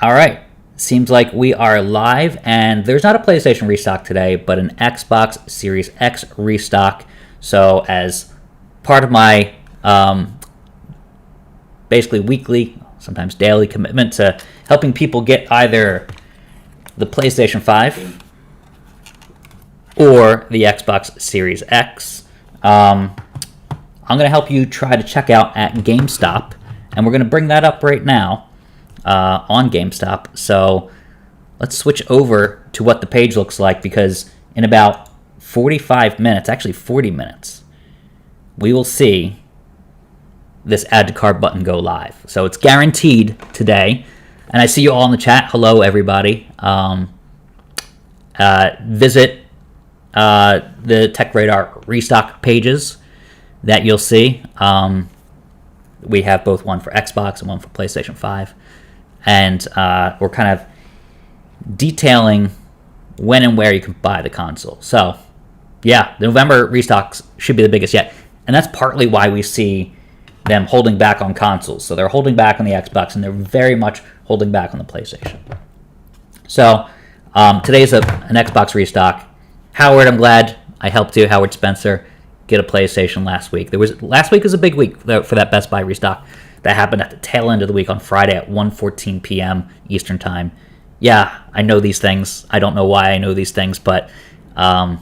All right. Seems like we are live, and there's not a PlayStation restock today, but an Xbox Series X restock. So as part of my basically weekly, sometimes daily commitment to helping people get either the PlayStation 5 or the Xbox Series X, I'm going to help you try to check out at GameStop, and we're going to bring that up right now on GameStop. So let's switch over to what the page looks like, because in about 45 minutes, actually 40 minutes, we will see this add to cart button go live. So it's guaranteed today. And I see you all in the chat. Hello, everybody. Visit the Tech Radar restock pages that you'll see. We have both one for Xbox and one for PlayStation 5. And we're kind of detailing when and where you can buy the console. So, yeah, the November restocks should be the biggest yet. And that's partly why we see them holding back on consoles. So they're holding back on the Xbox, and they're very much holding back on the PlayStation. So today's an Xbox restock. Howard, I'm glad I helped you, Howard Spencer, get a PlayStation last week. Last week was a big week for that Best Buy restock. That happened at the tail end of the week on Friday at 1:14 p.m. Eastern Time. Yeah, I know these things. I don't know why I know these things, but yeah,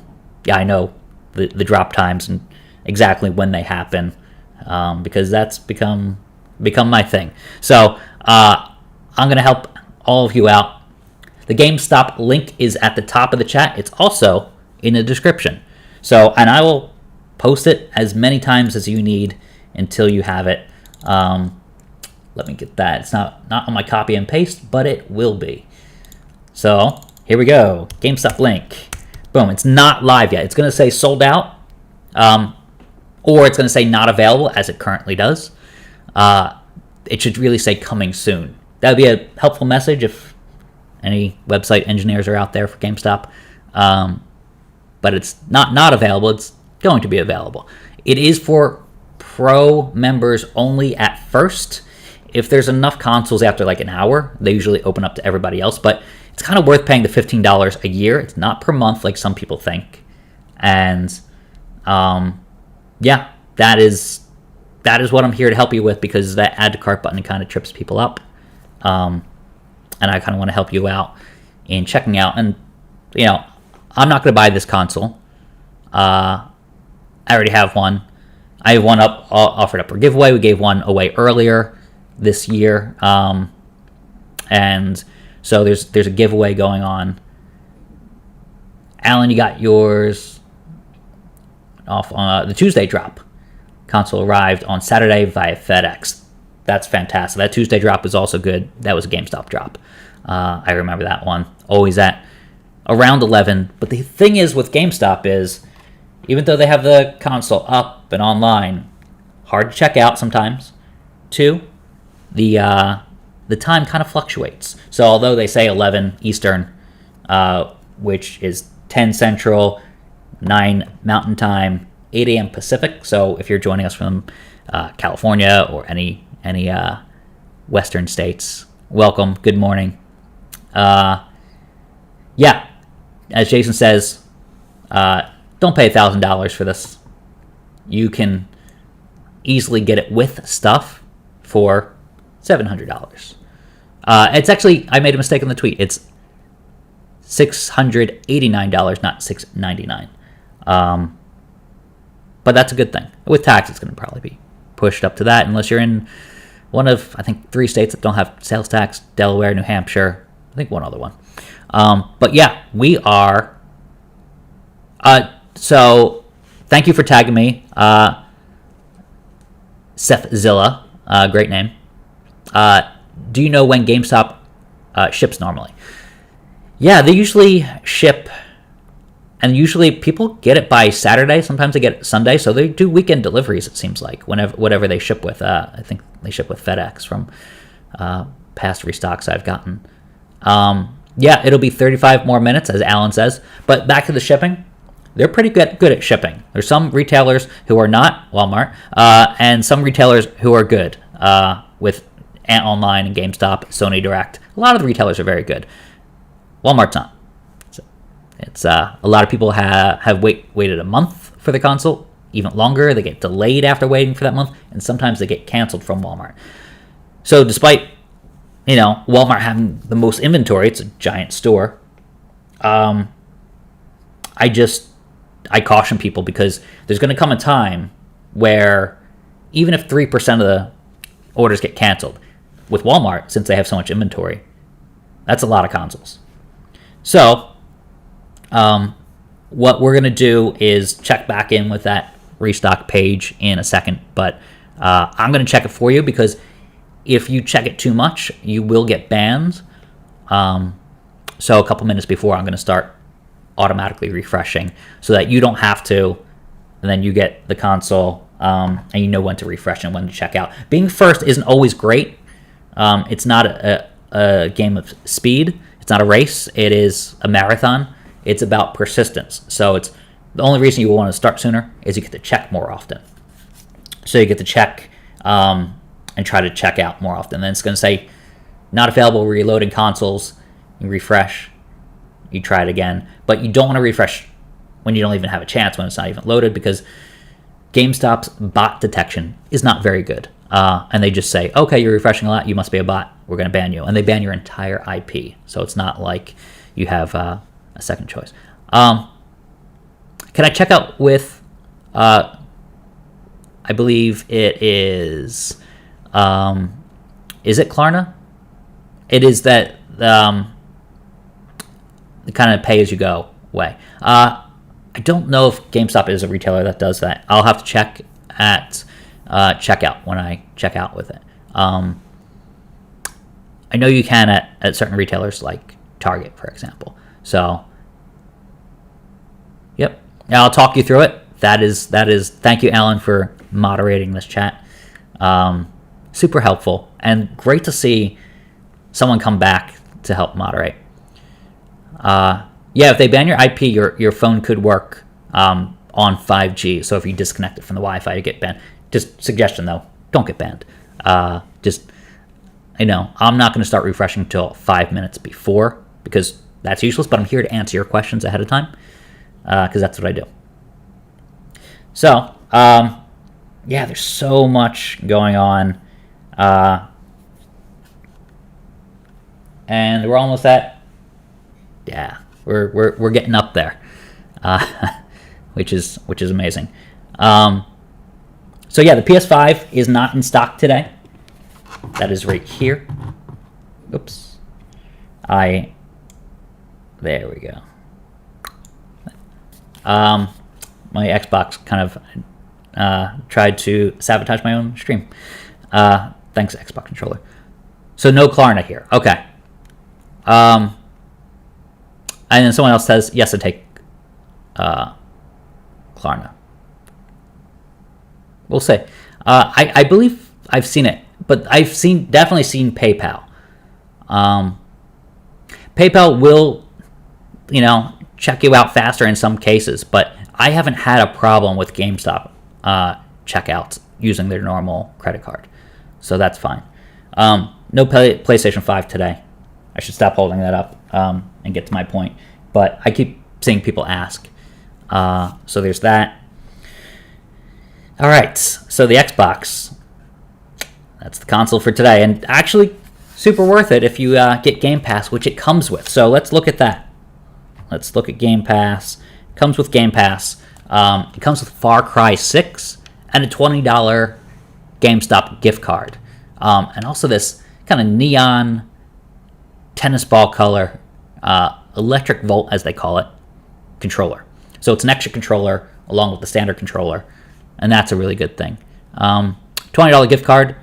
I know the drop times and exactly when they happen, because that's become my thing. So I'm going to help all of you out. The GameStop link is at the top of the chat. It's also in the description. So, and I will post it as many times as you need until you have it. Let me get that. It's not on my copy and paste, but it will be. So here we go. GameStop link. Boom. It's not live yet. It's going to say sold out, or it's going to say not available, as it currently does. It should really say coming soon. That would be a helpful message if any website engineers are out there for GameStop. But it's not available. It's going to be available. It is for Pro members only at first. If there's enough consoles after like an hour, they usually open up to everybody else. But it's kind of worth paying the $15 a year. It's not per month like some people think. And yeah, that is what I'm here to help you with, because that add to cart button kind of trips people up. And I kind of want to help you out in checking out. And, you know, I'm not going to buy this console. I already have one. I have one offered up for giveaway. We gave one away earlier this year. And so there's a giveaway going on. Alan, you got yours off on the Tuesday drop. Console arrived on Saturday via FedEx. That's fantastic. That Tuesday drop was also good. That was a GameStop drop. I remember that one. Always at around 11. But the thing is with GameStop is, even though they have the console up and online, hard to check out sometimes. 2, the time kind of fluctuates. So although they say 11 Eastern, which is 10 Central, 9 Mountain Time, 8 a.m. Pacific. So if you're joining us from California or any Western states, welcome. Good morning. Yeah, as Jason says, don't pay $1,000 for this. You can easily get it with stuff for $700. It's actually, I made a mistake on the tweet. It's $689, not $699. But that's a good thing. With tax, it's going to probably be pushed up to that, unless you're in one of, I think, 3 states that don't have sales tax: Delaware, New Hampshire, I think one other one. But yeah, we are. So thank you for tagging me, Sethzilla. Great name. Do you know when GameStop ships normally? Yeah, they usually ship, and usually people get it by Saturday. Sometimes they get it Sunday, so they do weekend deliveries, it seems like, whatever they ship with. I think they ship with FedEx from past restocks I've gotten. Yeah, it'll be 35 more minutes, as Alan says. But back to the shipping. they're pretty good at shipping. There's some retailers who are not Walmart, and some retailers who are good with Ant Online and GameStop, Sony Direct. A lot of the retailers are very good. Walmart's not. It's a lot of people have waited a month for the console, even longer. They get delayed after waiting for that month, and sometimes they get canceled from Walmart. So despite Walmart having the most inventory, it's a giant store. I caution people because there's going to come a time where even if 3% of the orders get canceled, with Walmart, since they have so much inventory, that's a lot of consoles. So what we're going to do is check back in with that restock page in a second, but I'm going to check it for you because if you check it too much, you will get banned. So a couple minutes before, I'm going to start automatically refreshing so that you don't have to, and then you get the console and you know when to refresh and when to check out. Being first isn't always great. It's not a game of speed. It's not a race. It is a marathon. It's about persistence. So it's the only reason you will want to start sooner is you get to check more often. So you get to check and try to check out more often. Then it's going to say not available reloading consoles. You refresh. You try it again. But you don't want to refresh when you don't even have a chance, when it's not even loaded, because GameStop's bot detection is not very good. And they just say, okay, you're refreshing a lot. You must be a bot. We're going to ban you. And they ban your entire IP. So it's not like you have a second choice. Can I check out with, I believe it is it Klarna? It is that the kind of pay-as-you-go way. I don't know if GameStop is a retailer that does that. I'll have to check at checkout when I check out with it. I know you can at certain retailers like Target, for example. So, yep. Now I'll talk you through it. That is. Thank you, Alan, for moderating this chat. Super helpful and great to see someone come back to help moderate. Yeah, if they ban your IP, your phone could work on 5G. So if you disconnect it from the Wi-Fi, you get banned. Just suggestion though, don't get banned. I'm not going to start refreshing until 5 minutes before because that's useless. But I'm here to answer your questions ahead of time because that's what I do. So yeah, there's so much going on, and we're almost at we're getting up there, which is amazing. So yeah, the PS5 is not in stock today. That is right here. Oops. There we go. My Xbox kind of tried to sabotage my own stream. Thanks, Xbox controller. So no Klarna here. Okay. And then someone else says, yes, I take Klarna. We'll see. I believe I've seen it, but I've definitely seen PayPal. PayPal will, check you out faster in some cases, but I haven't had a problem with GameStop checkouts using their normal credit card, so that's fine. No PlayStation 5 today. I should stop holding that up and get to my point, but I keep seeing people ask. So there's that. All right, so the Xbox. That's the console for today, and actually super worth it if you get Game Pass, which it comes with. So let's look at that. Let's look at Game Pass. It comes with Game Pass. It comes with Far Cry 6 and a $20 GameStop gift card. And also this kind of neon tennis ball color, electric volt, as they call it, controller. So it's an extra controller along with the standard controller, and that's a really good thing. $20 gift card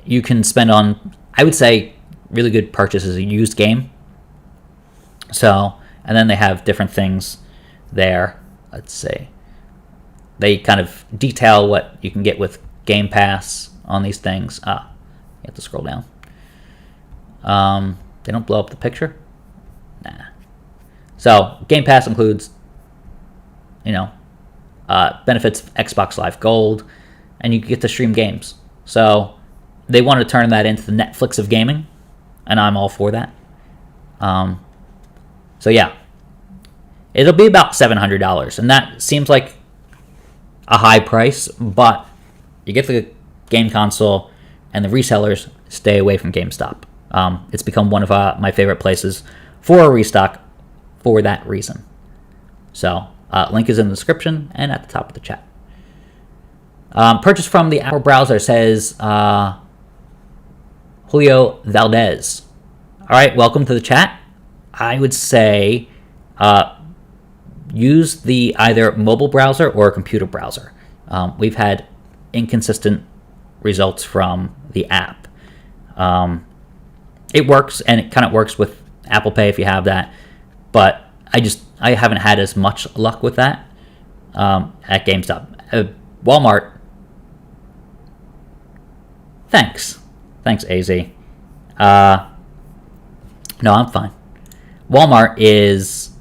you can spend on, I would say, really good purchases, a used game. So, and then they have different things there. Let's see. They kind of detail what you can get with Game Pass on these things. You have to scroll down. They don't blow up the picture? Nah. So, Game Pass includes benefits of Xbox Live Gold, and you get to stream games. So they want to turn that into the Netflix of gaming, and I'm all for that. So yeah, it'll be about $700, and that seems like a high price, but you get the game console, and the resellers stay away from GameStop. It's become one of my favorite places for a restock for that reason. So link is in the description and at the top of the chat. Purchase from the Apple browser, says Julio Valdez. All right, welcome to the chat. I would say use the either mobile browser or a computer browser. We've had inconsistent results from the app. It works, and it kind of works with Apple Pay if you have that, but I haven't had as much luck with that at GameStop. Walmart. Thanks, AZ. No, I'm fine. Walmart is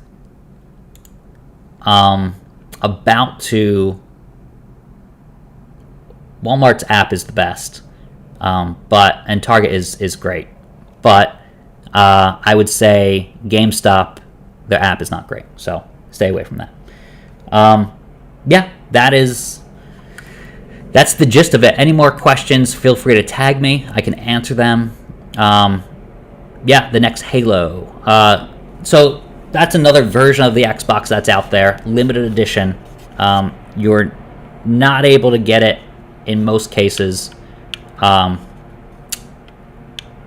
Walmart's app is the best, and Target is great, but I would say GameStop, their app is not great, so stay away from that. Yeah, that's the gist of it. Any more questions, feel free to tag me. I can answer them. Yeah, the next Halo. So that's another version of the Xbox that's out there, limited edition. You're not able to get it in most cases,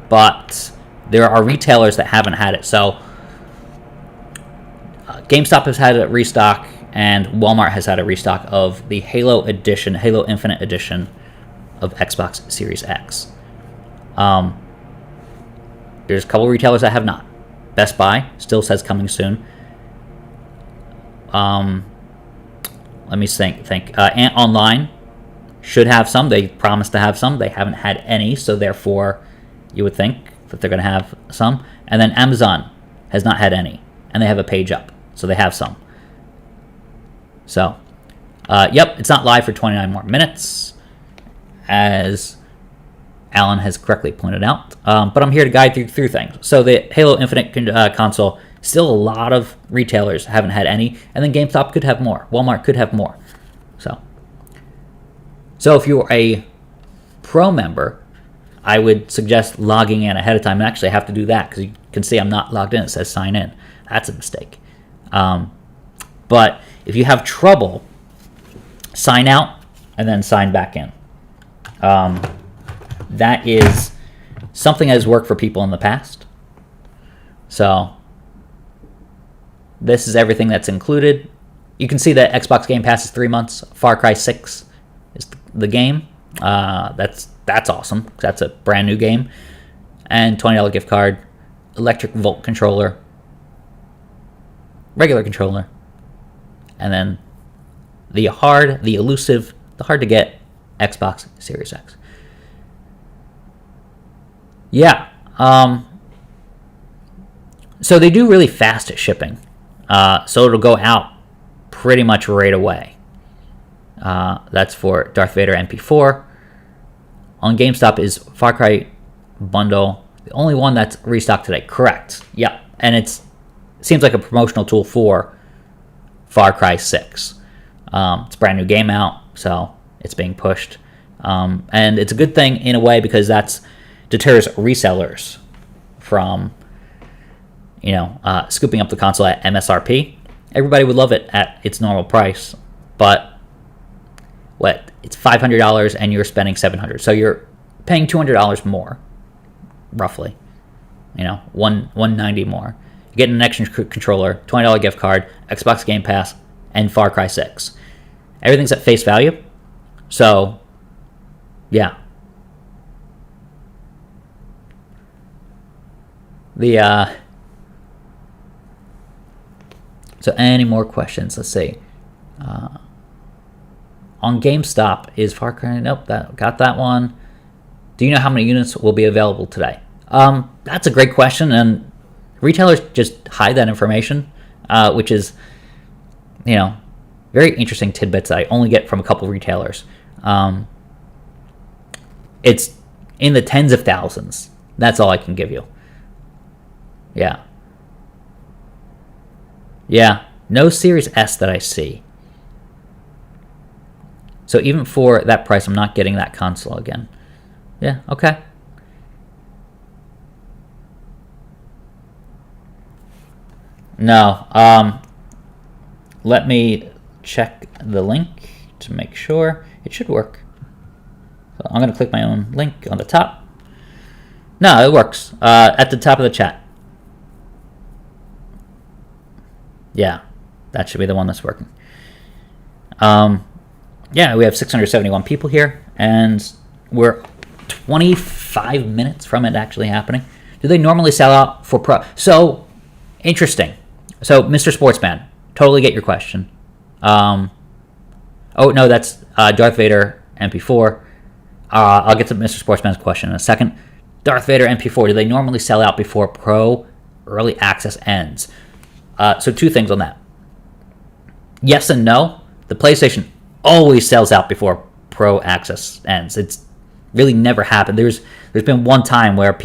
but there are retailers that haven't had it. So GameStop has had a restock, and Walmart has had a restock of the Halo edition, Halo Infinite edition of Xbox Series X. There's a couple retailers that have not. Best Buy still says coming soon. Let me think. Ant Online should have some. They promised to have some. They haven't had any, so therefore you would think that they're going to have some. And then Amazon has not had any, and they have a page up, so they have some. So, yep, it's not live for 29 more minutes, as Alan has correctly pointed out. But I'm here to guide through things. So the Halo Infinite console, still a lot of retailers haven't had any, and then GameStop could have more. Walmart could have more. So if you're a Pro member, I would suggest logging in ahead of time. And actually, I have to do that because you can see I'm not logged in. It says sign in. That's a mistake. But if you have trouble, sign out and then sign back in. That is something that has worked for people in the past. So this is everything that's included. You can see that Xbox Game Pass is 3 months. Far Cry 6 is the game. That's awesome. That's a brand new game. And $20 gift card, electric Volt controller, regular controller, and then the hard to get Xbox Series X. Yeah. So they do really fast shipping. So it'll go out pretty much right away. That's for Darth Vader MP4. On GameStop is Far Cry bundle, the only one that's restocked today. Correct. Yeah. And it seems like a promotional tool for Far Cry 6. It's a brand new game out, so it's being pushed. And it's a good thing in a way because that's deters resellers from, scooping up the console at MSRP. Everybody would love it at its normal price, but it's $500 and you're spending $700, so you're paying $200 more, roughly. $190 more. You get an next controller, $20 gift card, Xbox Game Pass, and Far Cry 6. Everything's at face value, so yeah. So any more questions? Let's see. On GameStop, is Far Cry... Nope, got that one. Do you know how many units will be available today? That's a great question, and retailers just hide that information, which is, very interesting tidbits that I only get from a couple retailers. It's in the tens of thousands. That's all I can give you. Yeah. Yeah. No Series S that I see. So even for that price, I'm not getting that console again. Yeah, okay. No. Let me check the link to make sure. It should work. So I'm going to click my own link on the top. No, it works. At the top of the chat. Yeah, that should be the one that's working. Yeah, we have 671 people here, and we're 25 minutes from it actually happening. Do they normally sell out for Pro? So, interesting. So, Mr. Sportsman, totally get your question. Oh, no, that's Darth Vader MP4. I'll get to Mr. Sportsman's question in a second. Darth Vader MP4, do they normally sell out before Pro Early Access ends? So, two things on that. Yes and no. The PlayStation always sells out before Pro Access ends. It's really never happened. There's been one time where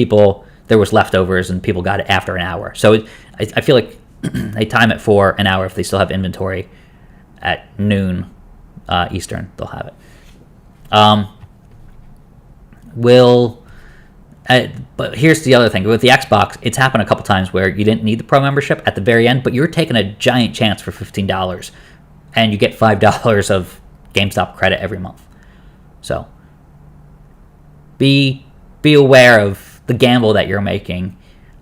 there was leftovers and people got it after an hour. So I feel like they time it for an hour. If they still have inventory at noon Eastern, they'll have it. But here's the other thing. With the Xbox, it's happened a couple times where you didn't need the Pro membership at the very end, but you're taking a giant chance for $15, and you get $5 of GameStop credit every month. So be aware of the gamble that you're making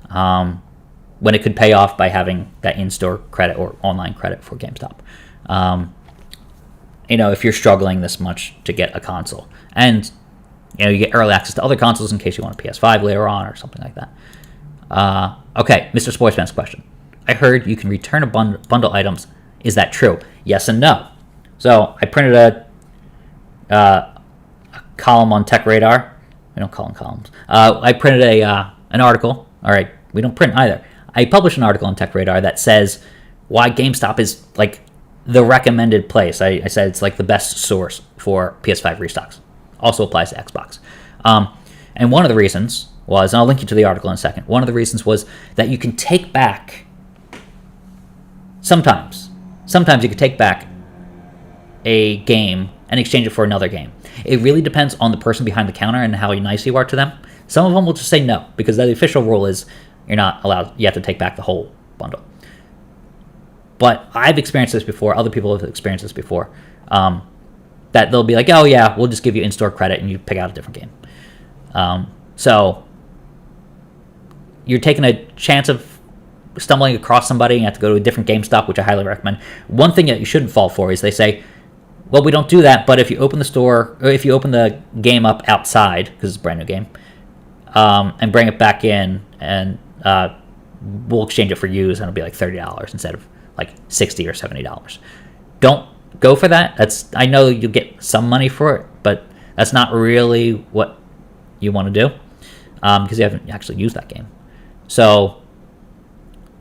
when it could pay off by having that in-store credit or online credit for GameStop. If you're struggling this much to get a console. And you get early access to other consoles in case you want a PS5 later on or something like that. Okay, Mr. Sportsman's question. I heard you can return a bundle items. Is that true? Yes and no. So I printed a column on Tech Radar. We don't call them columns. I printed an article. All right, we don't print either. I published an article on Tech Radar that says why GameStop is like the recommended place. I said it's like the best source for PS5 restocks. Also applies to Xbox. And one of the reasons was, and I'll link you to the article in a second, one of the reasons was that you can take back, sometimes you can take back a game and exchange it for another game. It really depends on the person behind the counter and how nice you are to them. Some of them will just say no, because the official rule is you're not allowed, you have to take back the whole bundle. But I've experienced this before, other people have experienced this before, that they'll be like, oh yeah, we'll just give you in-store credit and you pick out a different game. So you're taking a chance of stumbling across somebody and you have to go to a different GameStop, which I highly recommend. One thing that you shouldn't fall for is they say, well, we don't do that, but if you open the store, or if you open the game up outside, because it's a brand new game, and bring it back in, and we'll exchange it for used, and it'll be like $30 instead of like $60 or $70. Don't go for that. I know you'll get some money for it, but that's not really what you want to do, because you haven't actually used that game. So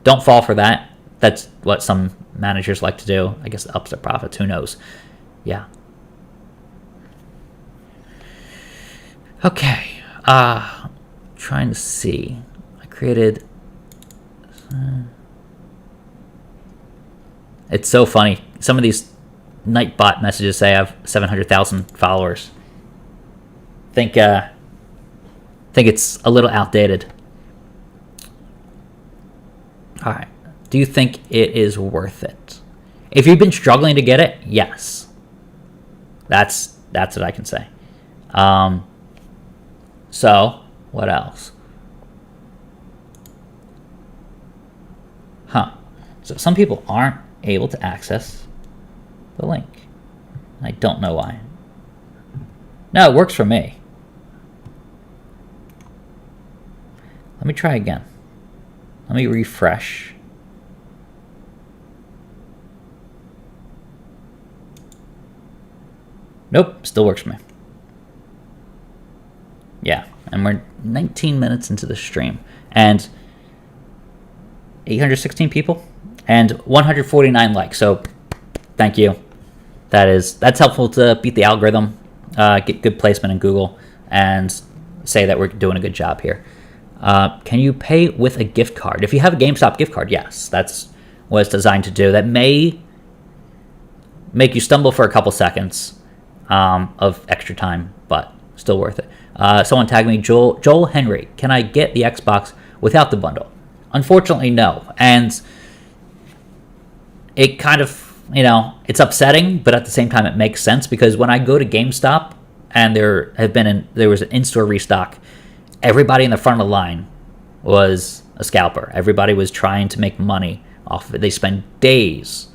don't fall for that. That's what some managers like to do. I guess it ups their profits. Who knows? Yeah. Okay. Trying to see. I created. It's so funny. Some of these Nightbot messages say I have 700,000 followers. Think it's a little outdated. All right. Do you think it is worth it? If you've been struggling to get it, yes. That's what I can say. So, what else? So some people aren't able to access the link. I don't know why. No, it works for me. Let me try again. Let me refresh. Nope, still works for me. Yeah, and we're 19 minutes into the stream. And 816 people and 149 likes. So thank you. that's helpful to beat the algorithm, get good placement in Google, and say that we're doing a good job here. Can you pay with a gift card? If you have a GameStop gift card, yes, that's what it's designed to do. That may make you stumble for a couple seconds of extra time, but still worth it. Someone tagged me, Joel Henry. Can I get the Xbox without the bundle? Unfortunately, no. And it kind of, it's upsetting, but at the same time, it makes sense because when I go to GameStop and there was an in-store restock, everybody in the front of the line was a scalper. Everybody was trying to make money off of it. They spend days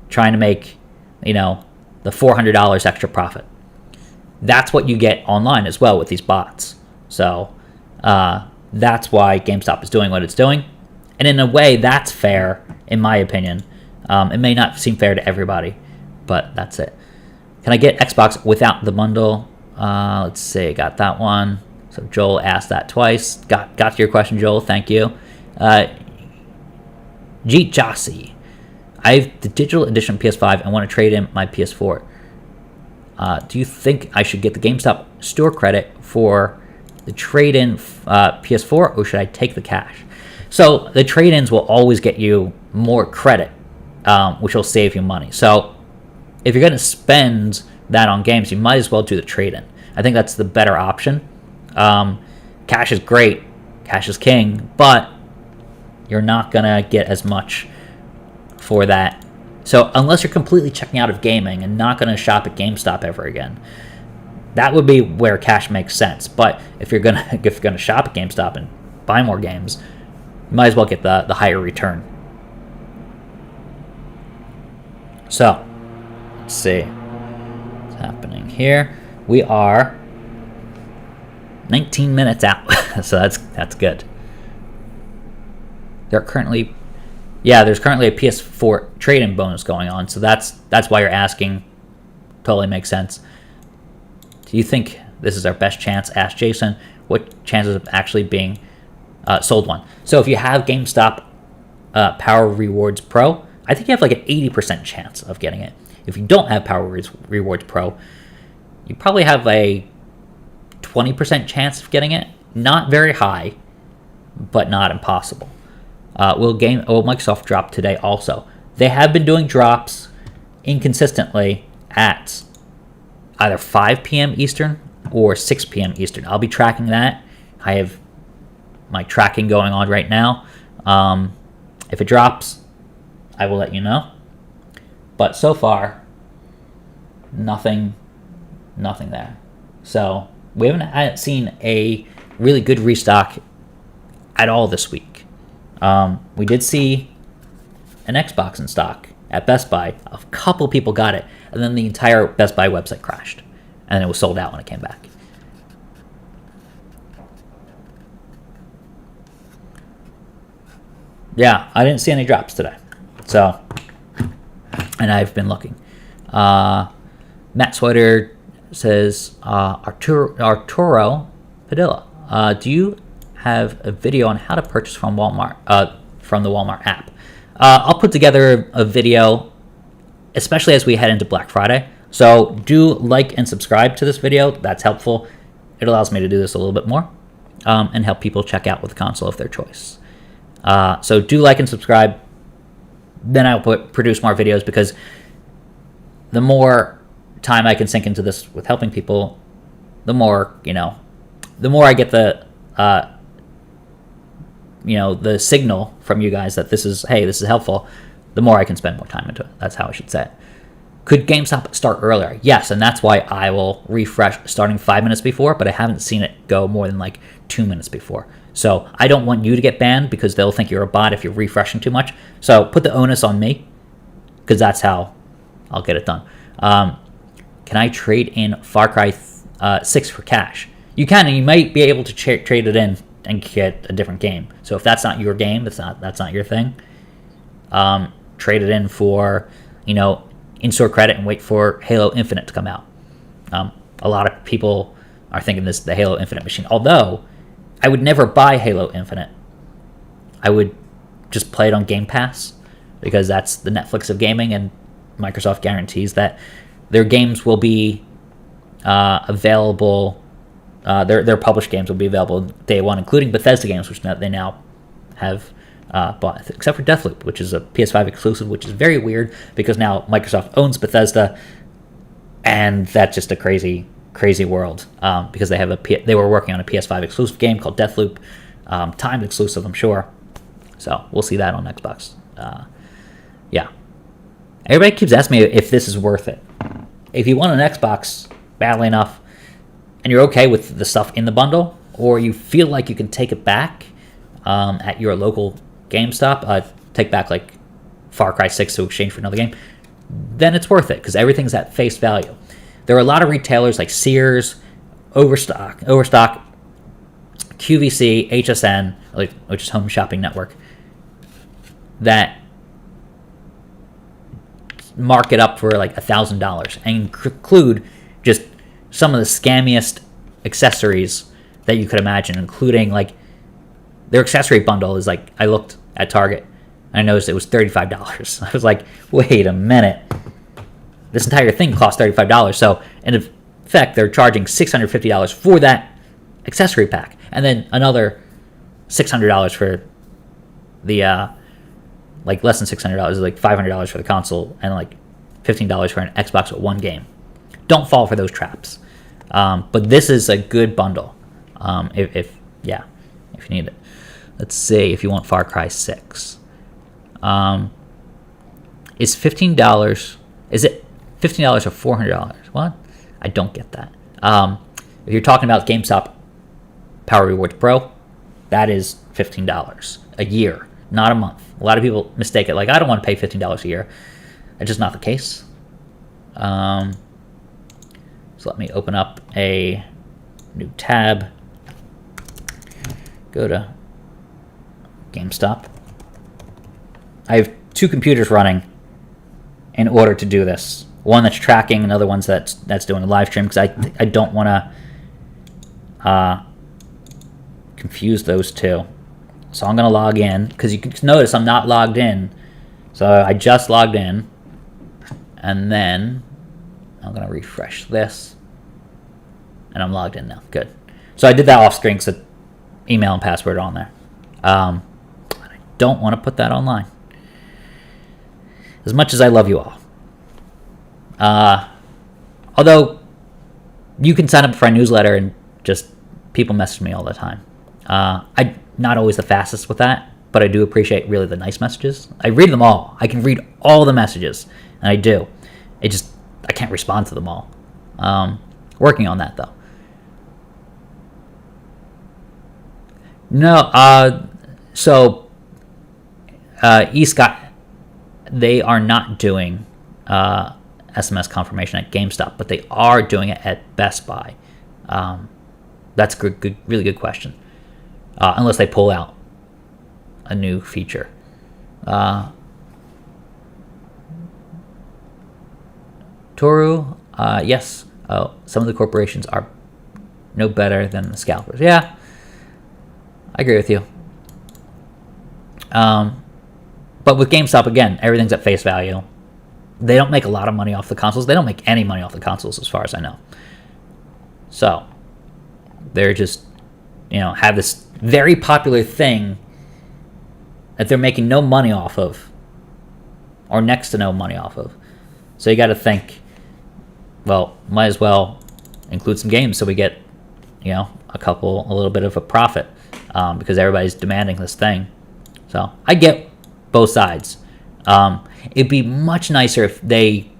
trying to make, the $400 extra profit. That's what you get online as well with these bots. So that's why GameStop is doing what it's doing. And in a way, that's fair, in my opinion. It may not seem fair to everybody, but that's it. Can I get Xbox without the bundle? Let's see, got that one. So Joel asked that twice. Got to your question, Joel. Thank you. Jeet Jossie. I have the digital edition PS5 and want to trade in my PS4. Do you think I should get the GameStop store credit for the trade-in PS4, or should I take the cash? So the trade-ins will always get you more credit, which will save you money. So if you're going to spend that on games, you might as well do the trade-in. I think that's the better option. Cash is great. Cash is king, but you're not going to get as much for that. So unless you're completely checking out of gaming and not going to shop at GameStop ever again, that would be where cash makes sense. But if you're gonna shop at GameStop and buy more games, you might as well get the higher return. So let's see what's happening here. We are 19 minutes out, so that's good. There's currently a PS4 trade-in bonus going on, so that's why you're asking. Totally makes sense. Do you think this is our best chance? Asked Jason. What chances of actually being sold one? So if you have GameStop Power Rewards Pro, I think you have like an 80% chance of getting it. If you don't have Power Rewards Pro, you probably have a 20% chance of getting it. Not very high, but not impossible. Will Microsoft drop today also? They have been doing drops inconsistently at either 5 p.m. Eastern or 6 p.m. Eastern. I'll be tracking that. I have my tracking going on right now. If it drops, I will let you know. But so far, nothing there. So we haven't seen a really good restock at all this week. We did see an Xbox in stock at Best Buy. A couple people got it, and then the entire Best Buy website crashed, and it was sold out when it came back. Yeah, I didn't see any drops today. So, and I've been looking. Matt Swider says, Arturo Padilla, do you have a video on how to purchase from Walmart, from the Walmart app? I'll put together a video, especially as we head into Black Friday. So do like and subscribe to this video. That's helpful. It allows me to do this a little bit more and help people check out with the console of their choice. So do like and subscribe. Then I'll produce more videos, because the more time I can sink into this with helping people, the more I get the signal from you guys that this is helpful, the more I can spend more time into it. That's how I should say it. Could GameStop start earlier? Yes, and that's why I will refresh starting 5 minutes before, but I haven't seen it go more than like 2 minutes before. So I don't want you to get banned, because they'll think you're a bot if you're refreshing too much. So put the onus on me, because that's how I'll get it done. Can I trade in Far Cry 6 for cash? You can, and you might be able to trade it in and get a different game. So if that's not your game, that's not your thing, trade it in for in-store credit and wait for Halo Infinite to come out. A lot of people are thinking this is the Halo Infinite machine, although I would never buy Halo Infinite. I would just play it on Game Pass, because that's the Netflix of gaming, and Microsoft guarantees that their games will be available. Their published games will be available day one, including Bethesda games, which they now have bought, except for Deathloop, which is a PS5 exclusive, which is very weird because now Microsoft owns Bethesda, and that's just a crazy world because they were working on a PS5 exclusive game called Deathloop, timed exclusive, I'm sure. So we'll see that on Xbox. Yeah. Everybody keeps asking me if this is worth it. If you want an Xbox badly enough, and you're okay with the stuff in the bundle, or you feel like you can take it back at your local GameStop, take back like Far Cry 6 to exchange for another game, then it's worth it because everything's at face value. There are a lot of retailers like Sears, Overstock, QVC, HSN, which is Home Shopping Network, that mark it up for like $1,000 and include just some of the scammiest accessories that you could imagine, including like their accessory bundle is like, I looked at Target and I noticed it was $35. I was like, wait a minute. This entire thing costs $35. So in effect, they're charging $650 for that accessory pack. And then another $600 for the, like less than $600, like $500 for the console and like $15 for an Xbox with one game. Don't fall for those traps. But this is a good bundle. If you need it. Let's see if you want Far Cry 6. Is $15? Is it $15 or $400? What? I don't get that. If you're talking about GameStop Power Rewards Pro, that is $15 a year, not a month. A lot of people mistake it. Like, I don't want to pay $15 a year. That's just not the case. So let me open up a new tab. Go to GameStop. I have two computers running in order to do this. One that's tracking, another one's that's doing a live stream because I don't want to confuse those two. So I'm going to log in because you can notice I'm not logged in. So I just logged in, and then I'm going to refresh this, and I'm logged in now. Good. So I did that off screen because the email and password are on there. I don't want to put that online. As much as I love you all. Although you can sign up for a newsletter and just people message me all the time. I'm not always the fastest with that, but I do appreciate really the nice messages. I read them all. I can read all the messages, and I do. I can't respond to them all. Working on that though. No, so eScott, they are not doing SMS confirmation at GameStop, but they are doing it at Best Buy. That's a good, really good question. Unless they pull out a new feature. Toru, yes. Oh, some of the corporations are no better than the scalpers. Yeah, I agree with you. But with GameStop, again, everything's at face value. They don't make a lot of money off the consoles. They don't make any money off the consoles as far as I know. So they're just, have this very popular thing that they're making no money off of, or next to no money off of. So you got to think, well, might as well include some games so we get, a little bit of a profit, because everybody's demanding this thing. So I get both sides. It'd be much nicer if they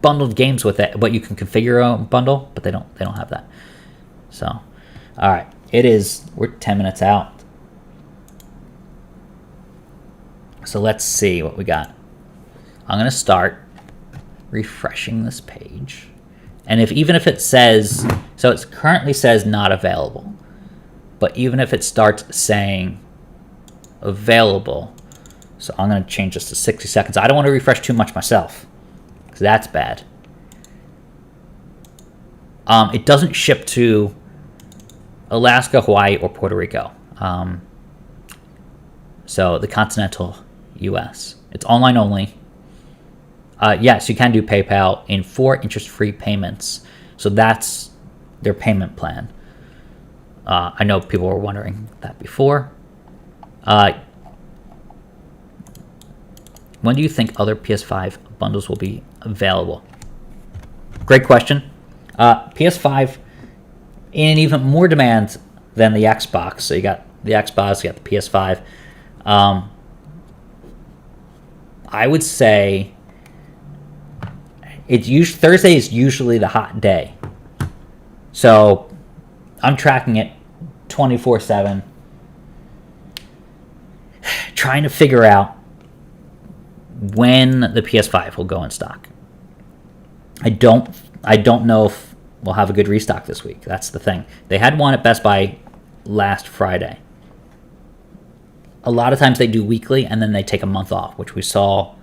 bundled games with it, but you can configure your own bundle, but they don't have that. So, all right, we're 10 minutes out. So let's see what we got. I'm going to start refreshing this page. And even if it says, so it currently says not available, but even if it starts saying available, so I'm going to change this to 60 seconds. I don't want to refresh too much myself, because that's bad. It doesn't ship to Alaska, Hawaii, or Puerto Rico. So the continental U.S. It's online only. Yes, you can do PayPal in 4 interest-free payments. So that's their payment plan. I know people were wondering that before. When do you think other PS5 bundles will be available? Great question. PS5 in even more demand than the Xbox. So you got the Xbox, you got the PS5. I would say Thursday is usually the hot day. So I'm tracking it 24/7, trying to figure out when the PS5 will go in stock. I don't know if we'll have a good restock this week. That's the thing. They had one at Best Buy last Friday. A lot of times they do weekly and then they take a month off, which we saw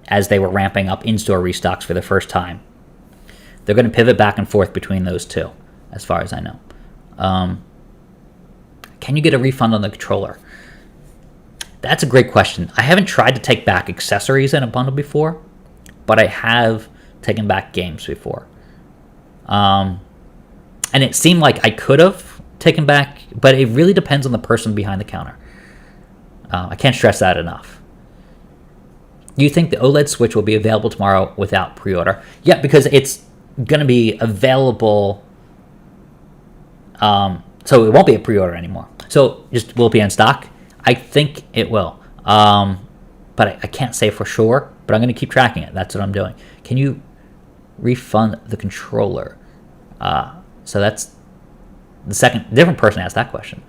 as they were ramping up in-store restocks for the first time. They're going to pivot back and forth between those two, as far as I know. Can you get a refund on the controller? That's a great question. I haven't tried to take back accessories in a bundle before, but I have taken back games before. And it seemed like I could have taken back, but it really depends on the person behind the counter. I can't stress that enough. Do you think the OLED Switch will be available tomorrow without pre-order? Yeah, because it's going to be available. So it won't be a pre-order anymore. So just will it be in stock? I think it will. But I can't say for sure. But I'm going to keep tracking it. That's what I'm doing. Can you refund the controller? So that's the second different person asked that question.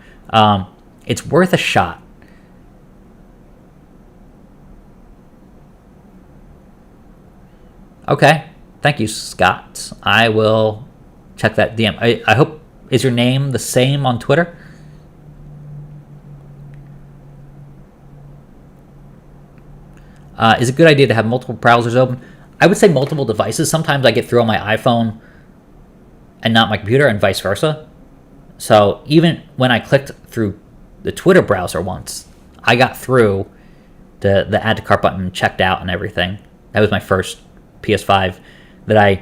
It's worth a shot. Okay. Thank you, Scott. I will check that DM. I hope, is your name the same on Twitter? Is it a good idea to have multiple browsers open? I would say multiple devices. Sometimes I get through on my iPhone and not my computer, and vice versa. So even when I clicked through the Twitter browser once, I got through the add to cart button and checked out and everything. That was my first PS5 that I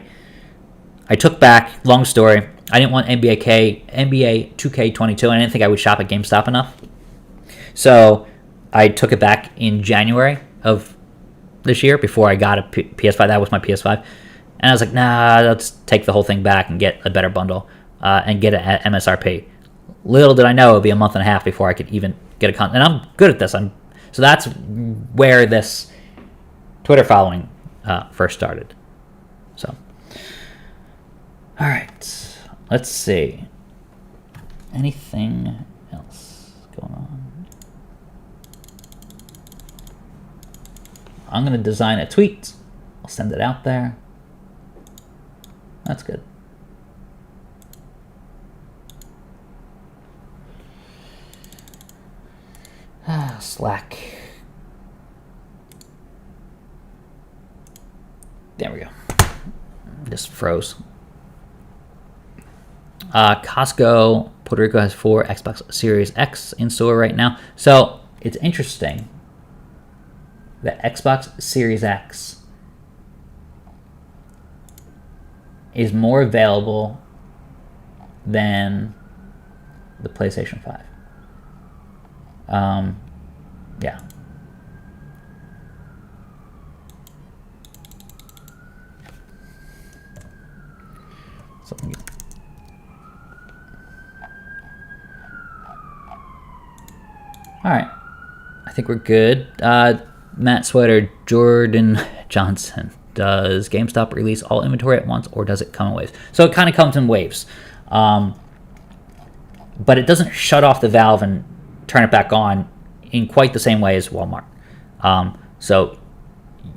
took back. Long story. I didn't want NBA 2K22, and I didn't think I would shop at GameStop enough. So I took it back in January of this year before I got a PS5. That was my PS5. And I was like, nah, let's take the whole thing back and get a better bundle and get it at MSRP. Little did I know it would be a month and a half before I could even get a and I'm good at this. So that's where this Twitter following first started. So, all right, let's see. Anything else going on? I'm going to design a tweet. I'll send it out there. That's good. Slack. There we go. Just froze. Costco, Puerto Rico has 4 Xbox Series X in store right now. So it's interesting that Xbox Series X is more available than the PlayStation 5. Yeah. All right. I think we're good. Matt Swider, Jordan Johnson. Does GameStop release all inventory at once, or does it come in waves? So it kind of comes in waves. But it doesn't shut off the valve and turn it back on in quite the same way as Wal-Mart. So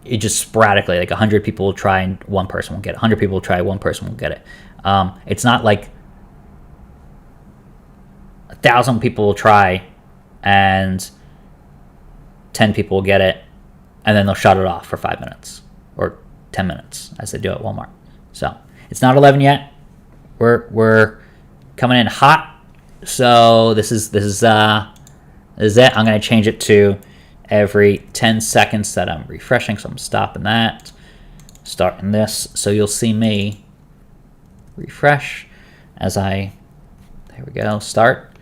it just sporadically, like 100 people will try and one person will get it. 100 people will try, one person will get it. It's not like 1,000 people will try and 10 people will get it, and then they'll shut it off for 5 minutes or 10 minutes as they do at Walmart. So it's not 11 yet. We're coming in hot. So this is it. I'm going to change it to every 10 seconds that I'm refreshing. So I'm stopping that. starting this. So you'll see me refresh as I, there we go, start.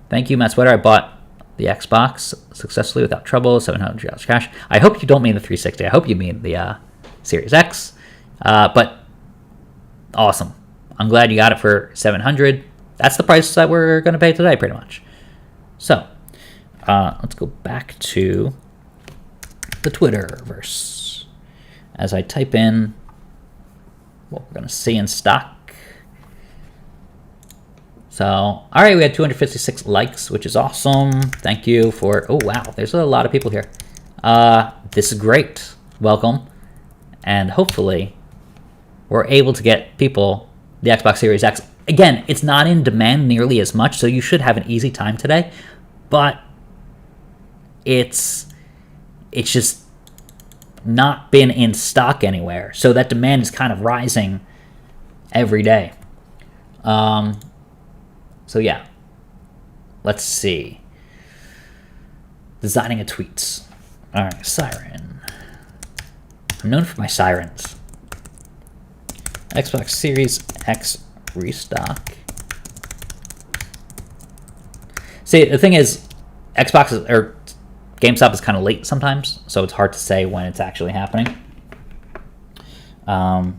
Thank you, Matt Swider. I bought the Xbox successfully without trouble, $700 cash. I hope you don't mean the 360. I hope you mean the Series X. But awesome. I'm glad you got it for $700. That's the price that we're going to pay today, pretty much. So let's go back to the Twitterverse as I type in what we're going to see in stock. So, all right, we had 256 likes, which is awesome. Thank you for, oh, wow, there's a lot of people here. This is great. Welcome. And hopefully we're able to get people the Xbox Series X. Again, it's not in demand nearly as much, so you should have an easy time today. But it's just not been in stock anywhere. So that demand is kind of rising every day. So yeah, let's see. Designing a tweet. All right, siren. I'm known for my sirens. Xbox Series X restock. See, the thing is, Xbox or GameStop is kind of late sometimes, so it's hard to say when it's actually happening. But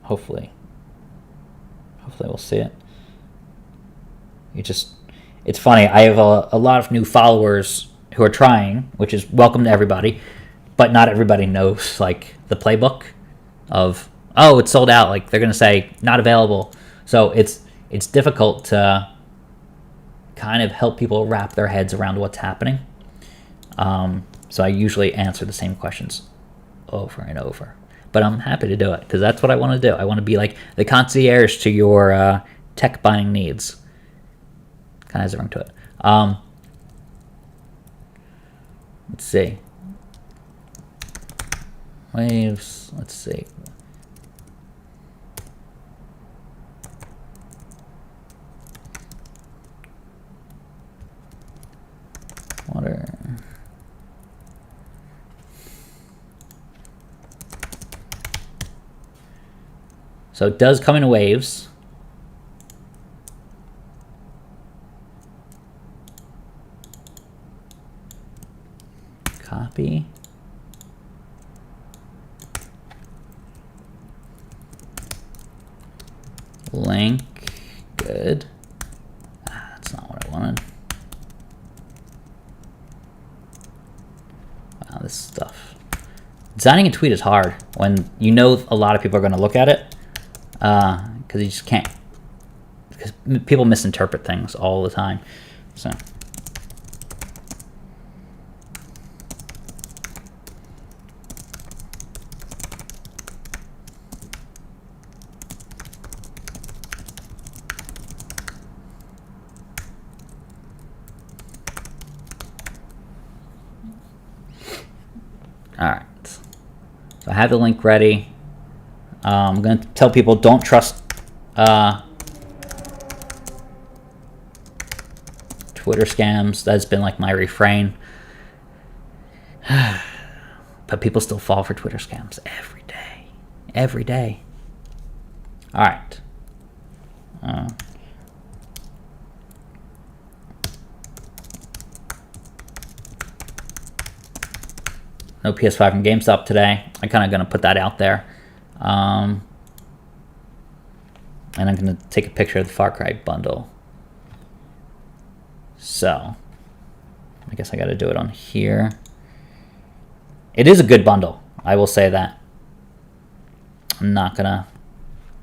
hopefully we'll see it. It's funny. I have a lot of new followers who are trying, which is welcome to everybody, but not everybody knows like the playbook of, oh, it's sold out. Like they're gonna say not available. So it's difficult to kind of help people wrap their heads around what's happening. So I usually answer the same questions over and over. But I'm happy to do it because that's what I want to do. I want to be like the concierge to your tech buying needs. Kind of has a ring to it. Let's see. Waves. Let's see. Water. So it does come in waves. Copy. Link. Good. That's not what I wanted. Wow, this stuff. Designing a tweet is hard when you know a lot of people are going to look at it. Because you just can't. Because people misinterpret things all the time. So. All right. So I have the link ready. I'm going to tell people don't trust Twitter scams. That's been like my refrain. But people still fall for Twitter scams every day. Every day. All right. No PS5 from GameStop today. I'm kind of going to put that out there. And I'm going to take a picture of the Far Cry bundle. So, I guess I got to do it on here. It is a good bundle. I will say that. I'm not going to,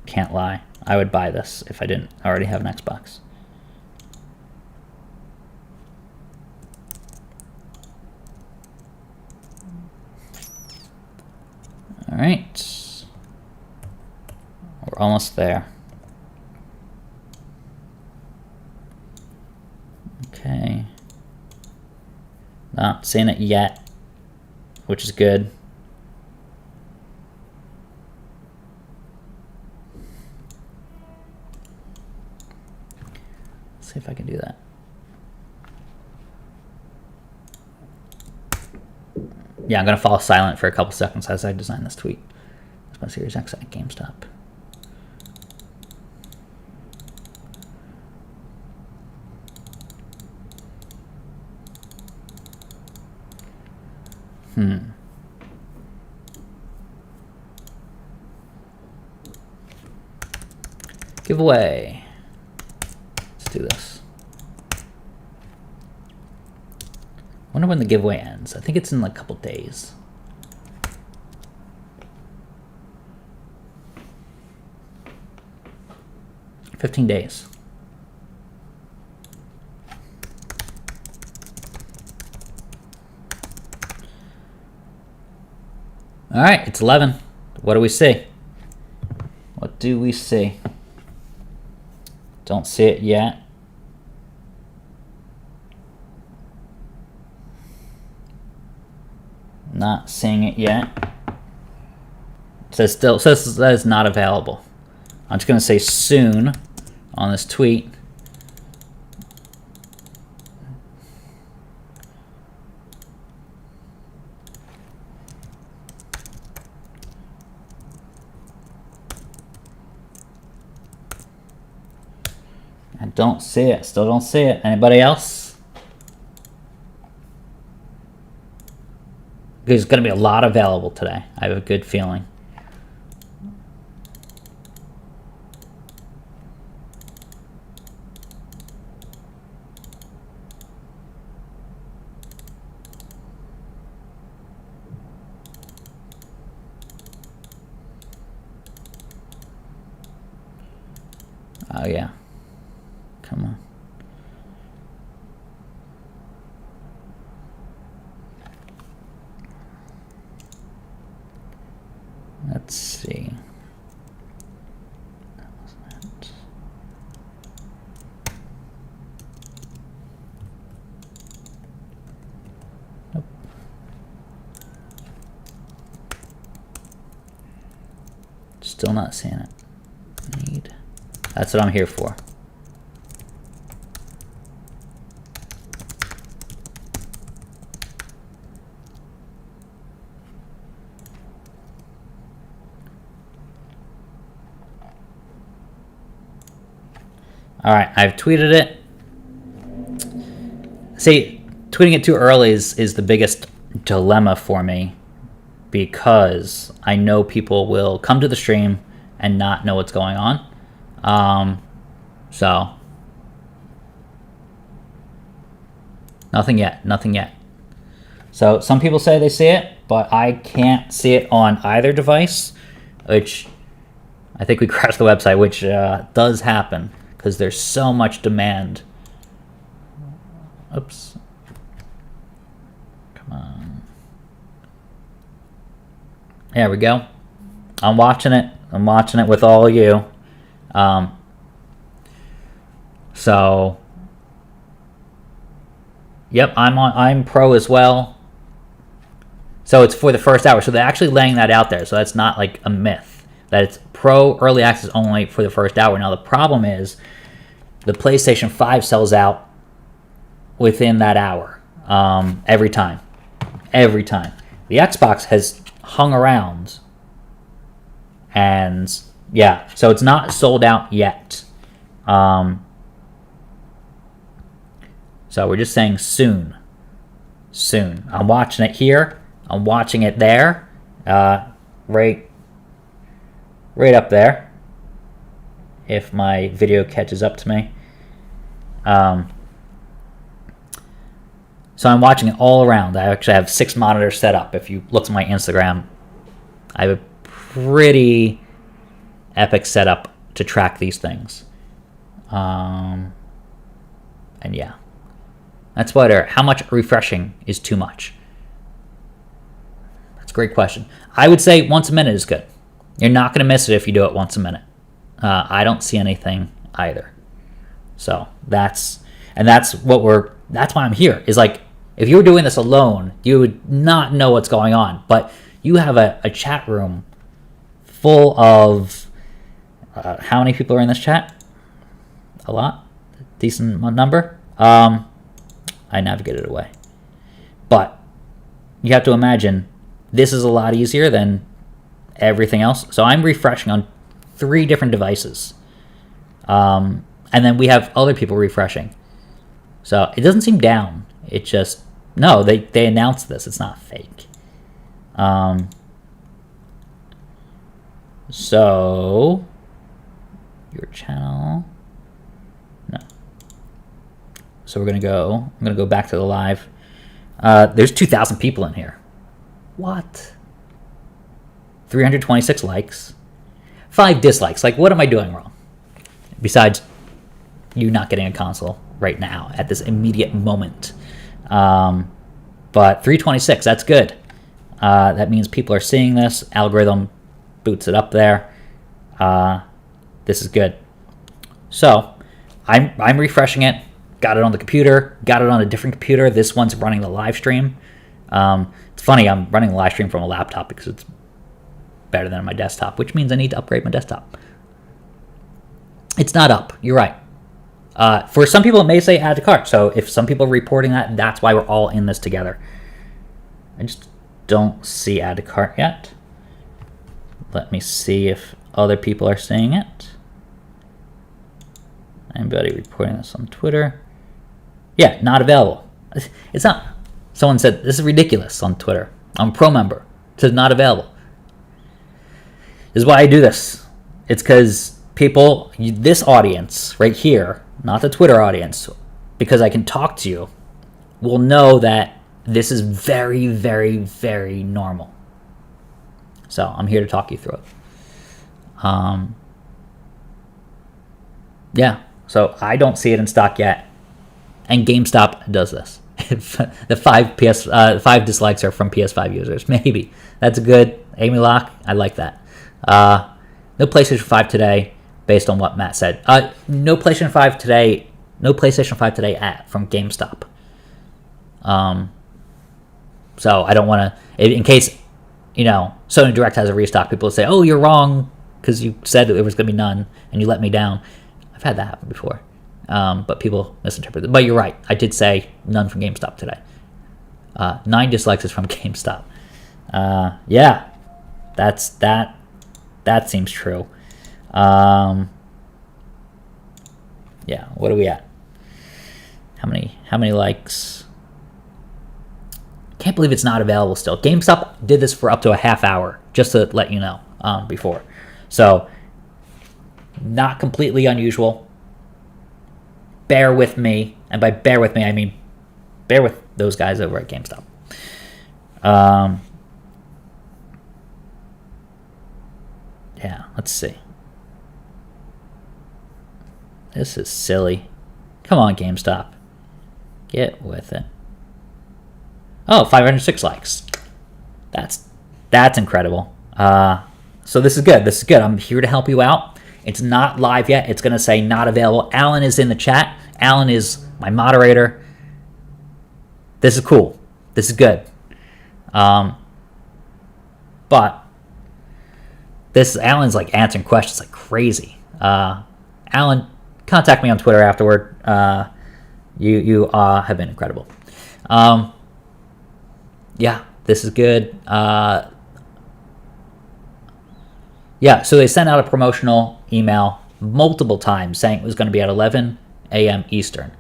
can't lie. I would buy this if I didn't already have an Xbox. All right. We're almost there. Okay. Not seeing it yet, which is good. Let's see if I can do that. Yeah, I'm going to fall silent for a couple seconds as I design this tweet. Xbox Series X at GameStop. Giveaway. Let's do this. Wonder when the giveaway ends. I think it's in like a couple days. $15 days. All right, it's 11. What do we see? What do we see? Don't see it yet. Not seeing it yet. It says that is not available. I'm just going to say soon on this tweet. I don't see it. Still don't see it. Anybody else? There's going to be a lot available today. I have a good feeling. Oh, yeah. Come on. Let's see. Nope. Still not seeing it. Need. That's what I'm here for. All right, I've tweeted it. See, tweeting it too early is the biggest dilemma for me because I know people will come to the stream and not know what's going on. So nothing yet. So some people say they see it, but I can't see it on either device, which I think we crashed the website, which does happen. Because there's so much demand. Oops. Come on. There we go. I'm watching it. I'm watching it with all of you. So, yep, I'm pro as well. So it's for the first hour. So they're actually laying that out there. So that's not like a myth. That it's pro early access only for the first hour. Now the problem is the PlayStation 5 sells out within that hour every time. Every time. The Xbox has hung around and yeah, so it's not sold out yet. So we're just saying soon. Soon. I'm watching it here. I'm watching it there. Right up there. If my video catches up to me. So I'm watching it all around. I actually have 6 monitors set up. If you look at my Instagram, I have a pretty epic setup to track these things. And yeah. That's Swider. How much refreshing is too much? That's a great question. I would say once a minute is good. You're not going to miss it if you do it once a minute. I don't see anything either. So that's why I'm here. Is like, if you were doing this alone, you would not know what's going on. But you have a chat room full of, how many people are in this chat? A lot? Decent number? I navigated away. But you have to imagine this is a lot easier than everything else. So I'm refreshing on 3 different devices. And then we have other people refreshing. So it doesn't seem down. It just, no, they announced this. It's not fake. So your channel, no. So I'm going to go back to the live. There's 2,000 people in here. What? 326 likes. 5 dislikes. Like, what am I doing wrong? Besides you not getting a console right now at this immediate moment. But 326, that's good. That means people are seeing this. Algorithm boots it up there. This is good. So I'm refreshing it. Got it on the computer. Got it on a different computer. This one's running the live stream. It's funny, I'm running the live stream from a laptop because it's better than my desktop, which means I need to upgrade my desktop. It's not up. You're right. For some people, it may say add to cart. So if some people are reporting that, that's why we're all in this together. I just don't see add to cart yet. Let me see if other people are seeing it. Anybody reporting this on Twitter? Yeah, not available. It's not. Someone said, this is ridiculous on Twitter. I'm a pro member. It says not available. This is why I do this. It's because people, this audience right here, not the Twitter audience, because I can talk to you, will know that this is very, very, very normal. So I'm here to talk you through it. Yeah, so I don't see it in stock yet, and GameStop does this. The 5 dislikes are from PS5 users. Maybe that's good. Amy Locke, I like that. No PlayStation 5 today, based on what Matt said. No PlayStation 5 today. No PlayStation 5 today from GameStop. So I don't want to, in case, Sony Direct has a restock, people will say, oh, you're wrong because you said it was going to be none and you let me down. I've had that happen before. But people misinterpret it. But you're right. I did say none from GameStop today. 9 dislikes is from GameStop. Yeah, that seems true. Yeah, what are we at? How many likes? Can't believe it's not available still. GameStop did this for up to a half hour, just to let you know, before. So, not completely unusual. Bear with me, and by bear with me, I mean bear with those guys over at GameStop. Yeah, let's see. This is silly. Come on, GameStop. Get with it. Oh, 506 likes. That's incredible. So this is good. This is good. I'm here to help you out. It's not live yet. It's going to say not available. Alan is in the chat. Alan is my moderator. This is cool. This is good. But Alan's like answering questions like crazy. Alan, contact me on Twitter afterward. You have been incredible. Yeah, this is good. Yeah, so they sent out a promotional email multiple times saying it was going to be at 11 a.m. Eastern.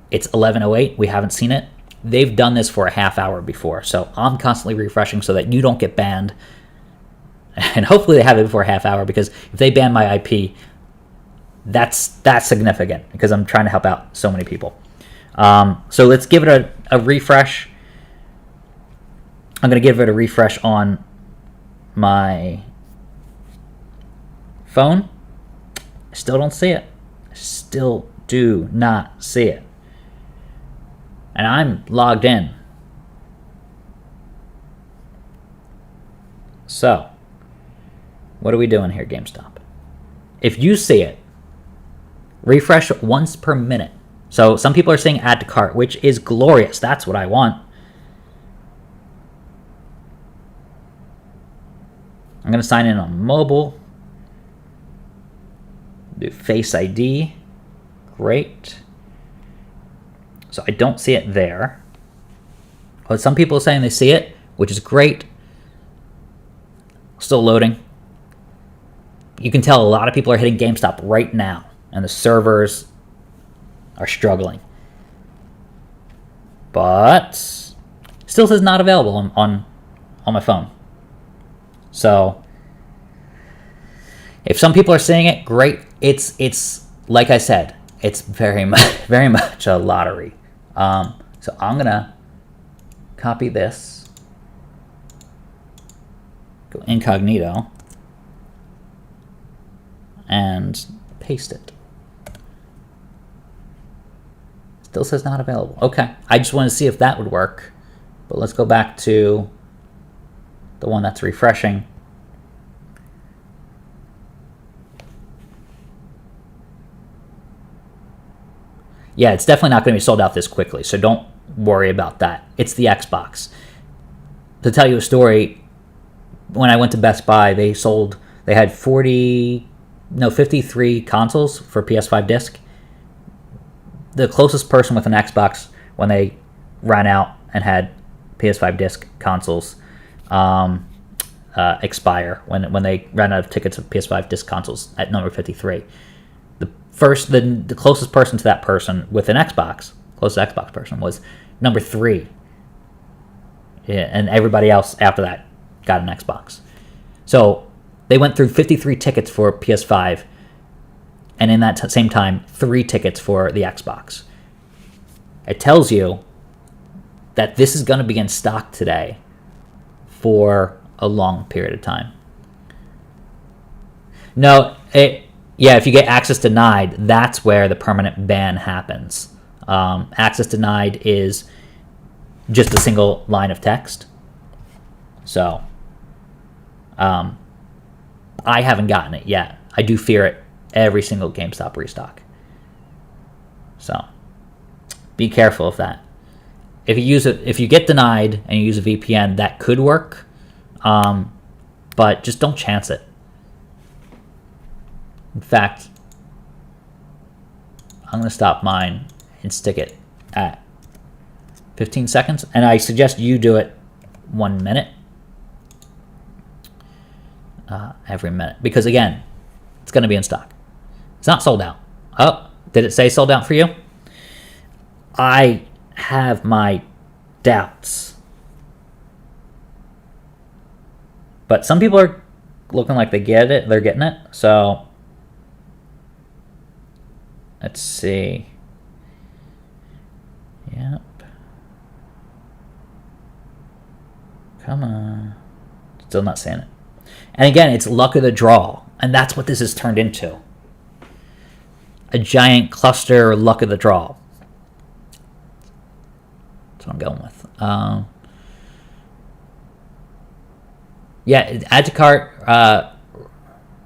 It's 11:08. We haven't seen it. They've done this for a half hour before, so I'm constantly refreshing so that you don't get banned. And hopefully they have it before a half hour, because if they ban my IP, that's significant, because I'm trying to help out so many people. So let's give it a refresh. I'm going to give it a refresh on my phone. I still don't see it. I still do not see it. And I'm logged in. So, what are we doing here, GameStop? If you see it, refresh once per minute. So some people are saying add to cart, which is glorious. That's what I want. I'm going to sign in on mobile. Do Face ID. Great. So I don't see it there. But some people are saying they see it, which is great. Still loading. You can tell a lot of people are hitting GameStop right now, and the servers are struggling. But still says not available on my phone. So if some people are seeing it, great. It's like I said, it's very much a lottery. So I'm gonna copy this, go incognito, and paste it. Still says not available. Okay, I just wanted to see if that would work. But let's go back to the one that's refreshing. Yeah, it's definitely not going to be sold out this quickly, so don't worry about that. It's the Xbox. To tell you a story, when I went to Best Buy, they had 53 consoles for PS5 disc. The closest person with an Xbox, when they ran out and had PS5 disc consoles expire, when they ran out of tickets of PS5 disc consoles at number 53, the closest person to that person with an Xbox, closest Xbox person, was number 3. Yeah, and everybody else after that got an Xbox. So they went through 53 tickets for PS5, and in that same time, 3 tickets for the Xbox. It tells you that this is going to be in stock today for a long period of time. No, if you get access denied, that's where the permanent ban happens. Access denied is just a single line of text. So, I haven't gotten it yet. I do fear it every single GameStop restock. So, be careful of that. If you get denied and you use a VPN, that could work, but just don't chance it. In fact, I'm going to stop mine and stick it at 15 seconds, and I suggest you do it 1 minute every minute, because again, it's going to be in stock. It's not sold out. Oh, did it say sold out for you? I have my doubts. But some people are looking like they get it. They're getting it. So let's see. Yep. Come on. Still not saying it. And again, it's luck of the draw. And that's what this has turned into. A giant cluster luck of the draw. That's what I'm going with. Add to cart.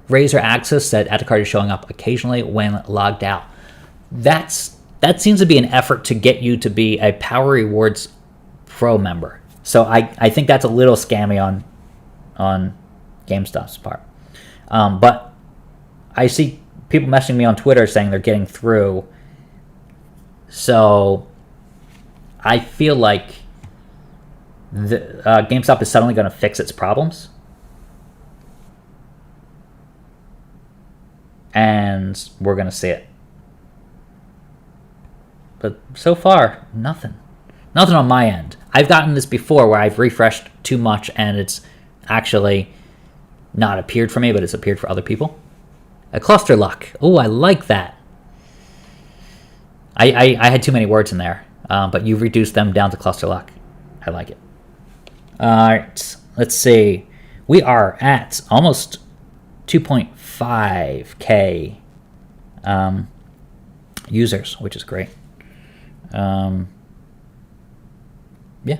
Razer Access said add to cart is showing up occasionally when logged out. That seems to be an effort to get you to be a Power Rewards Pro member. So I think that's a little scammy on GameStop's part. But I see people messaging me on Twitter saying they're getting through. So I feel like GameStop is suddenly going to fix its problems. And we're going to see it. But so far, nothing. Nothing on my end. I've gotten this before where I've refreshed too much and it's actually not appeared for me, but it's appeared for other people. A cluster luck. Oh, I like that. I had too many words in there, but you've reduced them down to cluster luck. I like it. All right, let's see. We are at almost 2.5K users, which is great. Yeah.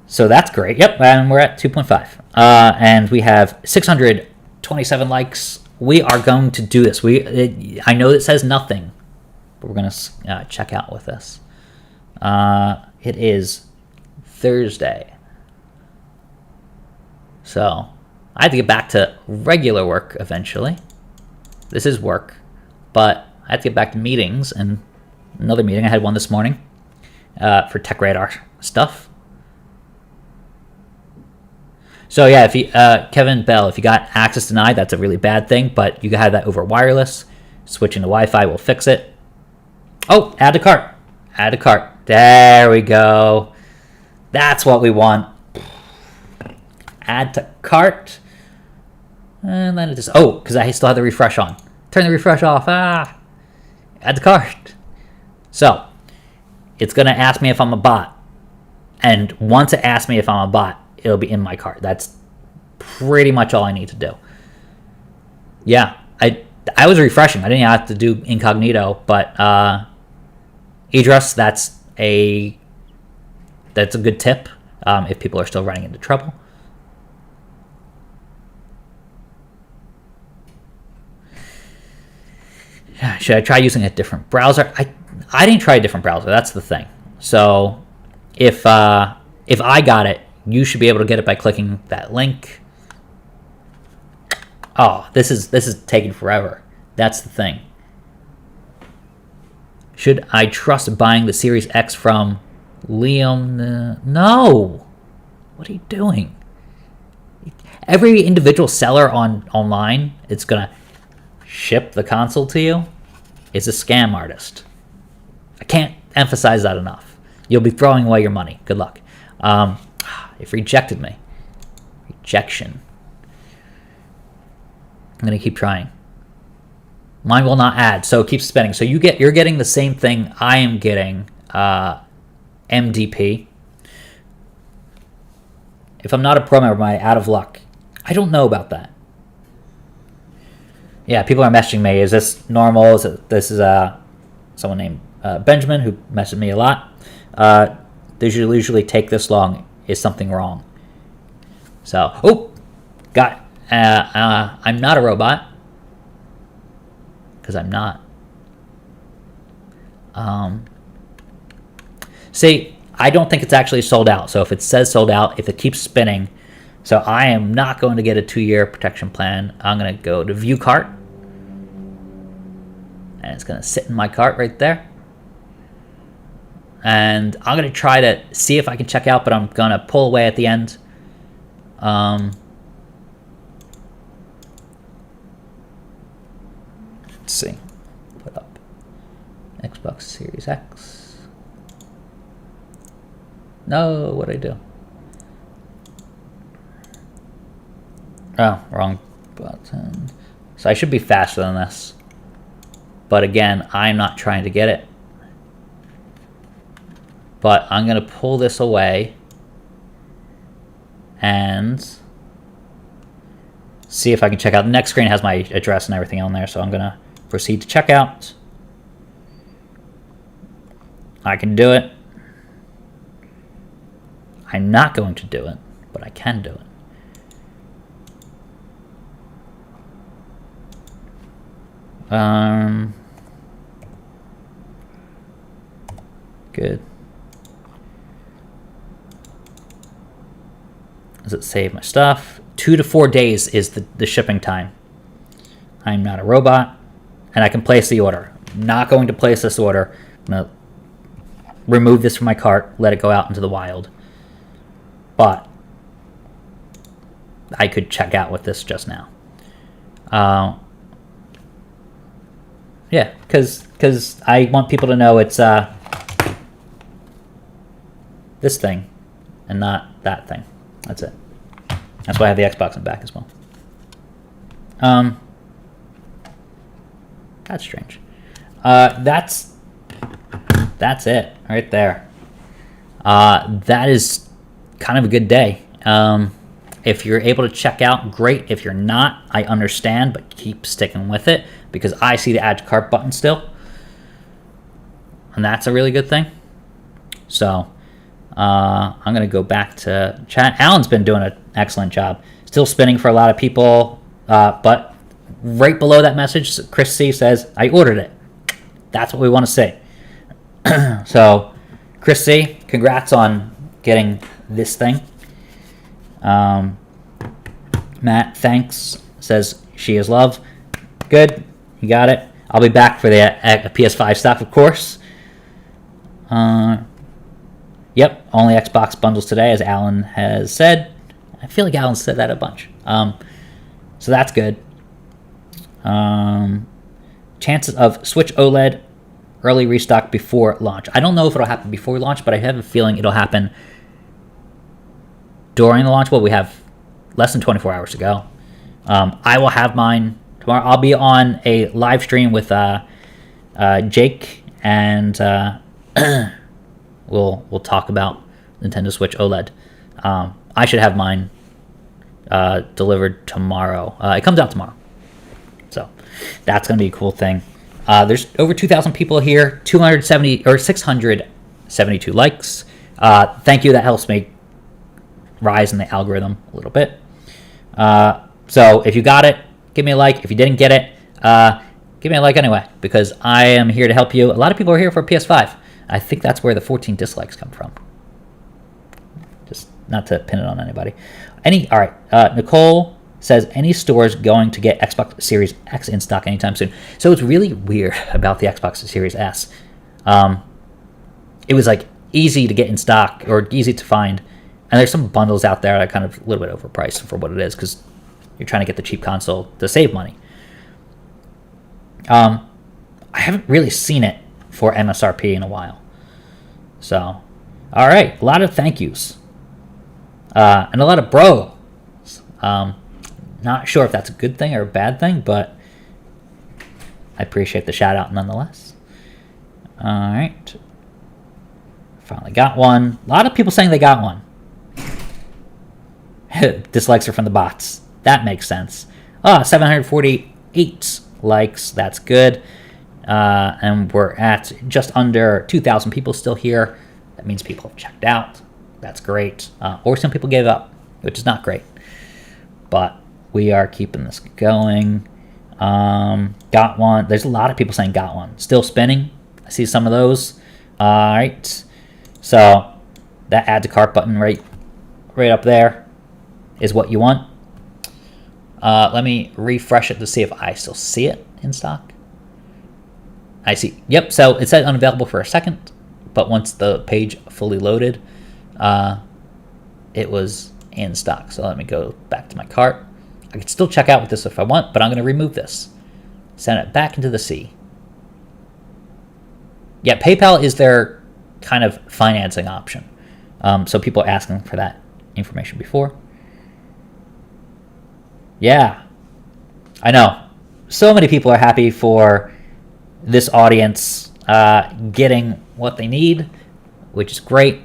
So that's great. Yep, and we're at 2.5. And we have 627 likes. We are going to do this. I know it says nothing, but we're going to check out with this. It is Thursday. So I have to get back to regular work eventually. This is work, but I have to get back to meetings, and another meeting. I had one this morning. for Tech Radar stuff. So yeah, if you Kevin Bell, if you got access denied, that's a really bad thing. But you can have that over wireless. Switching to Wi-Fi will fix it. Oh, add to cart. Add to cart. There we go. That's what we want. Add to cart. And then it just... Oh, because I still have the refresh on. Turn the refresh off. Add to cart. So, it's going to ask me if I'm a bot. And once it asks me if I'm a bot, it'll be in my cart. That's pretty much all I need to do. Yeah, I was refreshing. I didn't have to do incognito, but Idris, that's a good tip if people are still running into trouble. Should I try using a different browser? I didn't try a different browser. That's the thing. So if I got it, you should be able to get it by clicking that link. Oh, this is taking forever. That's the thing. Should I trust buying the Series X from Liam? No. What are you doing? Every individual seller online, it's gonna ship the console to you, is a scam artist. I can't emphasize that enough. You'll be throwing away your money. Good luck. It rejected me. Rejection. I'm gonna keep trying. Mine will not add, so it keeps spinning. So you're getting the same thing I am getting. MDP. If I'm not a pro member, am I out of luck? I don't know about that. Yeah, people are messaging me. Is this normal? This is someone named Benjamin who messaged me a lot. They usually take this long. Is something wrong? So, got it. I'm not a robot. Because I'm not. See, I don't think it's actually sold out. So if it says sold out, if it keeps spinning, so I am not going to get a 2-year protection plan. I'm going to go to view cart. And it's going to sit in my cart right there. And I'm going to try to see if I can check out, but I'm going to pull away at the end. Let's see. Put up Xbox Series X. No, what'd I do? Oh, wrong button. So I should be faster than this. But again, I'm not trying to get it. But I'm going to pull this away and see if I can check out. The next screen has my address and everything on there, so I'm going to proceed to checkout. I can do it. I'm not going to do it, but I can do it. Good. Does it save my stuff? 2 to 4 days is the shipping time. I'm not a robot, and I can place the order. I'm not going to place this order. I'm going to remove this from my cart, let it go out into the wild. But I could check out with this just now. Yeah, because I want people to know it's this thing and not that thing. That's it. That's why I have the Xbox in back as well. That's strange. That's it right there. That is kind of a good day. If you're able to check out, great. If you're not, I understand, but keep sticking with it because I see the add to cart button still. And that's a really good thing. So I'm going to go back to chat. Alan's been doing an excellent job. Still spinning for a lot of people, but right below that message, Chris C says, I ordered it. That's what we want to say. So, Chris C, congrats on getting this thing. Matt, thanks, says she is love. Good, you got it. I'll be back for the PS5 stuff, of course. Yep, only Xbox bundles today, as Alan has said. I feel like Alan said that a bunch. So that's good. Chances of Switch OLED early restock before launch. I don't know if it'll happen before launch, but I have a feeling it'll happen during the launch. Well, we have less than 24 hours to go. I will have mine tomorrow. I'll be on a live stream with Jake, and we'll talk about Nintendo Switch OLED. I should have mine delivered tomorrow. It comes out tomorrow, so that's going to be a cool thing. There's over 2,000 people here, 672 likes. Thank you. That helps me rise in the algorithm a little bit. So if you got it, give me a like. If you didn't get it, give me a like anyway, because I am here to help you. A lot of people are here for PS5. I think that's where the 14 dislikes come from. Just not to pin it on anybody. All right. Nicole says, any stores going to get Xbox Series X in stock anytime soon? So it's really weird about the Xbox Series S. It was like easy to get in stock or easy to find. And there's some bundles out there that are kind of a little bit overpriced for what it is, because you're trying to get the cheap console to save money. I haven't really seen it for MSRP in a while. So, all right, a lot of thank yous. And a lot of bros. Not sure if that's a good thing or a bad thing, but I appreciate the shout out nonetheless. All right. Finally got one. A lot of people saying they got one. Dislikes are from the bots. That makes sense. 748 likes. That's good. And we're at just under 2,000 people still here. That means people have checked out. That's great. Or some people gave up, which is not great. But we are keeping this going. Got one. There's a lot of people saying got one. Still spinning. I see some of those. All right. So that add to cart button right up there is what you want. Let me refresh it to see if I still see it in stock. I see. Yep. So it said unavailable for a second, but once the page fully loaded, it was in stock. So let me go back to my cart. I could still check out with this if I want, but I'm going to remove this. Send it back into the sea. Yeah, PayPal is their kind of financing option. So people are asking for that information before. Yeah, I know. So many people are happy for this audience getting what they need, which is great.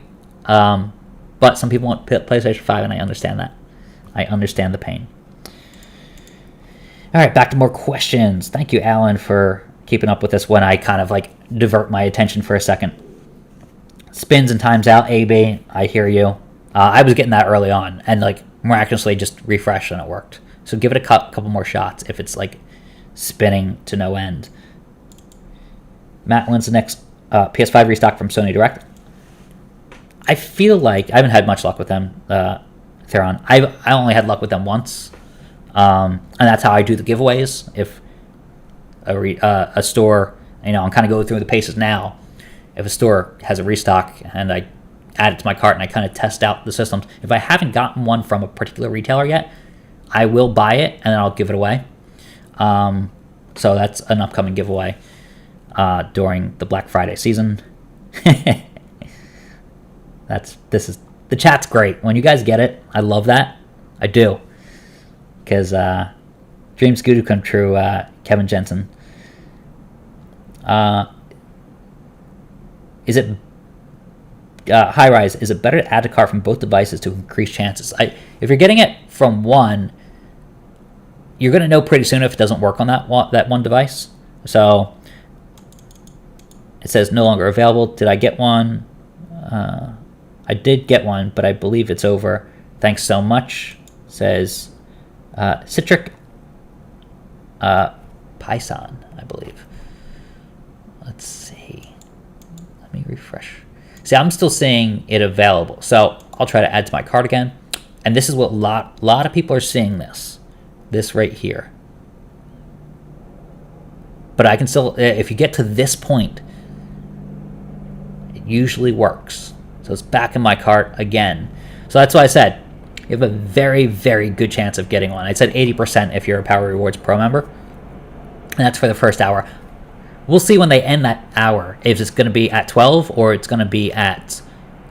But some people want PlayStation 5, and I understand that. I understand the pain. All right, back to more questions. Thank you, Alan, for keeping up with this when I kind of like divert my attention for a second. Spins and times out, AB, I hear you. I was getting that early on, and like miraculously just refreshed and it worked. So give it a couple more shots if it's like spinning to no end. Matt, when's the next PS5 restock from Sony Direct? I feel like I haven't had much luck with them, Theron. I only had luck with them once, and that's how I do the giveaways. If a store, I'm kind of going through the paces now. If a store has a restock and I add it to my cart and I kind of test out the systems, if I haven't gotten one from a particular retailer yet, I will buy it and then I'll give it away. So that's an upcoming giveaway during the Black Friday season. The chat's great. When you guys get it, I love that. I do. Because dreams do come true, Kevin Jensen. Is it high rise? Is it better to add to cart from both devices to increase chances? If you're getting it from one, you're going to know pretty soon if it doesn't work on that one device. So it says no longer available. Did I get one? I did get one, but I believe it's over. Thanks so much. Says Citric Python, I believe. Let's see. Let me refresh. See, I'm still seeing it available. So I'll try to add to my cart again. And this is what a lot of people are seeing this. This right here. But I can still, if you get to this point, it usually works. So it's back in my cart again. So that's why I said you have a very, very good chance of getting one. I said 80% if you're a Power Rewards Pro member. And that's for the first hour. We'll see when they end that hour if it's going to be at 12 or it's going to be at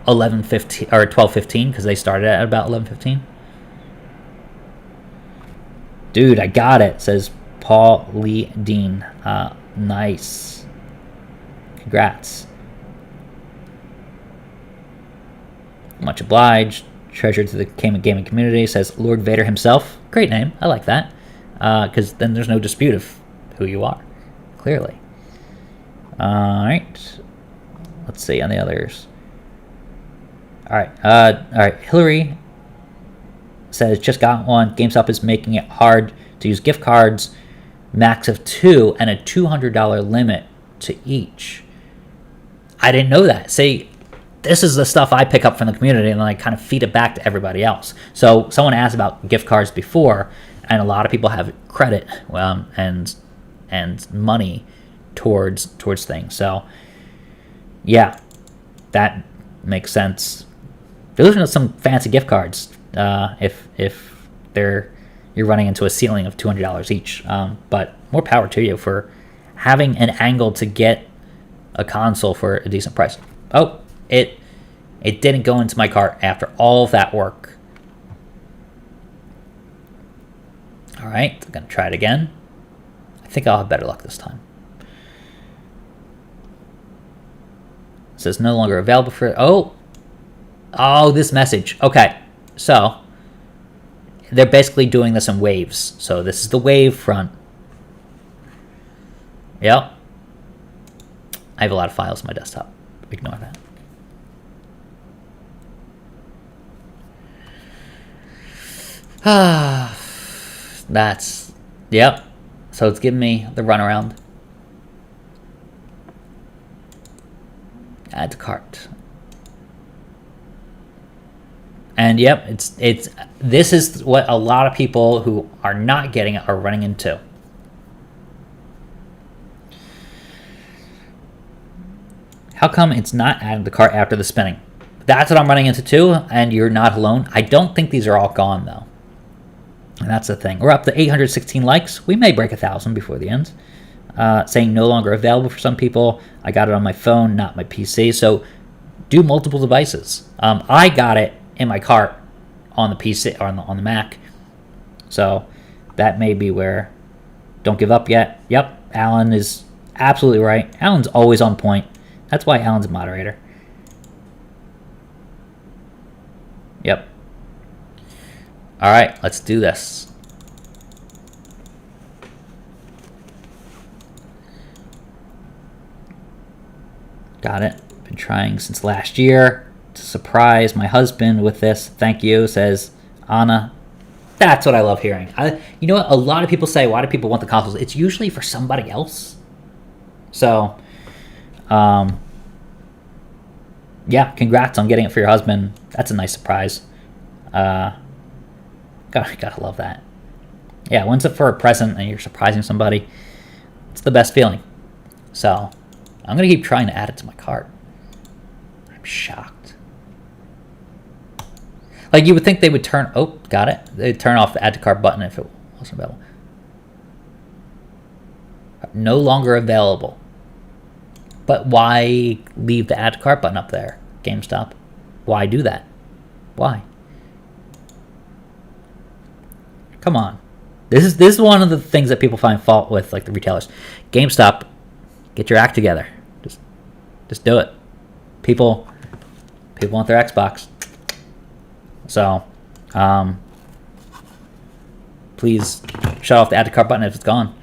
11:15 or 12:15 because they started at about 11:15. Dude, I got it, says Paul Lee Dean. Nice. Congrats. Much obliged. Treasure to the gaming community, says Lord Vader himself. Great name. I like that. Because then there's no dispute of who you are. Clearly. Alright. Let's see on the others. Alright. Hillary says, just got one. GameStop is making it hard to use gift cards. Max of 2 and a $200 limit to each. I didn't know that. See, this is the stuff I pick up from the community and then I kind of feed it back to everybody else. So someone asked about gift cards before, and a lot of people have credit and money towards things. So yeah, that makes sense. They're looking at some fancy gift cards if you're running into a ceiling of $200 each. But more power to you for having an angle to get a console for a decent price. Oh, it didn't go into my cart after all of that work. All right, I'm gonna try it again. I think I'll have better luck this time. It says no longer available for... Oh, this message. Okay, so they're basically doing this in waves. So this is the wave front. Yep. I have a lot of files on my desktop. Ignore that. That's... Yep. So it's giving me the runaround. Add to cart. And yep, this is what a lot of people who are not getting it are running into. How come it's not added to cart after the spinning? That's what I'm running into too, and you're not alone. I don't think these are all gone though. And that's the thing. We're up to 816 likes. We may break 1,000 before the end. Saying no longer available for some people. I got it on my phone, not my PC. So do multiple devices. I got it in my cart on the PC or on the Mac. So that may be where... Don't give up yet. Yep, Alan is absolutely right. Alan's always on point. That's why Alan's a moderator. Yep. All right, let's do this. Got it. Been trying since last year to surprise my husband with this. Thank you, says Anna. That's what I love hearing. You know what? A lot of people say, why do people want the consoles? It's usually for somebody else. So, yeah, congrats on getting it for your husband. That's a nice surprise. Gotta love that. Yeah, once it's for a present and you're surprising somebody, it's the best feeling. So, I'm going to keep trying to add it to my cart. I'm shocked. Like, you would think they would turn... Oh, got it. They'd turn off the add to cart button if it wasn't available. No longer available. But why leave the add to cart button up there, GameStop? Why do that? Why? Come on. This is one of the things that people find fault with, like the retailers. GameStop, get your act together. Just do it. People want their Xbox. So, please shut off the add to cart button if it's gone.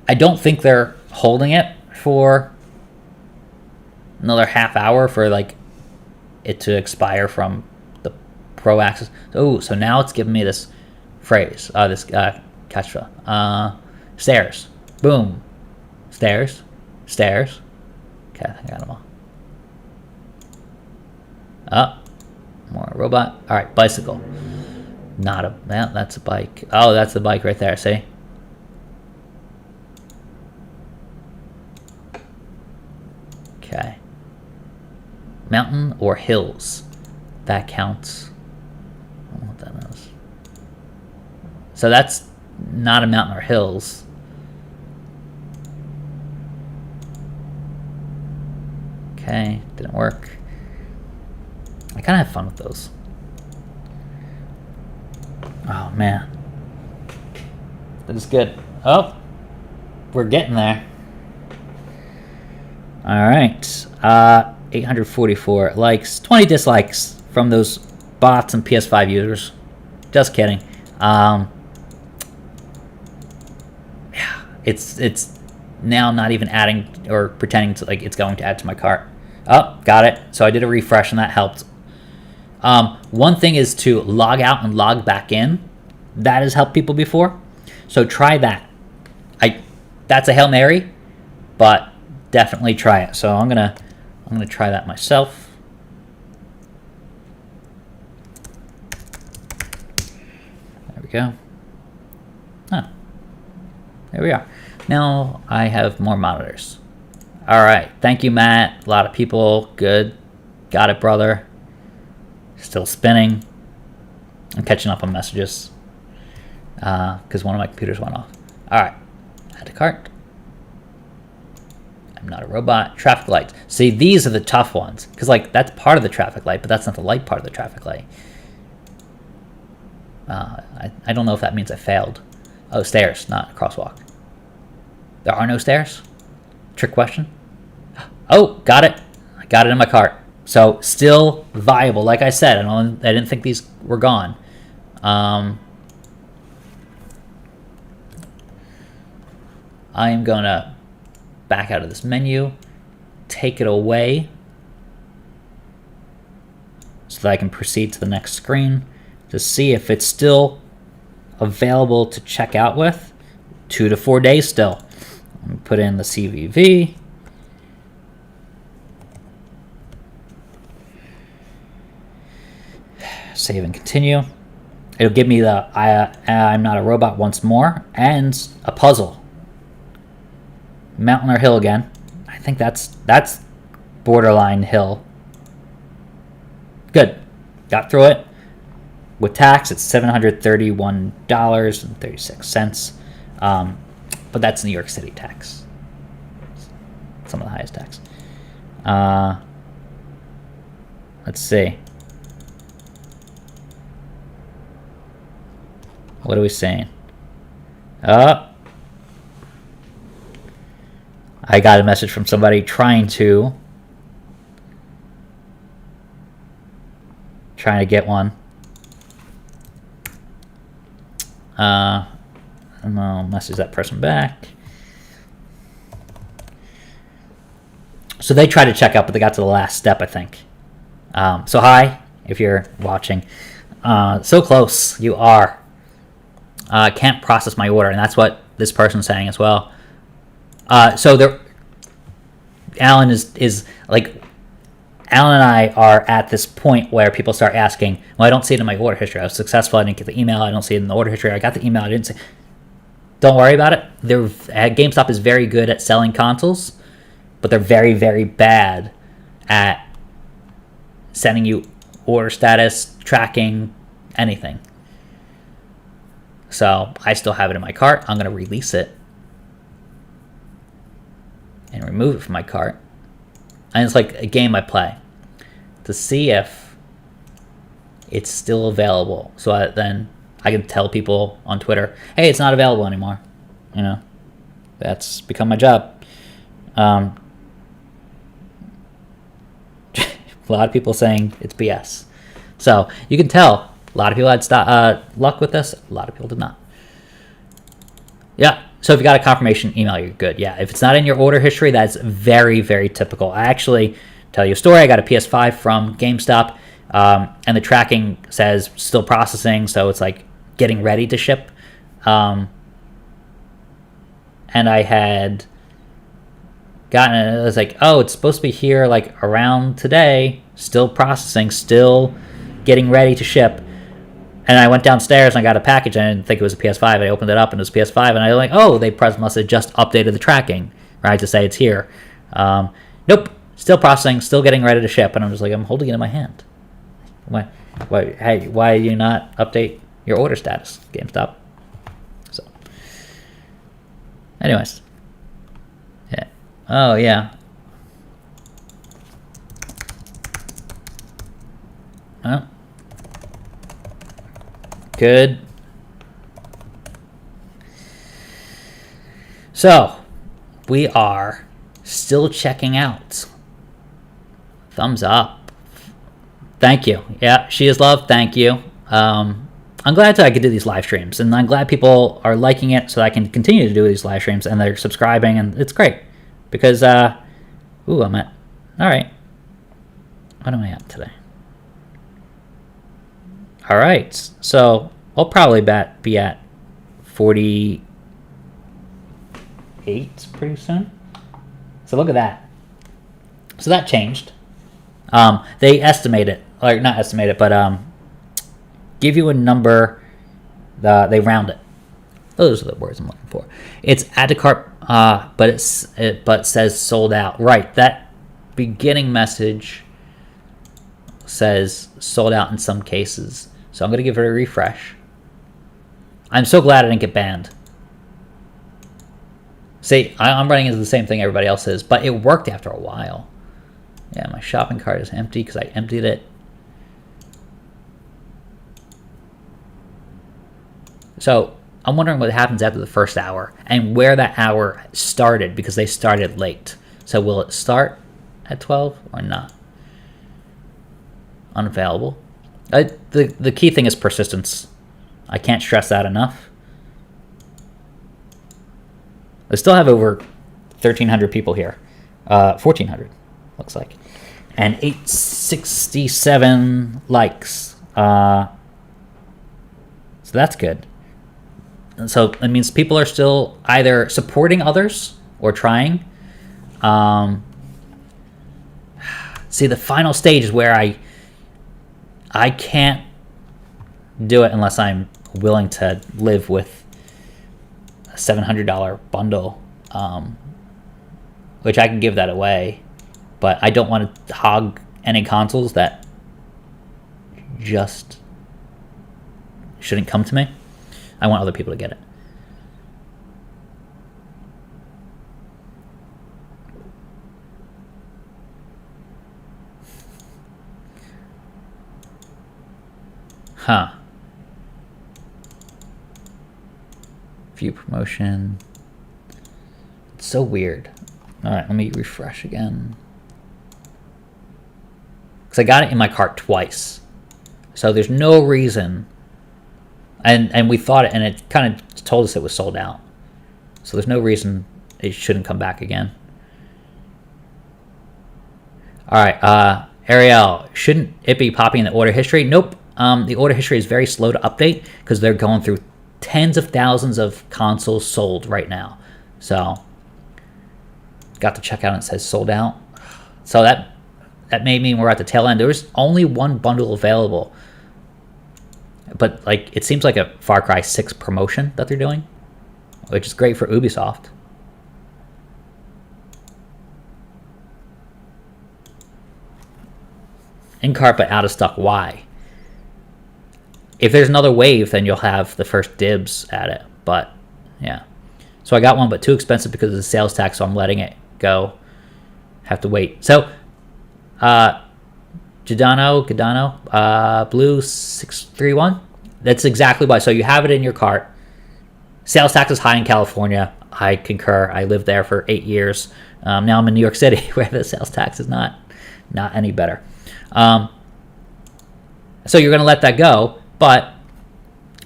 I don't think they're holding it for another half hour for like it to expire from the Pro Access. Oh, so now it's giving me this phrase, this catchphrase. Stairs. Boom. Stairs. Stairs. Okay, I got them all. More robot. All right, bicycle. Not a... Yeah, that's a bike. Oh, that's the bike right there, see? Okay. Mountain or hills? That counts. I don't know what that is. So that's not a mountain or hills. Okay, didn't work. I kind of have fun with those. Oh, man. That is good. Oh, we're getting there. All right. 844 likes, 20 dislikes from those bots and PS5 users. Just kidding. Yeah, it's now not even adding or pretending to like it's going to add to my cart. Oh, got it. So I did a refresh and that helped. One thing is to log out and log back in. That has helped people before. So try that. That's a Hail Mary, but definitely try it. So I'm gonna try that myself. There we go. Oh, there we are. Now I have more monitors. All right, thank you, Matt. A lot of people. Good. Got it, brother. Still spinning. I'm catching up on messages because one of my computers went off. All right, add to cart. I'm not a robot. Traffic lights. See, these are the tough ones because like that's part of the traffic light, but that's not the light part of the traffic light. I don't know if that means I failed. Oh, stairs, not a crosswalk. There are no stairs? Trick question. Oh, got it. I got it in my cart. So still viable. Like I said, I didn't think these were gone. I am going to back out of this menu, take it away so that I can proceed to the next screen to see if it's still available to check out with. 2 to 4 days still. Put in the CVV. Save and continue. It'll give me the I'm not a robot once more and a puzzle. Mountain or hill again. I think that's borderline hill. Good. Got through it. With tax, it's $731.36. But that's New York City tax. Some of the highest tax. Let's see. What are we saying? I got a message from somebody trying to get one. And I'll message that person back. So they tried to check out, but they got to the last step, I think. So hi, if you're watching. So close, you are. Can't process my order, and that's what this person's saying as well. So there, Alan is like, Alan and I are at this point where people start asking, well, I don't see it in my order history. I was successful. I didn't get the email. I don't see it in the order history. I got the email. I didn't see. Don't worry about it. GameStop is very good at selling consoles, but they're very, very bad at sending you order status, tracking, anything. So I still have it in my cart. I'm going to release it and remove it from my cart. And it's like a game I play to see if it's still available. So then I can tell people on Twitter, hey, it's not available anymore. You know, that's become my job. A lot of people saying it's BS. So you can tell a lot of people had luck with this. A lot of people did not. Yeah. So if you got a confirmation email, you're good. Yeah. If it's not in your order history, that's very, very typical. I actually tell you a story. I got a PS5 from GameStop, and the tracking says still processing. So it's like getting ready to ship. And I had gotten it. It was like, oh, it's supposed to be here like around today. Still processing. Still getting ready to ship. And I went downstairs and I got a package. And I didn't think it was a PS5. I opened it up and it was a PS5. And I was like, oh, they must have just updated the tracking, right, to say it's here. Nope. Still processing, still getting ready to ship, and I'm just like, I'm holding it in my hand. Why do you not update your order status, GameStop? So, anyways, yeah. Oh yeah. Oh. Good. So, we are still checking out. Thumbs up. Thank you. Yeah, she is loved. Thank you. I'm glad that I could do these live streams, and I'm glad people are liking it so I can continue to do these live streams, and they're subscribing, and it's great. Because, I'm at... Alright. What am I at today? Alright, so I'll probably be at 48 pretty soon. So look at that. So that changed. They estimate it, or not estimate it, but give you a number. They round it. Those are the words I'm looking for. It's add to cart, but says sold out. Right, that beginning message says sold out in some cases. So I'm gonna give it a refresh. I'm so glad I didn't get banned. See, I'm running into the same thing everybody else is, but it worked after a while. Yeah, my shopping cart is empty because I emptied it. So I'm wondering what happens after the first hour and where that hour started, because they started late. So will it start at 12 or not? Unavailable. The key thing is persistence. I can't stress that enough. I still have over 1,300 people here. 1,400, looks like. And 867 likes. So that's good. And so it means people are still either supporting others or trying. See, the final stage is where I can't do it unless I'm willing to live with a $700 bundle, which I can give that away, but I don't want to hog any consoles that just shouldn't come to me. I want other people to get it. Huh. View promotion. It's so weird. Alright, let me refresh again. Because I got it in my cart twice. So there's no reason. And we thought it, and it kind of told us it was sold out. So there's no reason it shouldn't come back again. Alright, Ariel, shouldn't it be popping in the order history? Nope. The order history is very slow to update because they're going through tens of thousands of consoles sold right now. So, got to check out and it says sold out. So that may mean we're at the tail end. There was only one bundle available. But like it seems like a Far Cry 6 promotion that they're doing, which is great for Ubisoft. In cart but out of stock. Why? If there's another wave, then you'll have the first dibs at it. But yeah, so I got one, but too expensive because of the sales tax, so I'm letting it go. Have to wait. So, Gadano, Blue 631. That's exactly why. So you have it in your cart. Sales tax is high in California. I concur. I lived there for 8 years. Now I'm in New York City, where the sales tax is not any better. So you're going to let that go, but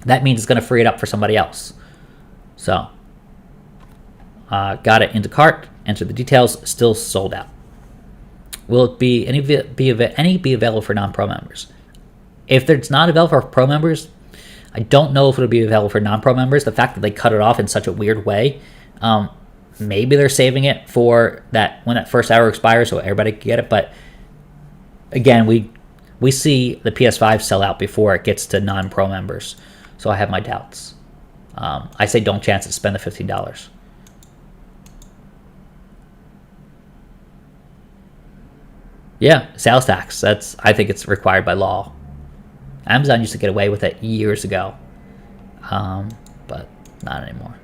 that means it's going to free it up for somebody else. So, got it into cart. Enter the details. Still sold out. Will it be any be available for non-pro members? If it's not available for pro members, I don't know if it'll be available for non-pro members. The fact that they cut it off in such a weird way, maybe they're saving it for that when that first hour expires, so everybody can get it. But again, we see the PS5 sell out before it gets to non-pro members, so I have my doubts. I say don't chance it. Spend the $15. Yeah, sales tax. I think it's required by law. Amazon used to get away with it years ago, but not anymore.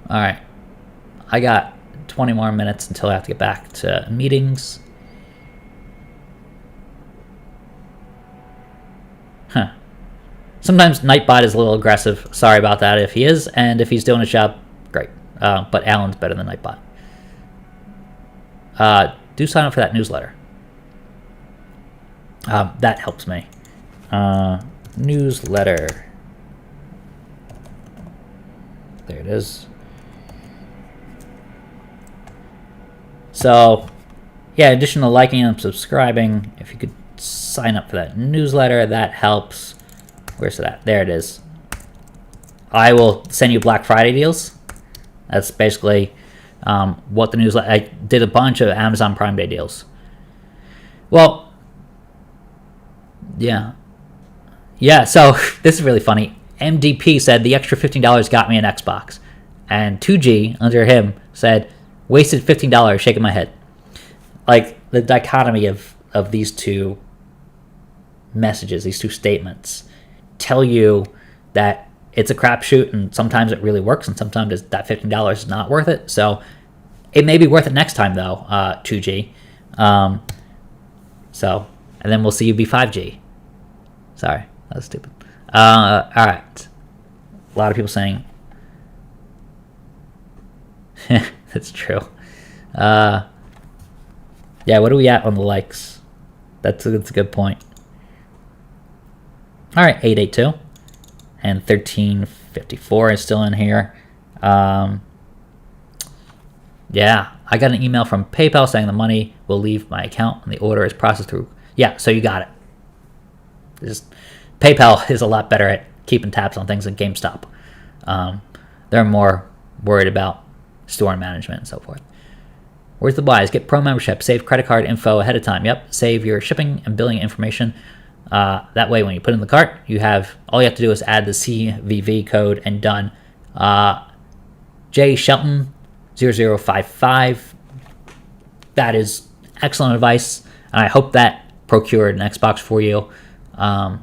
All right, I got 20 more minutes until I have to get back to meetings. Huh. Sometimes Nightbot is a little aggressive. Sorry about that if he is, and if he's doing his job, great. But Alan's better than Nightbot. Do sign up for that newsletter. That helps me. Newsletter. There it is. So, yeah, in addition to liking and subscribing, if you could sign up for that newsletter, that helps. Where's it at? There it is. I will send you Black Friday deals. That's basically what the newsletter... I did a bunch of Amazon Prime Day deals. Well, yeah. Yeah, so this is really funny. MDP said the extra $15 got me an Xbox. And 2G, under him, said, wasted $15, shaking my head. Like, the dichotomy of these two messages, these two statements, tell you that it's a crapshoot, and sometimes it really works, and sometimes that $15 is not worth it. So it may be worth it next time, though, 2G. And then we'll see you be 5G. Sorry, that was stupid. All right. A lot of people saying... That's true. Yeah, what are we at on the likes? That's a good point. All right, 882 and 1354 is still in here. Yeah, I got an email from PayPal saying the money will leave my account and the order is processed through. Yeah, so you got it. PayPal is a lot better at keeping tabs on things than GameStop. They're more worried about store management and so forth. Where's the buys? Get pro membership. Save credit card info ahead of time. Yep. Save your shipping and billing information. That way, when you put it in the cart, all you have to do is add the CVV code and done. J Shelton 0055. That is excellent advice, and I hope that procured an Xbox for you, or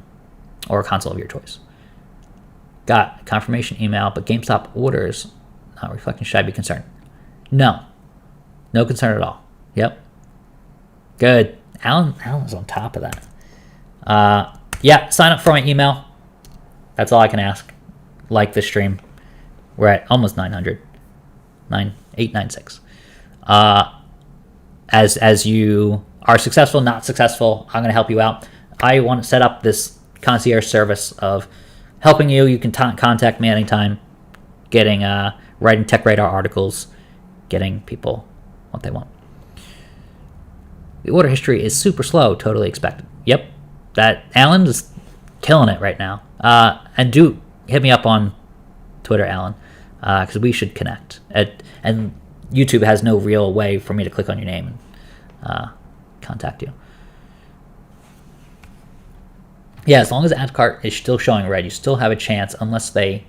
a console of your choice. Got a confirmation email, but GameStop orders not reflecting. Should I be concerned? No concern at all. Yep. Good. Alan was on top of that. Yeah, sign up for my email. That's all I can ask. Like this stream. We're at almost 900. 896. As you are successful, not successful, I'm going to help you out. I want to set up this concierge service of helping you. You can contact me anytime. Writing Tech Radar articles. Getting people what they want. The order history is super slow. Totally expected. Yep. That Alan is killing it right now. And do hit me up on Twitter, Alan, because we should connect. And YouTube has no real way for me to click on your name and contact you. Yeah, as long as the ad cart is still showing red, you still have a chance unless they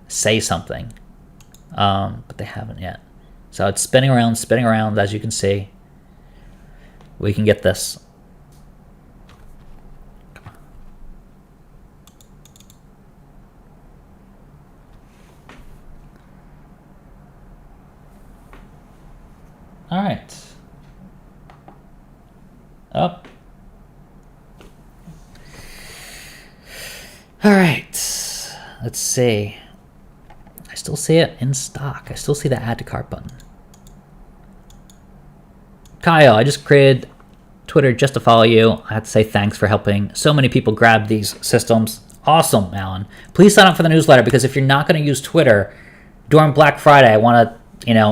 say something. But they haven't yet. So it's spinning around, as you can see. We can get this. All right. Up. All right. Let's see. I still see it in stock. I still see the add to cart button. Kyle, I just created Twitter just to follow you. I have to say thanks for helping so many people grab these systems. Awesome, Alan. Please sign up for the newsletter, because if you're not going to use Twitter during Black Friday, I want to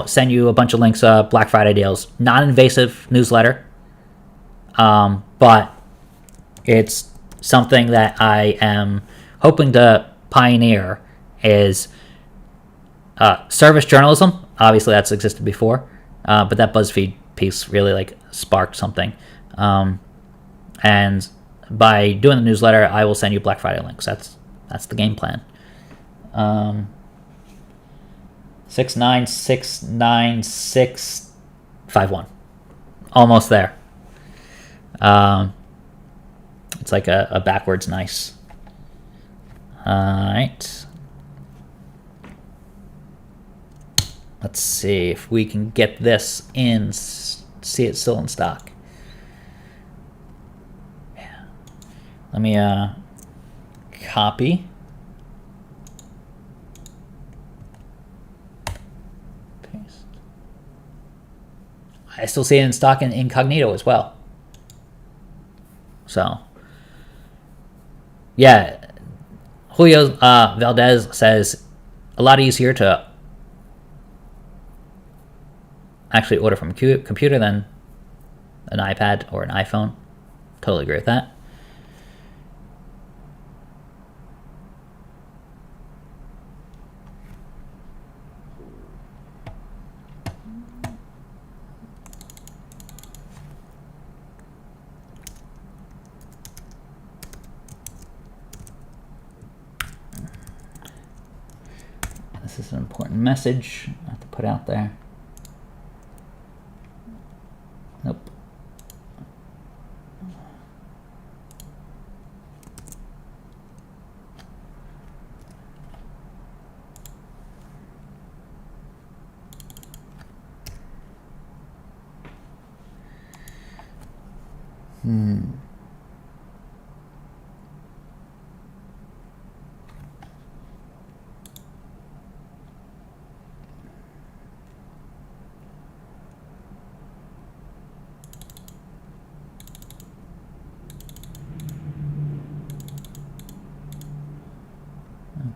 send you a bunch of links to Black Friday deals. Non-invasive newsletter. But it's something that I am hoping to pioneer is service journalism. Obviously, that's existed before, but that BuzzFeed piece really sparked something. And by doing the newsletter, I will send you Black Friday links. That's the game plan. 6969651. almost there. It's like a backwards nice. Alright. Let's see if we can get this in, see it still in stock. Yeah. Let me copy. Paste. I still see it in stock in incognito as well. So, yeah, Julio Valdez says a lot easier to actually order from a computer than an iPad or an iPhone. Totally agree with that. This is an important message I have to put out there. Nope.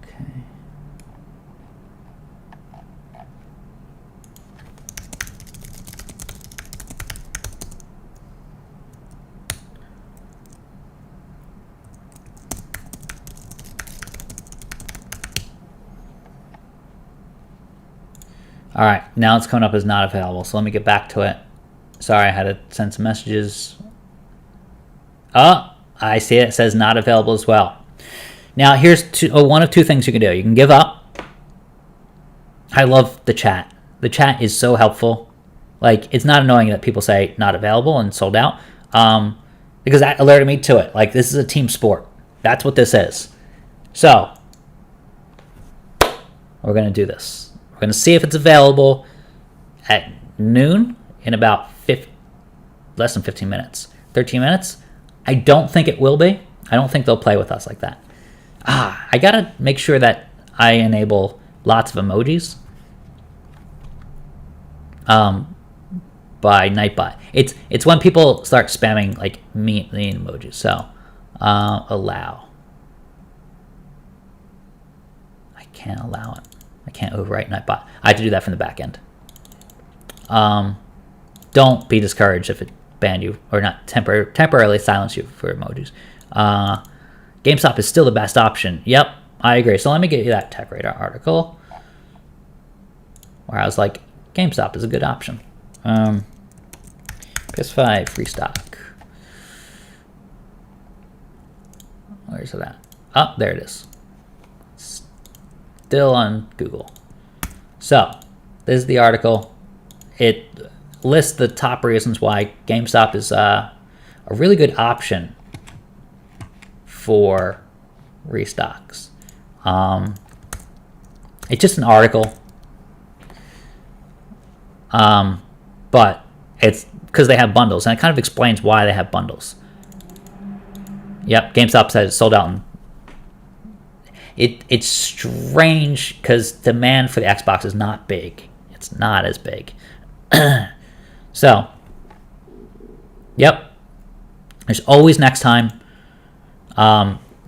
Okay. All right, now it's coming up as not available, so let me get back to it. Sorry, I had to send some messages. Oh, I see it. It says not available as well. Now, here's one of two things you can do. You can give up. I love the chat. The chat is so helpful. Like, it's not annoying that people say not available and sold out, because that alerted me to it. Like, this is a team sport. That's what this is. So, we're going to do this. We're going to see if it's available at noon in about less than 15 minutes. 13 minutes? I don't think it will be. I don't think they'll play with us like that. I got to make sure that I enable lots of emojis by Nightbot. It's when people start spamming like mean emojis. So, allow. I can't allow it. I can't overwrite Nightbot. I have to do that from the back end. Don't be discouraged if it banned you or not temporarily silence you for emojis. GameStop is still the best option. Yep, I agree. So let me get you that Tech Radar article where I was like, GameStop is a good option. PS5 Restock. Where's it at? Oh, there it is. Still on Google. So, this is the article. It lists the top reasons why GameStop is a really good option for restocks. It's just an article, but it's because they have bundles, and it kind of explains why they have bundles. Yep, GameStop says it's sold out in It's strange because demand for the Xbox is not big. It's not as big. So, yep. There's always next time.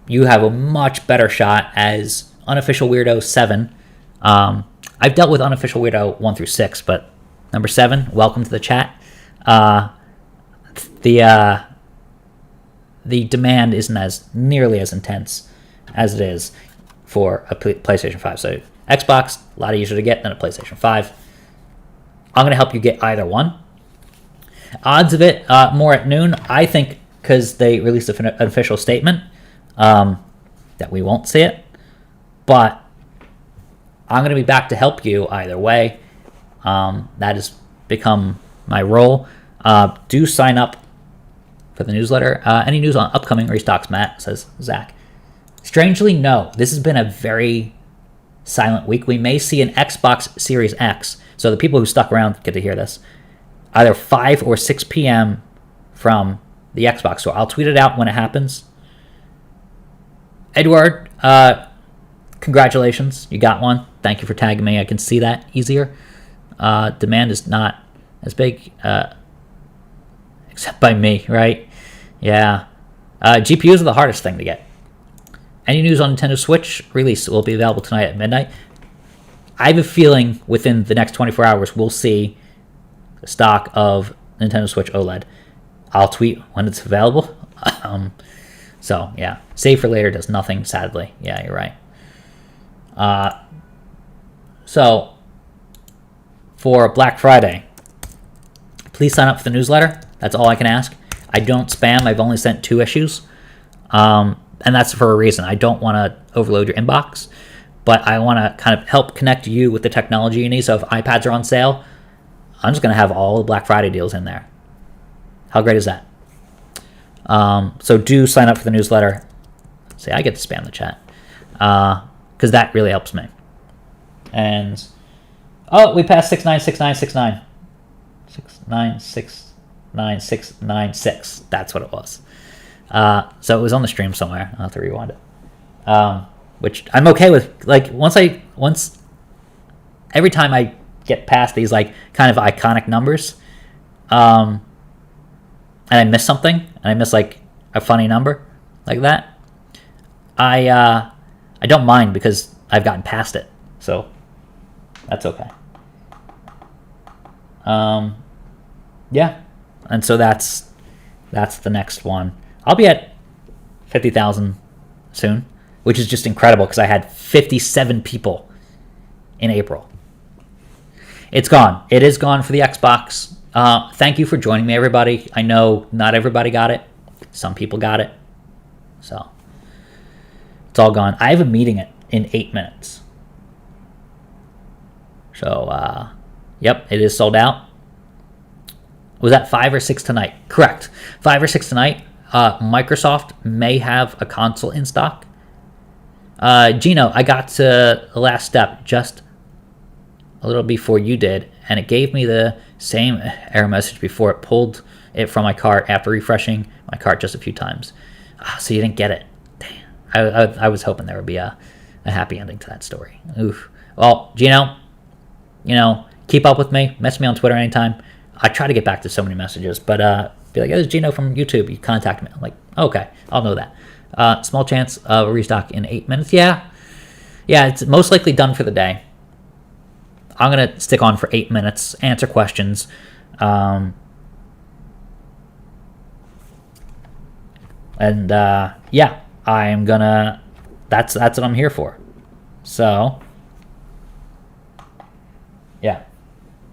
You have a much better shot as Unofficial Weirdo 7. I've dealt with Unofficial Weirdo 1 through 6, but number 7, welcome to the chat. The demand isn't as nearly as intense as it is for a PlayStation 5. So Xbox, a lot easier to get than a PlayStation 5. I'm going to help you get either one. Odds of it, more at noon, I think, because they released an official statement that we won't see it. But I'm going to be back to help you either way. That has become my role. Do sign up for the newsletter. Any news on upcoming restocks, Matt, says Zach. Strangely, no. This has been a very silent week. We may see an Xbox Series X. So the people who stuck around get to hear this. Either 5 or 6 p.m. from the Xbox. So I'll tweet it out when it happens. Edward, congratulations. You got one. Thank you for tagging me. I can see that easier. Demand is not as big, except by me, right? Yeah. GPUs are the hardest thing to get. Any news on Nintendo Switch release will be available tonight at midnight. I have a feeling within the next 24 hours we'll see the stock of Nintendo Switch OLED. I'll tweet when it's available. So, yeah. Save for later does nothing, sadly. Yeah, you're right. So, for Black Friday, please sign up for the newsletter. That's all I can ask. I don't spam. I've only sent 2 issues. And that's for a reason. I don't want to overload your inbox, but I want to kind of help connect you with the technology you need. So if iPads are on sale, I'm just going to have all the Black Friday deals in there. How great is that? So do sign up for the newsletter. See, I get to spam the chat because that really helps me. And we passed 696969. 6969696. That's what it was. So it was on the stream somewhere. I'll have to rewind it. Which I'm okay with. Like once every time I get past these like kind of iconic numbers, and I miss something, and I miss like a funny number like that, I don't mind because I've gotten past it. So that's okay. Yeah, and so that's the next one. I'll be at 50,000 soon, which is just incredible because I had 57 people in April. It's gone. It is gone for the Xbox. Thank you for joining me, everybody. I know not everybody got it. Some people got it. So it's all gone. I have a meeting in 8 minutes. So, yep, it is sold out. Was that 5 or 6 tonight? Correct. 5 or 6 tonight. Microsoft may have a console in stock. Gino, I got to the last step just a little before you did, and it gave me the same error message before. It pulled it from my cart after refreshing my cart just a few times. So you didn't get it. Damn. I was hoping there would be a happy ending to that story. Oof. Well, Gino, keep up with me. Message me on Twitter anytime. I try to get back to so many messages, but be like, "This is Gino from YouTube. You contact me." I'm like, okay, I'll know that. Small chance of a restock in 8 minutes. Yeah, it's most likely done for the day. I'm going to stick on for 8 minutes, answer questions. And yeah, I am going to, that's what I'm here for. So, yeah,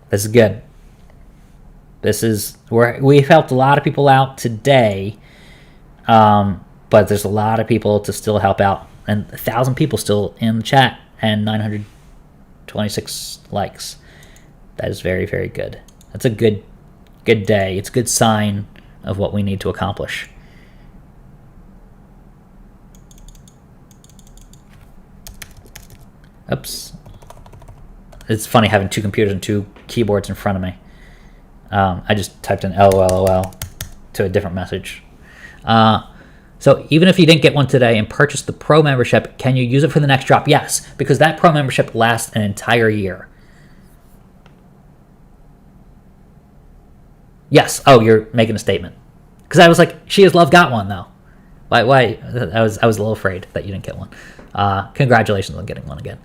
this is good. This is where we've helped a lot of people out today, but there's a lot of people to still help out, and 1,000 people still in the chat, and 926 likes. That is very, very good. That's a good day. It's a good sign of what we need to accomplish. Oops. It's funny having 2 computers and 2 keyboards in front of me. I just typed in LOL to a different message. So even if you didn't get one today and purchased the Pro membership, can you use it for the next drop? Yes, because that Pro membership lasts an entire year. Yes. Oh, you're making a statement. Because I was like, She Has Love got one, though. Why? I was a little afraid that you didn't get one. Congratulations on getting one again.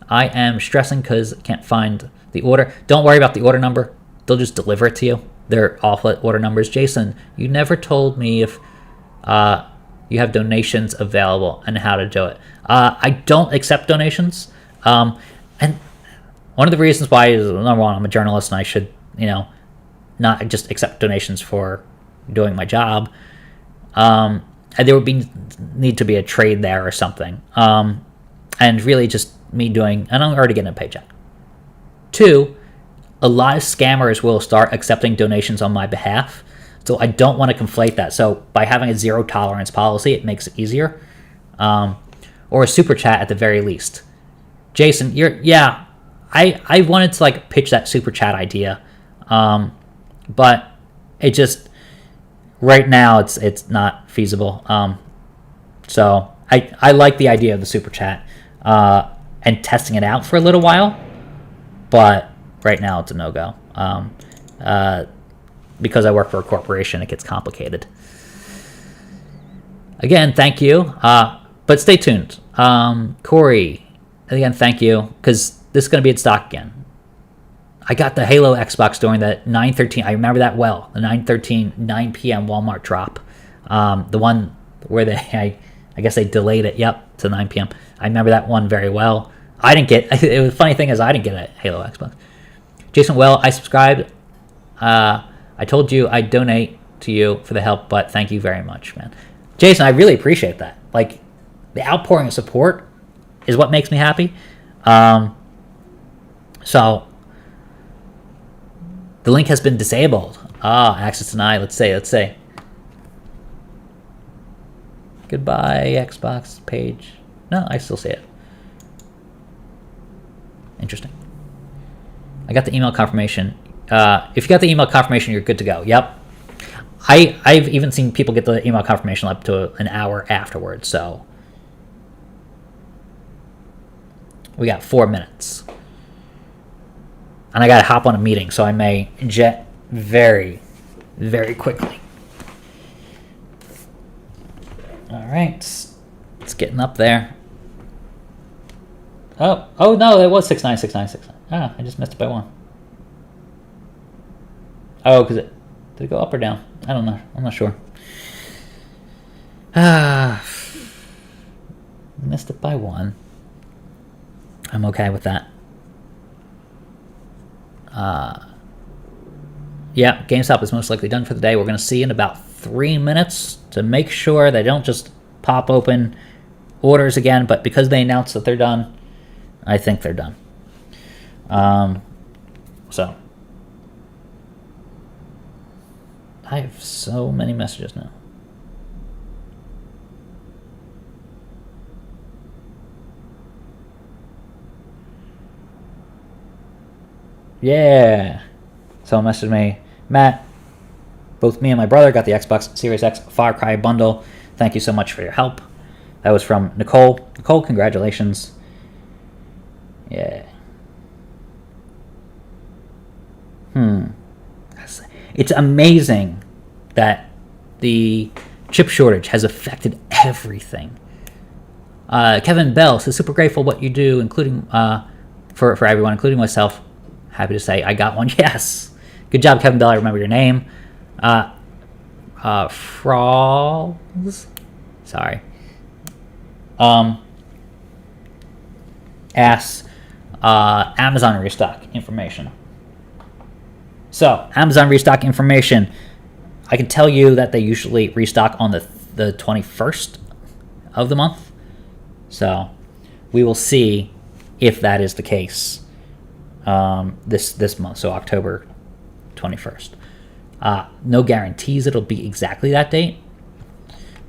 I am stressing because I can't find the order. Don't worry about the order number. They'll just deliver it to you. They're awful order numbers. Jason, you never told me if you have donations available and how to do it. I don't accept donations. And one of the reasons why is, number one, I'm a journalist and I should, not just accept donations for doing my job. And there would need to be a trade there or something. And really just me doing, and I'm already getting a paycheck. 2, a lot of scammers will start accepting donations on my behalf. So I don't want to conflate that. So by having a zero tolerance policy, it makes it easier. Or a super chat at the very least. Jason, I wanted to like pitch that super chat idea. But it just, right now it's not feasible. So I like the idea of the super chat and testing it out for a little while, but right now it's a no-go. Because I work for a corporation, it gets complicated. Again, thank you. But stay tuned. Corey, again, thank you, because this is going to be in stock again. I got the Halo Xbox during the 9/13. I remember that well. The 9/13, 9 p.m. Walmart drop. The one where I guess they delayed it. Yep, to 9 p.m. I remember that one very well. I didn't get. It was funny thing is I didn't get a Halo Xbox. Jason, well, I subscribed. I told you I'd donate to you for the help, but thank you very much, man. Jason, I really appreciate that. Like, the outpouring of support is what makes me happy. So the link has been disabled. Access denied. Let's say. Goodbye, Xbox page. No, I still see it. Interesting. I got the email confirmation. If you got the email confirmation, you're good to go. Yep. I've even seen people get the email confirmation up to an hour afterwards. So we got 4 minutes. And I got to hop on a meeting, so I may jet very, very quickly. All right. It's getting up there. Oh no, it was 696969. I just missed it by 1. Oh, because did it go up or down? I don't know. I'm not sure. Missed it by 1. I'm okay with that. Yeah, GameStop is most likely done for the day. We're going to see in about 3 minutes to make sure they don't just pop open orders again, but because they announced that they're done, I think they're done. So I have so many messages now. Yeah. Someone messaged me, Matt, both me and my brother got the Xbox Series X Far Cry bundle. Thank you so much for your help. That was from Nicole. Nicole, congratulations. Yeah. It's amazing that the chip shortage has affected everything. Kevin Bell says, super grateful what you do, including for everyone, including myself. Happy to say I got one. Yes. Good job, Kevin Bell. I remember your name. Frawls. Sorry. Asks Amazon restock information. So, Amazon restock information. I can tell you that they usually restock on the 21st of the month. So, we will see if that is the case this month, so October 21st. No guarantees it'll be exactly that date,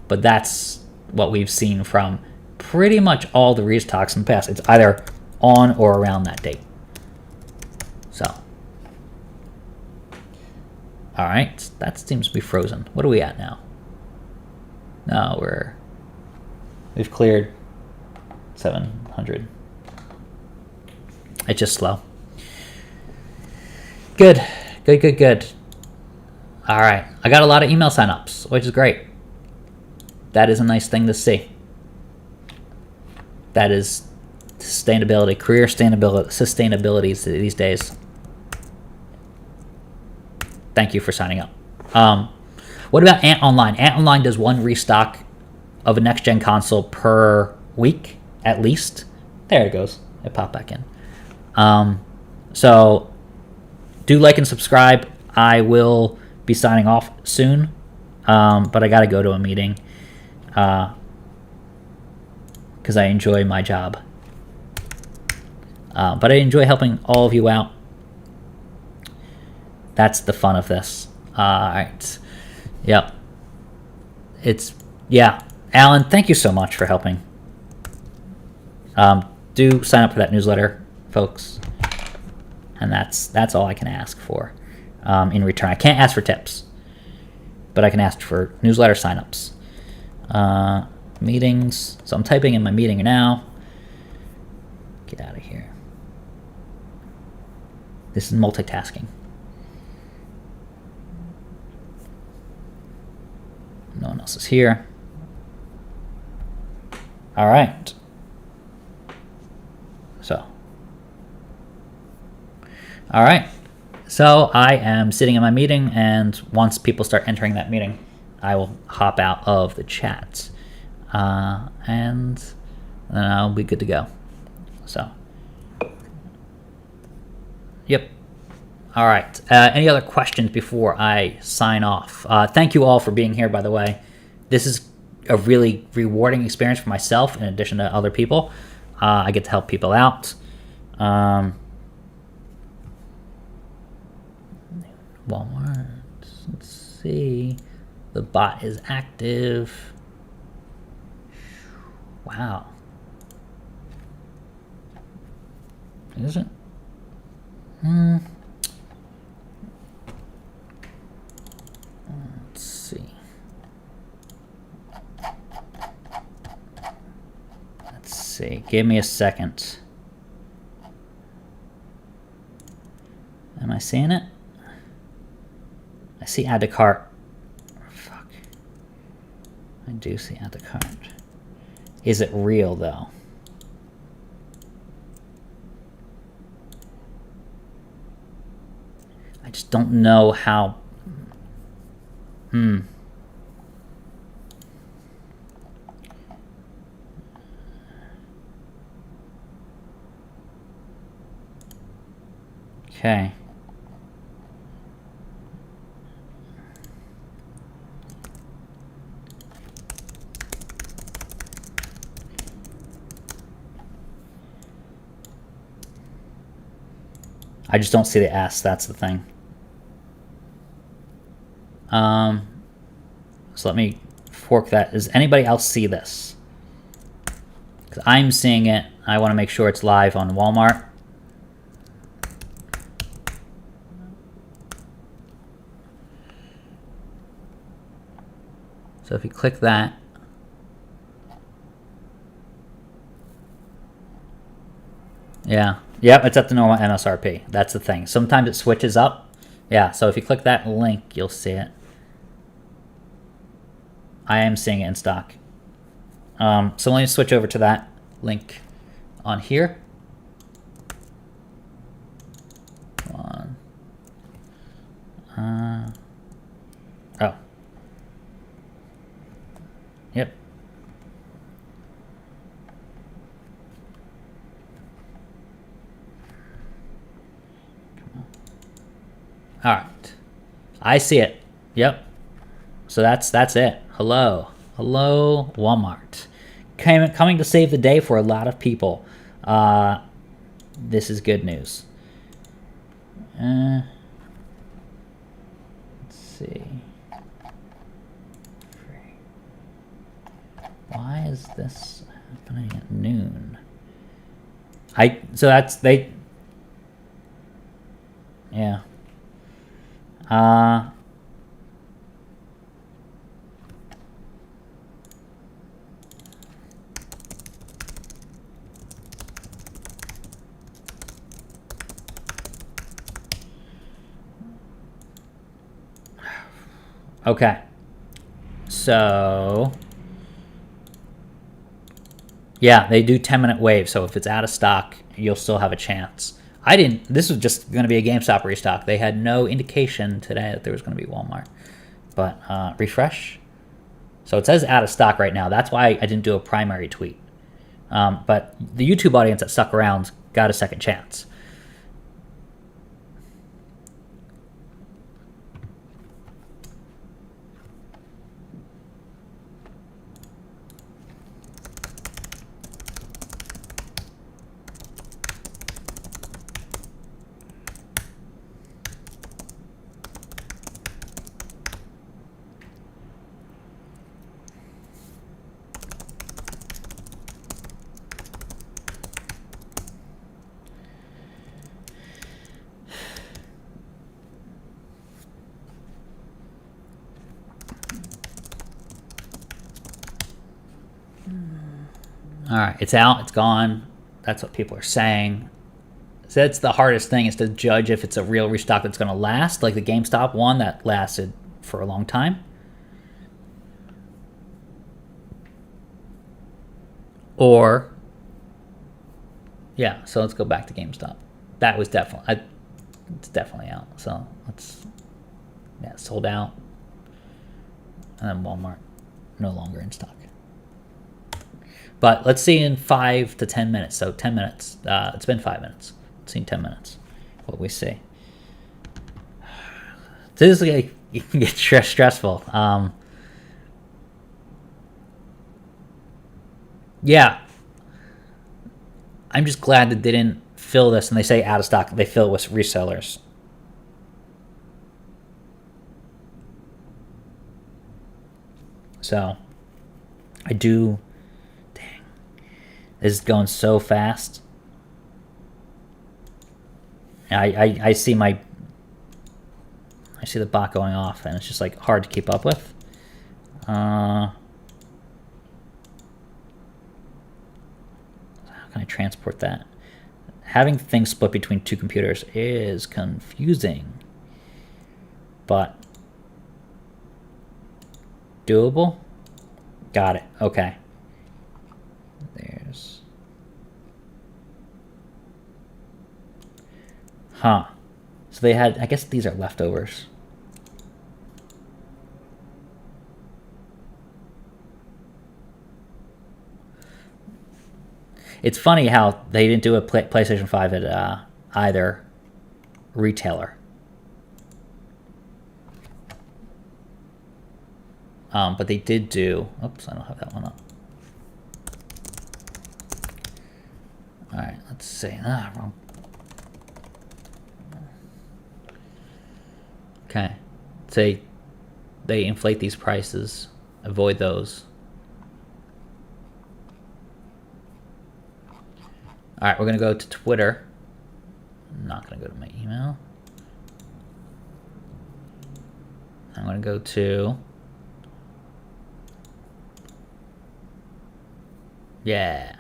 but that's what we've seen from pretty much all the restocks in the past. It's either on or around that date. So, all right, that seems to be frozen. What are we at now? No, we've cleared 700. It's just slow. Good. All right, I got a lot of email signups, which is great. That is a nice thing to see. That is sustainability, career sustainability these days. Thank you for signing up. What about Ant Online? Ant Online does one restock of a next-gen console per week, at least. There it goes. It popped back in. So do like and subscribe. I will be signing off soon, but I got to go to a meeting because I enjoy my job. But I enjoy helping all of you out. That's the fun of this. All right. Yep. Yeah. Alan, thank you so much for helping. Do sign up for that newsletter, folks. And that's all I can ask for in return. I can't ask for tips, but I can ask for newsletter signups. Meetings. So I'm typing in my meeting now. Get out of here. This is multitasking. No one else is here. All right. All right. So I am sitting in my meeting, and once people start entering that meeting, I will hop out of the chat. And then I'll be good to go. So, yep. All right. Any other questions before I sign off? Thank you all for being here, by the way. This is a really rewarding experience for myself in addition to other people. I get to help people out. Wal-Mart. Let's see. The bot is active. Wow. Is it? Let's see. Let's see. Give me a second. Am I seeing it? I see add to cart. Fuck. I do see add to cart. Is it real though? I just don't know how. Okay. I just don't see the S, that's the thing. So let me fork that. Does anybody else see this? Because I'm seeing it. I want to make sure it's live on Wal-Mart. So if you click that, yeah. Yep, it's at the normal MSRP. That's the thing. Sometimes it switches up. Yeah, so if you click that link, you'll see it. I am seeing it in stock. So let me switch over to that link on here. Come on. Oh. Yep. All right. I see it. Yep. So that's it. Hello, Wal-Mart. Coming to save the day for a lot of people. This is good news. Let's see. Why is this happening at noon? So that's they. Yeah. Okay. So yeah, they do 10-minute waves, so if it's out of stock, you'll still have a chance. This was just going to be a GameStop restock. They had no indication today that there was going to be Walmart. But refresh. So it says out of stock right now. That's why I didn't do a primary tweet. But the YouTube audience that stuck around got a second chance. All right, it's out. It's gone. That's what people are saying. So that's the hardest thing, is to judge if it's a real restock that's going to last, like the GameStop one that lasted for a long time. Or, yeah, so let's go back to GameStop. That was definitely, it's definitely out. So let's, yeah, sold out. And then Walmart, no longer in stock. But let's see in 5 to 10 minutes. So 10 minutes. It's been 5 minutes. Let's see in 10 minutes what we see. This is like, it can get stressful. Yeah. I'm just glad that they didn't fill this, and they say out of stock. They fill it with resellers. So, I do. Dang. This is going so fast. I see my. I see the bot going off, and it's just like hard to keep up with. How can I transport that? Having things split between two computers is confusing, but doable. Got it. Okay. There's. Huh. So they had, I guess these are leftovers. It's funny how they didn't do a PlayStation 5 at either retailer. But they did do... Oops, I don't have that one up. Alright, let's see. Wrong. Okay. Say they inflate these prices. Avoid those. Alright, we're going to go to Twitter. I'm not going to go to my email. I'm going to go to... Yeah.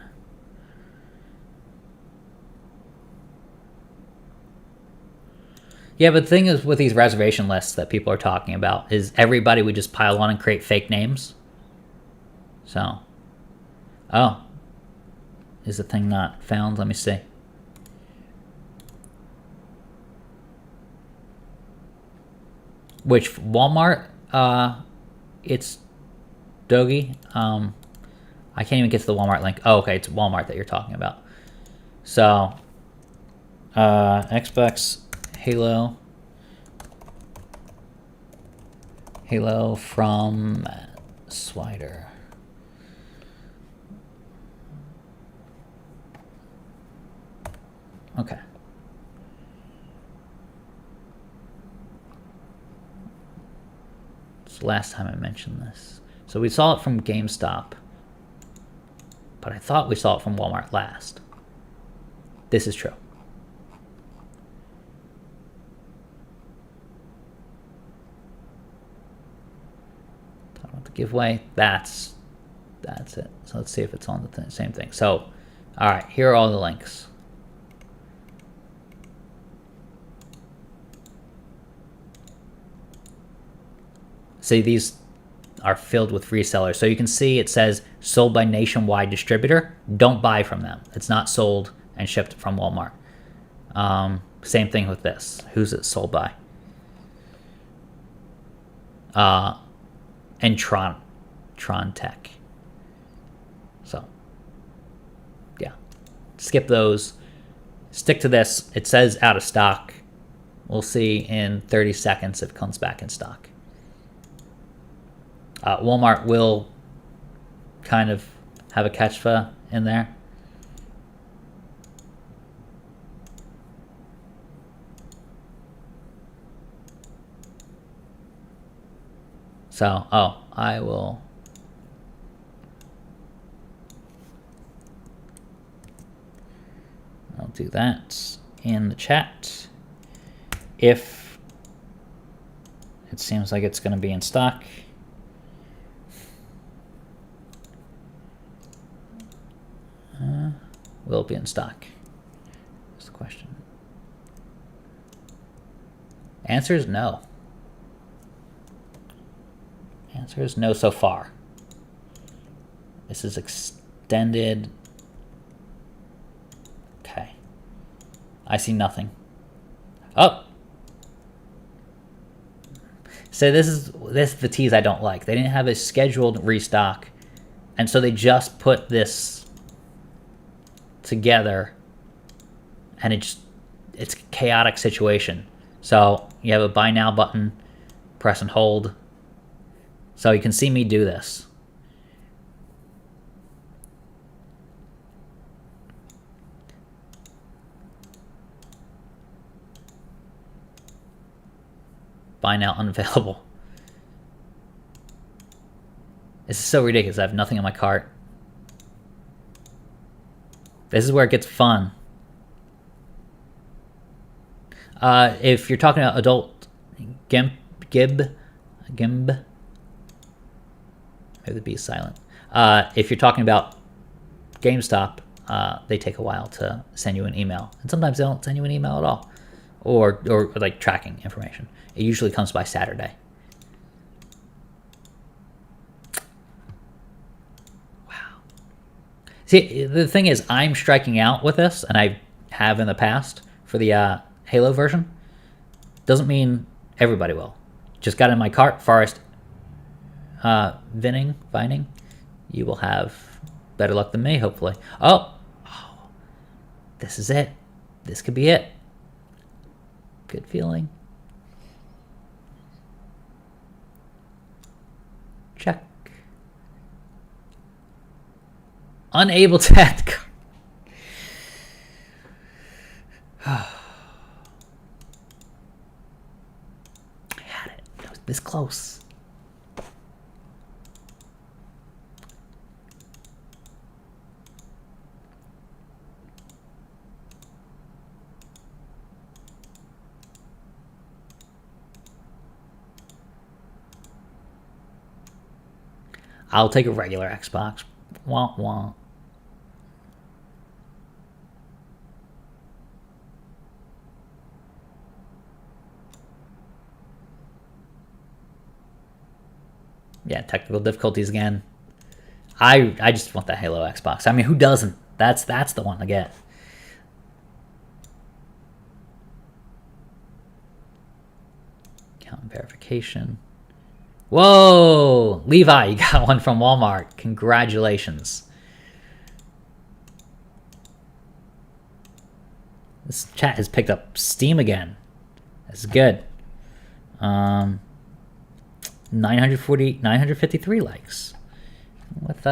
Yeah, but the thing is with these reservation lists that people are talking about is everybody would just pile on and create fake names. So. Oh. Is the thing not found? Let me see. Which Walmart? It's Dogi. I can't even get to the Walmart link. Oh, okay, it's Walmart that you're talking about. So, Xbox Halo from Swider. Okay. It's the last time I mentioned this. So we saw it from GameStop, but I thought we saw it from Walmart last. This is true. Talk about the giveaway. That's it. So let's see if it's on the same thing. So, all right, here are all the links. See, these are filled with resellers. So you can see it says sold by nationwide distributor. Don't buy from them. It's not sold and shipped from Walmart. Same thing with this. Who's it sold by? And Tron Tech. So, yeah. Skip those. Stick to this. It says out of stock. We'll see in 30 seconds if it comes back in stock. Walmart will kind of have a catch-fa in there. So, I will... I'll do that in the chat. If it seems like it's going to be in stock... Will it be in stock? That's the question. Answer is no. Answer is no so far. This is extended. Okay. I see nothing. Oh! So this is the tease I don't like. They didn't have a scheduled restock, and so they just put this together, and it's a chaotic situation. So you have a buy now button, press and hold. So you can see me do this. Buy now unavailable. This is so ridiculous. I have nothing in my cart. This is where it gets fun. If you're talking about adult gimp, maybe the B is silent. If you're talking about GameStop, they take a while to send you an email, and sometimes they don't send you an email at all, or like tracking information. It usually comes by Saturday. Wow. See, the thing is, I'm striking out with this, and I have in the past for the Halo version. Doesn't mean everybody will. Just got in my cart, Forest Vining. You will have better luck than me, hopefully. Oh, this is it. This could be it. Good feeling. Check. Unable to add. I had it. It was this close. I'll take a regular Xbox. Wah, wah. Yeah, technical difficulties again. I just want that Halo Xbox. I mean, who doesn't? That's the one to get. Account verification. Whoa! Levi, you got one from Walmart. Congratulations. This chat has picked up steam again. That's good. 953 likes. With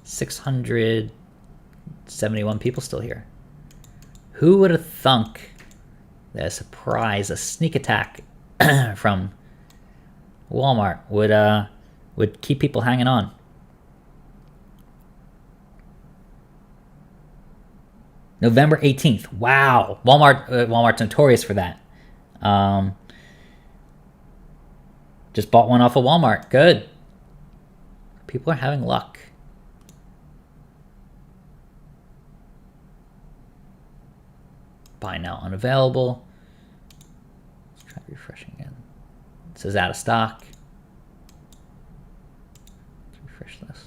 671 people still here. Who would have thunk that a surprise, a sneak attack from Walmart would keep people hanging on? November 18th. Wow. Walmart's notorious for that. Just bought one off of Walmart. Good. People are having luck. Buy now unavailable. Let's try refreshing again. It says out of stock. Let's refresh this.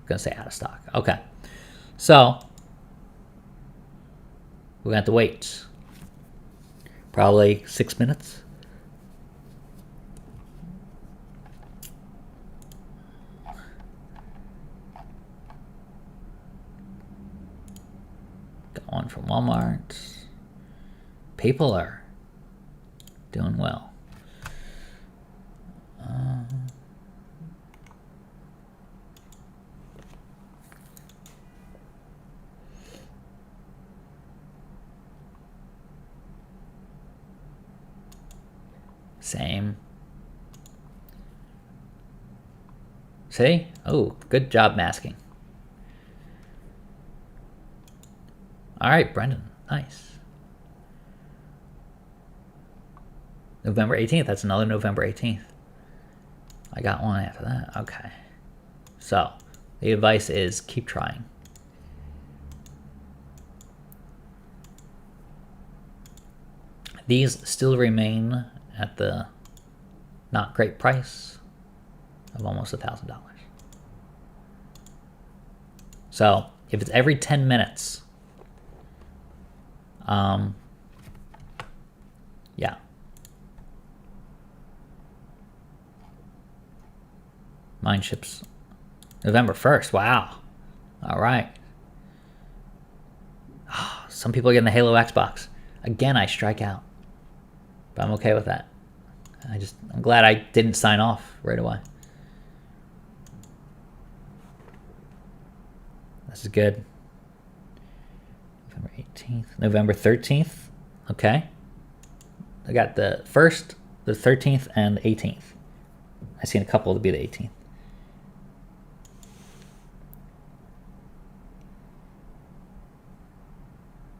I'm going to say out of stock. Okay. So, we're going to have to wait. Probably 6 minutes. Got one from Walmart. People are doing well. Same. See? Oh, good job masking. All right, Brendan. Nice. November 18th. That's another November 18th. I got one after that. Okay. So, the advice is keep trying. these still remain at the not great price of almost $1,000. So if it's every 10 minutes, yeah. Mine ships November 1st. Wow. All right. Oh, some people are getting the Halo Xbox. Again, I strike out. But I'm okay with that. I'm glad I didn't sign off right away. This is good. November 18th. November 13th. Okay. I got the 1st, the 13th, and the 18th. I've seen a couple to be the 18th.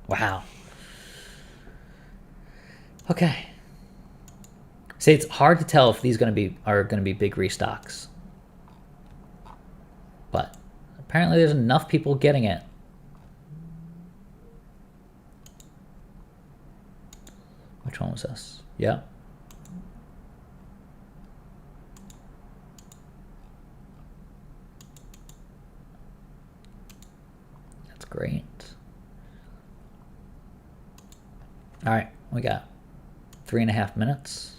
Wow. Okay. See, it's hard to tell if these are going to be big restocks. But apparently there's enough people getting it. Which one was this? Yeah. That's great. All right, we got 3.5 minutes.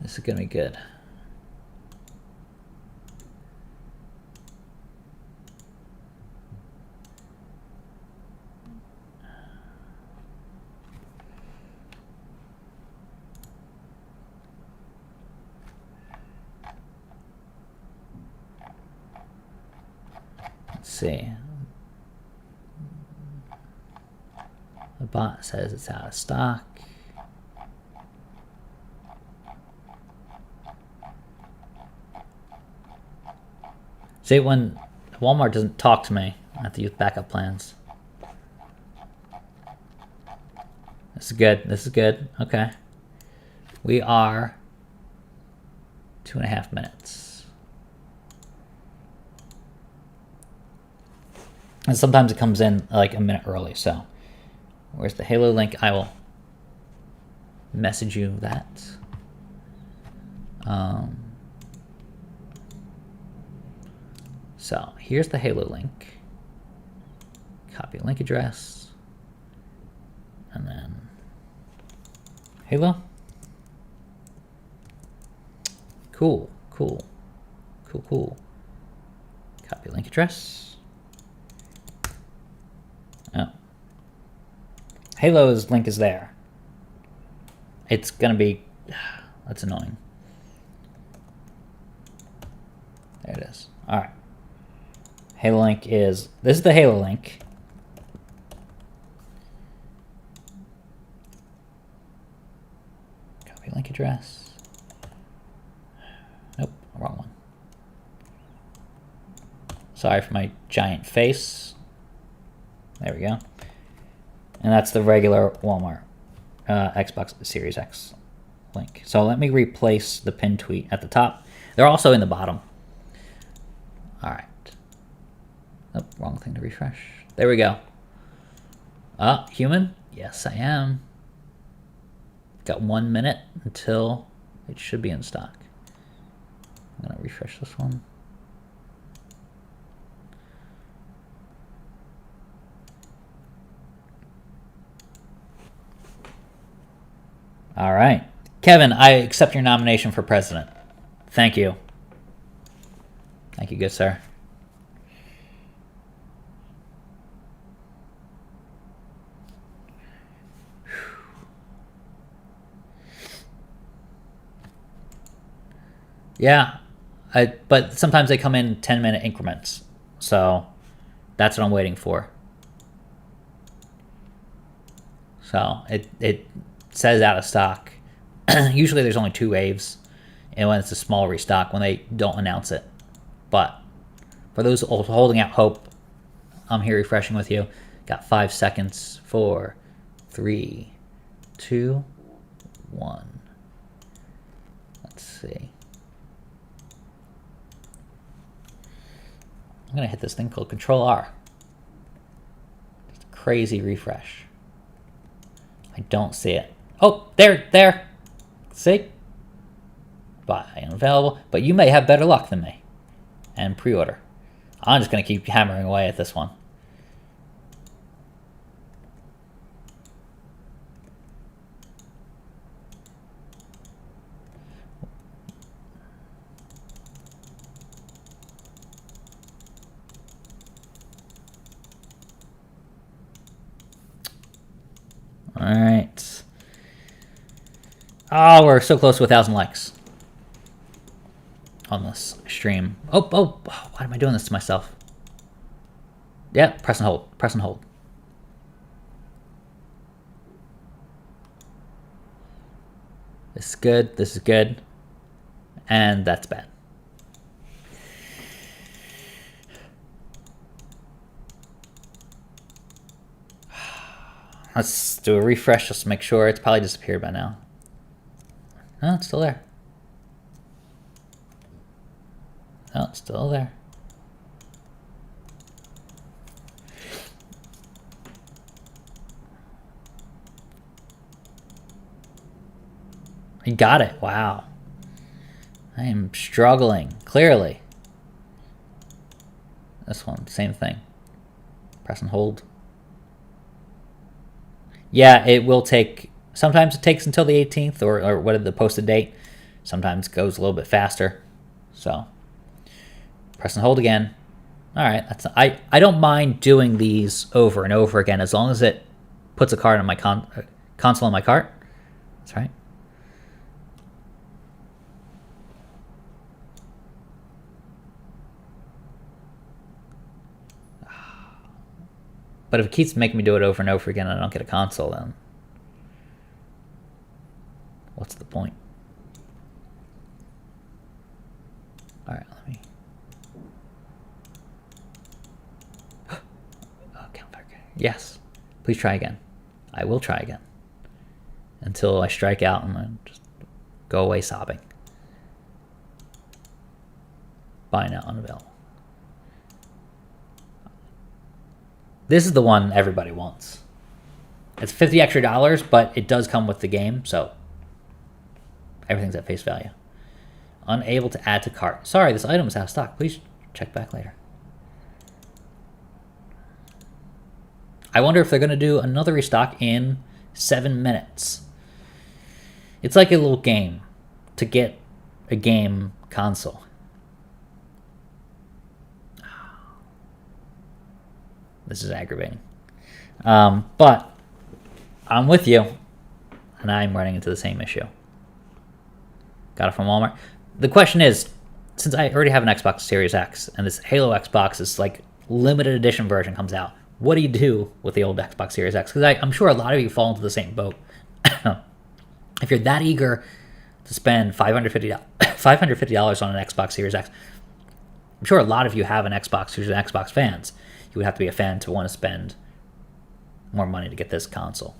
This is gonna be good. Let's see. The bot says it's out of stock. See, when Walmart doesn't talk to me, I have to use backup plans. This is good. This is good. Okay. We are 2.5 minutes. And sometimes it comes in like a minute early, so where's the Halo link? I will message you that. So here's the Halo link. Copy link address. And then Halo. Cool, cool, cool, cool. Copy link address. Oh. Halo's link is there. It's gonna be, that's annoying. There it is. All right. Halo link is, this is the Halo link. Copy link address. Nope, wrong one. Sorry for my giant face. There we go. And that's the regular Walmart Xbox Series X link. So let me replace the pinned tweet at the top. They're also in the bottom. All right. Oh, wrong thing to refresh. There we go. Human? Yes, I am. Got 1 minute until it should be in stock. I'm going to refresh this one. All right. Kevin, I accept your nomination for president. Thank you. Thank you, good sir. Yeah, but sometimes they come in 10-minute increments. So that's what I'm waiting for. So it says out of stock. Usually there's only 2 waves. And when it's a small restock, when they don't announce it. But for those holding out hope, I'm here refreshing with you. Got 5 seconds. 4, 3, 2, 1. Let's see. I'm going to hit this thing called Control R. Just a crazy refresh. I don't see it. Oh, there. See? Buy unavailable. But you may have better luck than me. And pre-order. I'm just going to keep hammering away at this one. All right. Oh, we're so close to 1,000 likes on this stream. Oh, why am I doing this to myself? Yeah, press and hold. Press and hold. This is good. This is good. And that's bad. Let's do a refresh just to make sure. It's probably disappeared by now. No, it's still there. No, it's still there. You got it. Wow. I am struggling, clearly. This one, same thing. Press and hold. Yeah, it will take... Sometimes it takes until the 18th or what the posted date. Sometimes it goes a little bit faster. So, press and hold again. All right, I don't mind doing these over and over again as long as it puts a card on my console on my cart. That's right. But if it keeps making me do it over and over again and I don't get a console, then what's the point? All right, let me... Yes, please try again. I will try again until I strike out and then just go away sobbing. Buy now, unavailable. This is the one everybody wants. It's $50 extra, but it does come with the game, so everything's at face value. Unable to add to cart. Sorry, this item is out of stock. Please check back later. I wonder if they're going to do another restock in 7 minutes. It's like a little game to get a game console. This is aggravating. But I'm with you, and I'm running into the same issue. Got it from Walmart. The question is, since I already have an Xbox Series X, and this Halo Xbox is like limited edition version comes out, what do you do with the old Xbox Series X? Because I'm sure a lot of you fall into the same boat. If you're that eager to spend $550 on an Xbox Series X, I'm sure a lot of you have an Xbox who's an Xbox fans. You would have to be a fan to want to spend more money to get this console.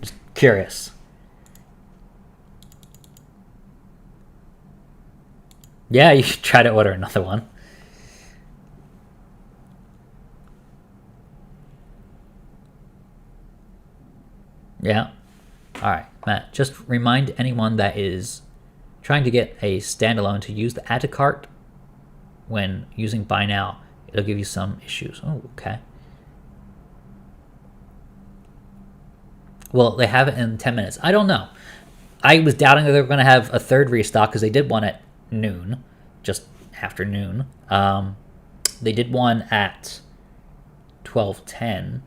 Just curious. Yeah, you should try to order another one. Yeah. All right, Matt, just remind anyone that is trying to get a standalone to use the add to cart when using buy now. It'll give you some issues. Oh, okay. Well, they have it in 10 minutes. I don't know. I was doubting that they were going to have a third restock because they did one at noon, just after noon. They did one at 12:10,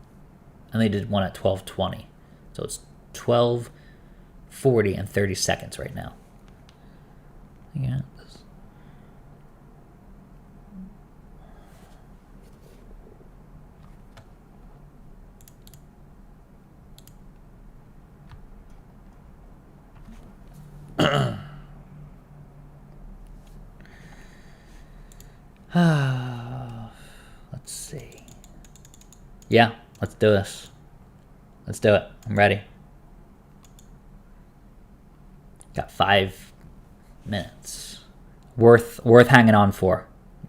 and they did one at 12:20. So it's 12:40 and 30 seconds right now. Yeah. Let's see. Yeah, let's do this. Let's do it. I'm ready. Got 5 minutes. Worth hanging on for.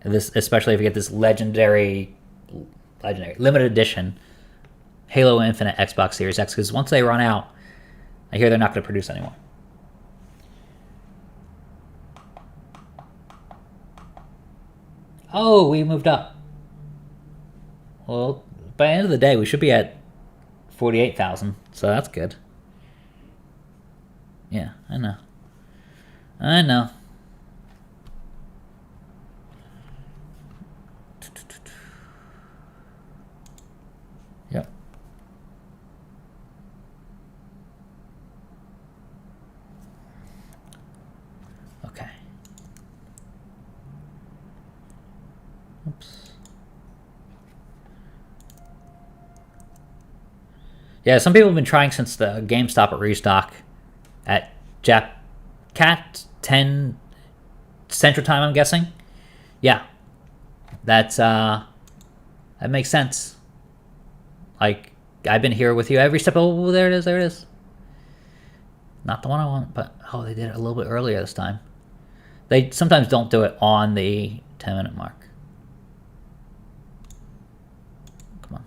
This, especially if you get this legendary limited edition Halo Infinite Xbox Series X, because once they run out, I hear they're not going to produce anymore. Oh, we moved up. Well, by the end of the day, we should be at 48,000, so that's good. Yeah, I know. I know. Yep. Okay. Oops. Yeah, some people have been trying since the GameStop at Restock at Cat 10 Central Time, I'm guessing. Yeah. That's that makes sense. Like, I've been here with you every step. Oh, there it is, there it is. Not the one I want, but oh, they did it a little bit earlier this time. They sometimes don't do it on the 10-minute mark. Come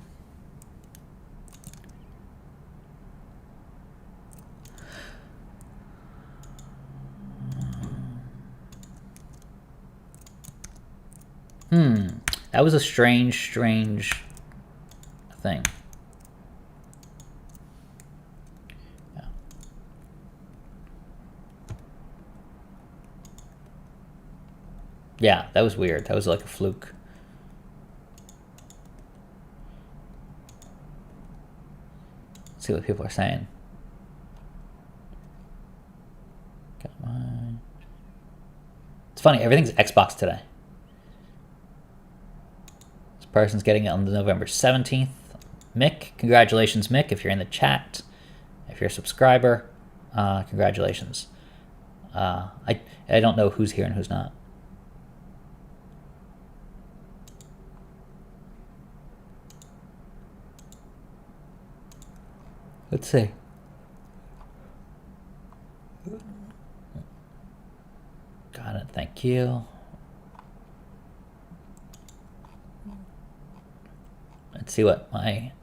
on. That was a strange thing. Yeah. Yeah, that was weird. That was like a fluke. Let's see what people are saying. Come on. It's funny, everything's Xbox today. Person's getting it on the November 17th. Mick, congratulations, Mick, if you're in the chat. If you're a subscriber, congratulations. I don't know who's here and who's not. Let's see. Got it, thank you. Let's see what my...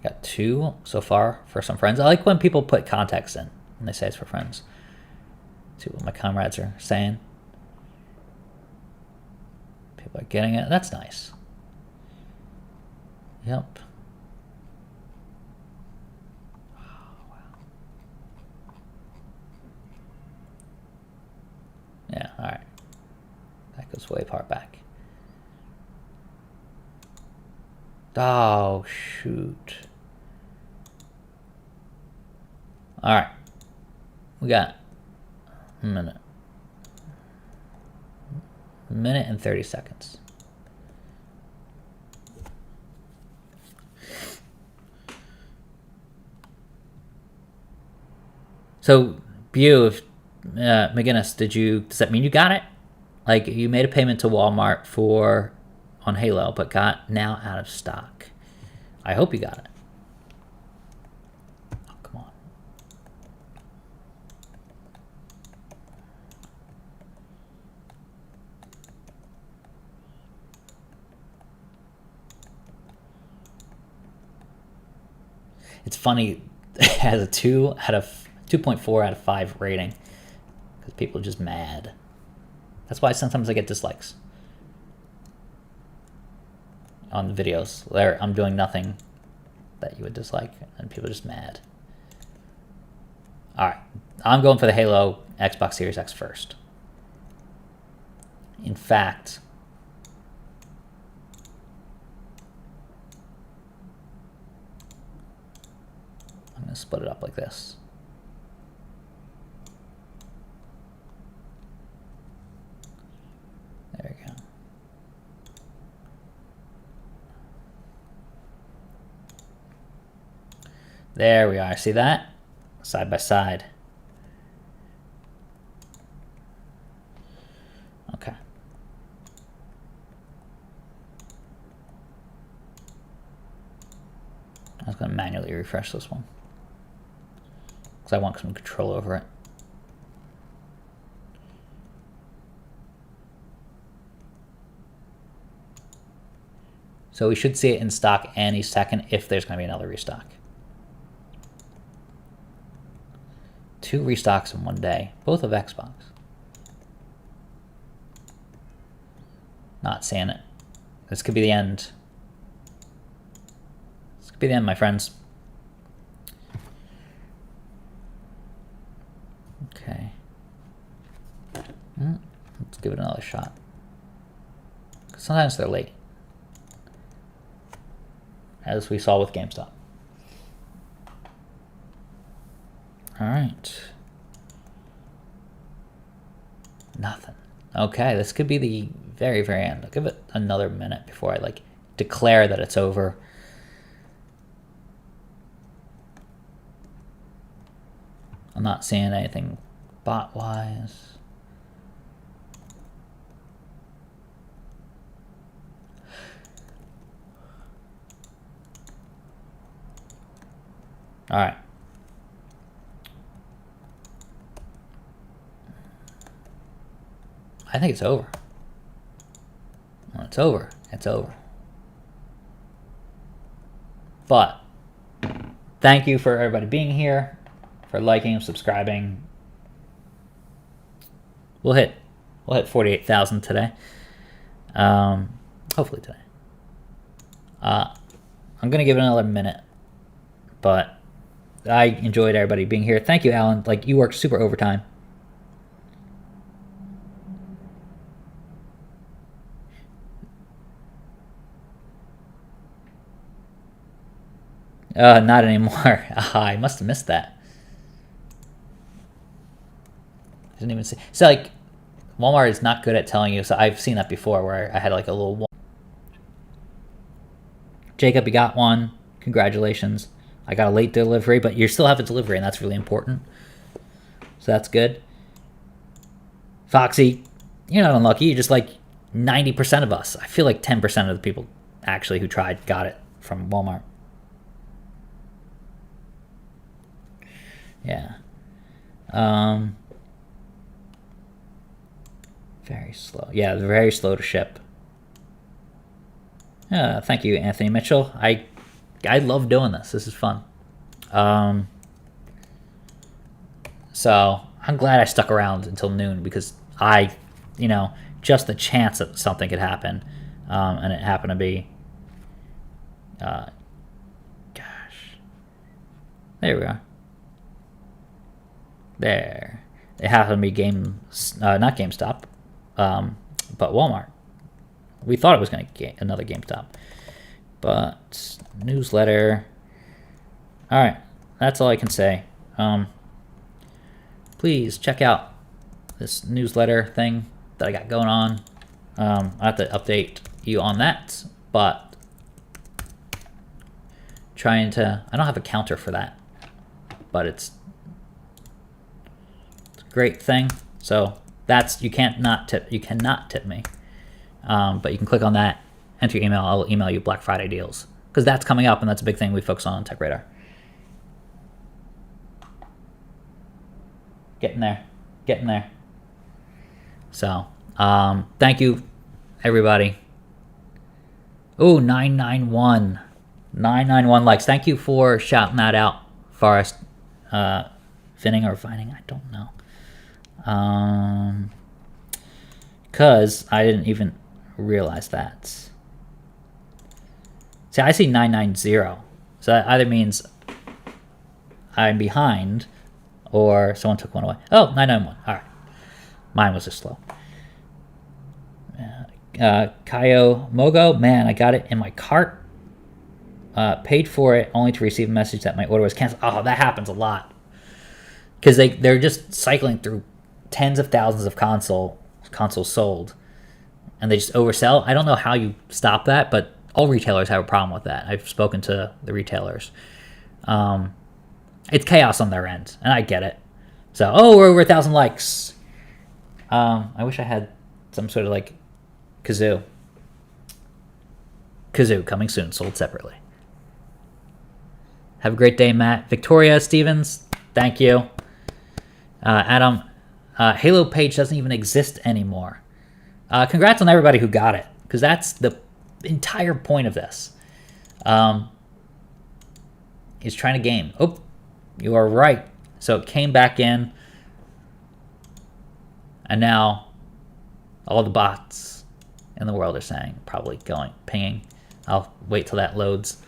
Got 2 so far for some friends. I like when people put context in when they say it's for friends. Let's see what my comrades are saying. People are getting it. That's nice. Yep. Oh, wow. Yeah, alright. That goes way far back. Oh, shoot. Alright. We got a minute. A minute and 30 seconds. So, Bew, if, McGinnis, does that mean you got it? Like, you made a payment to Wal-Mart on Halo, but got now out of stock. I hope you got it. Oh, come on. It's funny, it has a 2.4 out of 5 rating because people are just mad. That's why sometimes I get dislikes on the videos where I'm doing nothing that you would dislike and people are just mad. Alright, I'm going for the Halo Xbox Series X first. In fact, I'm going to split it up like this. There we go. There we are. See that? Side by side. Okay. I was going to manually refresh this one because I want some control over it. So we should see it in stock any second if there's going to be another restock. 2 restocks in one day, both of Xbox. Not seeing it. This could be the end. This could be the end, my friends. Okay. Let's give it another shot. Sometimes they're late, as we saw with GameStop. All right. Nothing. Okay, this could be the very, very end. I'll give it another minute before I declare that it's over. I'm not seeing anything bot-wise. All right. I think it's over. Well, it's over. It's over. But thank you for everybody being here, for liking, subscribing. We'll hit 48,000 today. Hopefully today. I'm gonna give it another minute, but I enjoyed everybody being here. Thank you, Alan. You worked super overtime. Not anymore. I must have missed that. I didn't even see. So Walmart is not good at telling you. So I've seen that before, where I had a little. Jacob, you got one. Congratulations. I got a late delivery, but you still have a delivery, and that's really important. So that's good. Foxy, you're not unlucky. You're just 90% of us. I feel 10% of the people actually who tried got it from Walmart. Yeah. Very slow. Yeah, very slow to ship. Thank you, Anthony Mitchell. I love doing this. This is fun. So I'm glad I stuck around until noon, because just the chance that something could happen, and it happened to be, gosh, there we are. There, it happened to be not GameStop, but Walmart. We thought it was going to get another GameStop, but newsletter. All right, that's all I can say. Please check out this newsletter thing that I got going on. I have to update you on that, but I don't have a counter for that, but it's a great thing. So you cannot tip me. But you can click on that, enter your email. I'll email you Black Friday deals, because that's coming up, and that's a big thing we focus on Tech Radar. Getting there. So, thank you, everybody. Oh, 991 likes. Thank you for shouting that out, Forrest. Finning or Vining, I don't know. Because I didn't even realize that. See, I see 990. So that either means I'm behind or someone took one away. Oh, 991. All right. Mine was just slow. Kaio Mogo. Man, I got it in my cart. Paid for it only to receive a message that my order was canceled. Oh, that happens a lot. Because they're just cycling through tens of thousands of consoles sold, and they just oversell. I don't know how you stop that, but all retailers have a problem with that. I've spoken to the retailers. It's chaos on their end, and I get it. So, we're over 1,000 likes. I wish I had some sort of kazoo. Kazoo coming soon, sold separately. Have a great day, Matt. Victoria Stevens, thank you. Adam, Halo page doesn't even exist anymore. Congrats on everybody who got it, because that's the entire point of this. He's trying to game. Oh, you are right. So it came back in. And now all the bots in the world are saying, probably going, pinging. I'll wait till that loads.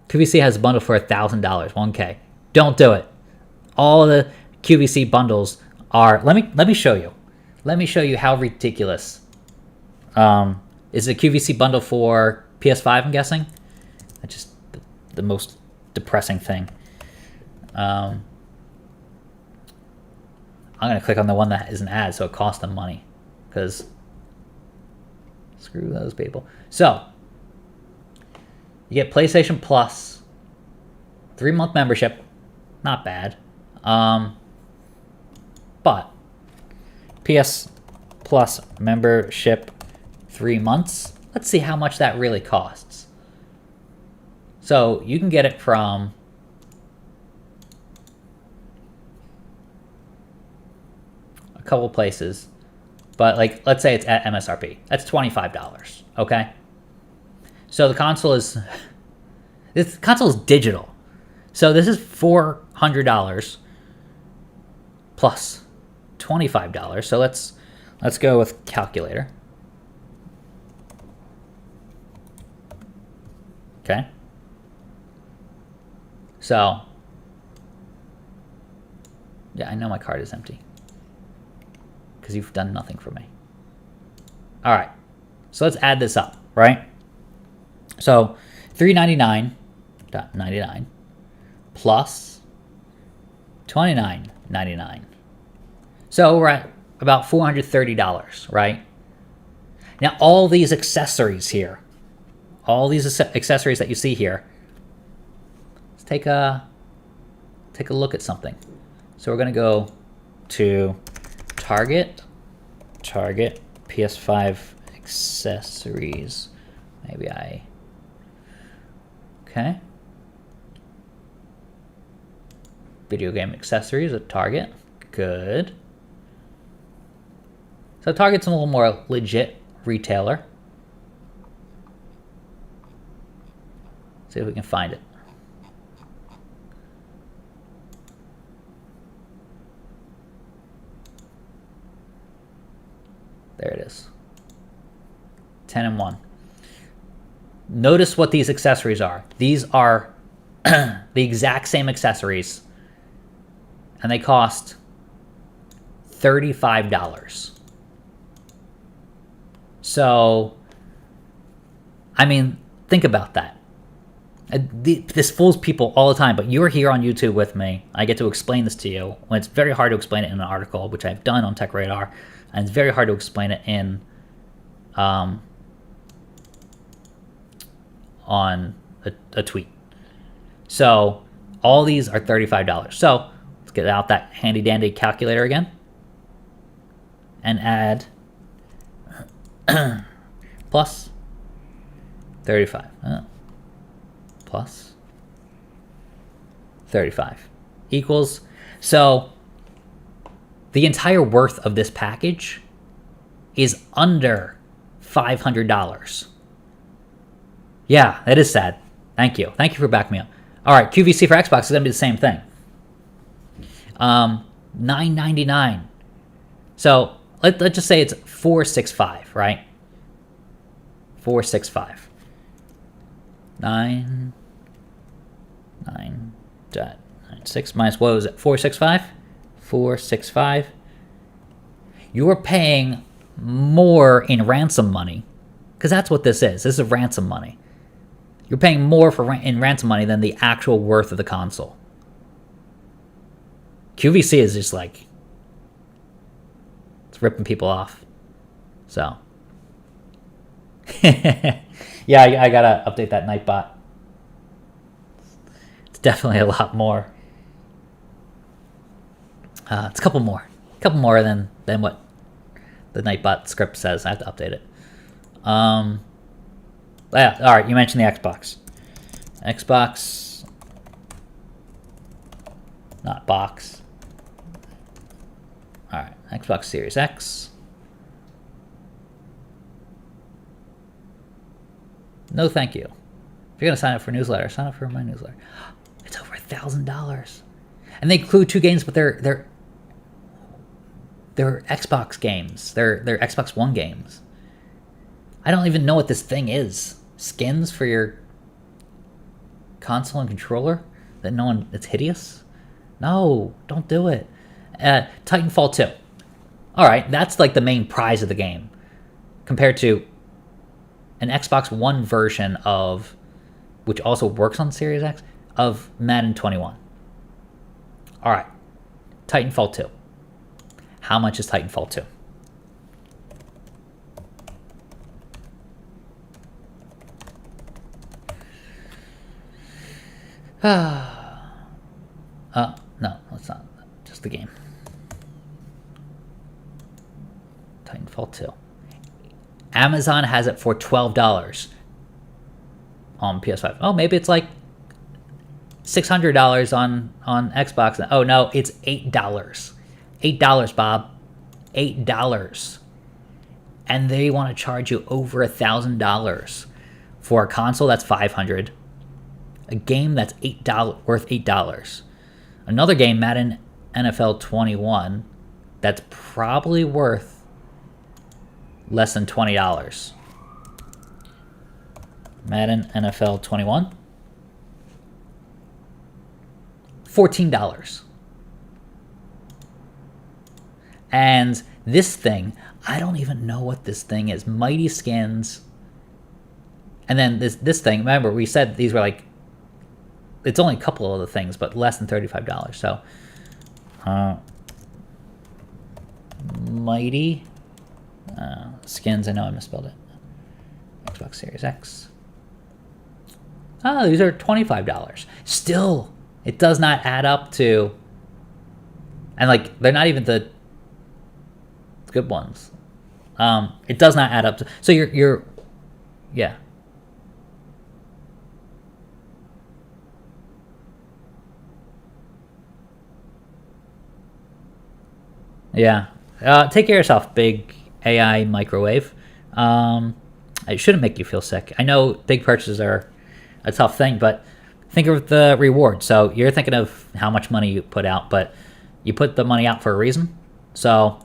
QVC has a bundle for $1,000, 1K. Don't do it. All the QVC bundles are, let me show you. Let me show you how ridiculous. Is it a QVC bundle for PS5, I'm guessing? That's just the most depressing thing. I'm going to click on the one that is an ad, so it costs them money. Because screw those people. So, you get PlayStation Plus, 3-month membership. Not bad. But, PS Plus membership, 3 months. Let's see how much that really costs. So, you can get it from couple places, but like let's say it's at MSRP. That's $25. Okay, so the console is digital, so this is $400 plus $25. So let's go with calculator. Okay, so yeah, I know my card is empty. Because you've done nothing for me. All right, so let's add this up, right? So $399.99 plus $29.99. So we're at about $430, right? Now all these accessories here, all these accessories that you see here, let's take a look at something. So we're gonna go to Target PS5 accessories. Okay. Video game accessories at Target. Good. So Target's a little more legit retailer. See if we can find it. There it is. 10 and 1. Notice what these accessories are. These are the exact same accessories, and they cost $35. So, I mean, think about that. This fools people all the time, but you're here on YouTube with me. I get to explain this to you when it's very hard to explain it in an article, which I've done on Tech Radar. And it's very hard to explain it in on a tweet. So all these are $35. So let's get out that handy dandy calculator again and add plus 35 plus 35 equals, so the entire worth of this package is under $500. Yeah, that is sad. Thank you. Thank you for backing me up. All right, QVC for Xbox is going to be the same thing. $9.99. So let's just say it's $465, right? $465. 9.96 minus what was it? $465. $465. You are paying more in ransom money, because that's what this is. This is ransom money. You're paying more in ransom money than the actual worth of the console. QVC is just like, it's ripping people off. So, yeah, I gotta update that Nightbot. It's definitely a lot more. It's a couple more than what the Nightbot script says. I have to update it. Yeah, all right. You mentioned the Xbox, not box. All right, Xbox Series X. No, thank you. If you're gonna sign up for a newsletter, sign up for my newsletter. It's over $1,000, and they include 2 games, but they're Xbox games. They're Xbox One games. I don't even know what this thing is. Skins for your console and controller that no one. It's hideous. No, don't do it. Titanfall 2. All right, that's like the main prize of the game, compared to an Xbox One version of, which also works on Series X, of Madden 21. All right, Titanfall 2. How much is Titanfall 2? No, that's not. Just the game. Titanfall 2. Amazon has it for $12 on PS5. Oh, maybe it's like $600 on Xbox. Oh no, it's $8. $8, Bob. $8. And they want to charge you over $1,000 for a console that's $500. A game that's worth $8. Another game, Madden NFL 21, that's probably worth less than $20. Madden NFL 21, $14. And this thing, I don't even know what this thing is. Mighty Skins. And then this thing, remember, we said these were like, it's only a couple of the things, but less than $35. So, Mighty Skins, I know I misspelled it. Xbox Series X. Oh, these are $25. Still, it does not add up to, and like, they're not even the good ones. It does not add up to, so you're yeah. Yeah. Take care of yourself, big AI microwave. It shouldn't make you feel sick. I know big purchases are a tough thing, but think of the reward. So you're thinking of how much money you put out, but you put the money out for a reason. So,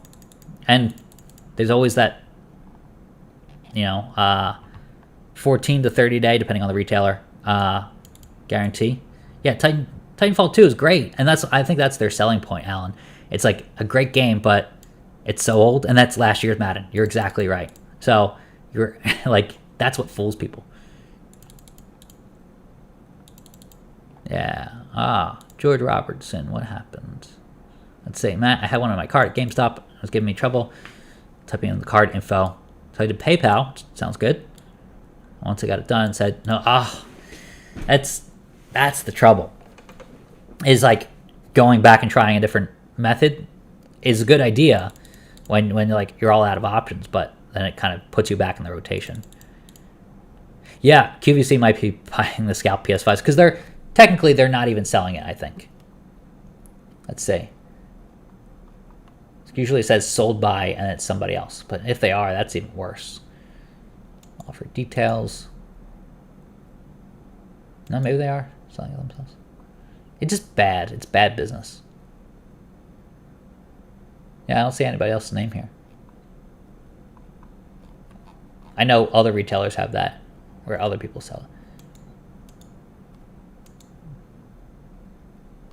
and there's always that, 14 to 30 day, depending on the retailer, guarantee. Yeah, Titanfall 2 is great, and I think that's their selling point, Alan. It's like a great game, but it's so old, and that's last year's Madden. You're exactly right. So you're like, that's what fools people. Yeah. George Robertson, what happened? Let's see, Matt, I had one on my card at GameStop. It was giving me trouble typing in the card info. So I did PayPal, which sounds good. Once I got it done, said, no, that's the trouble. Is like going back and trying a different method is a good idea when like you're all out of options, but then it kind of puts you back in the rotation. Yeah, QVC might be buying the Scalp PS5s because they're not even selling it, I think. Let's see. Usually it says sold by and it's somebody else, but if they are, that's even worse. Offer details. No, maybe they are selling it themselves. It's just bad. It's bad business. Yeah, I don't see anybody else's name here. I know other retailers have that, where other people sell it.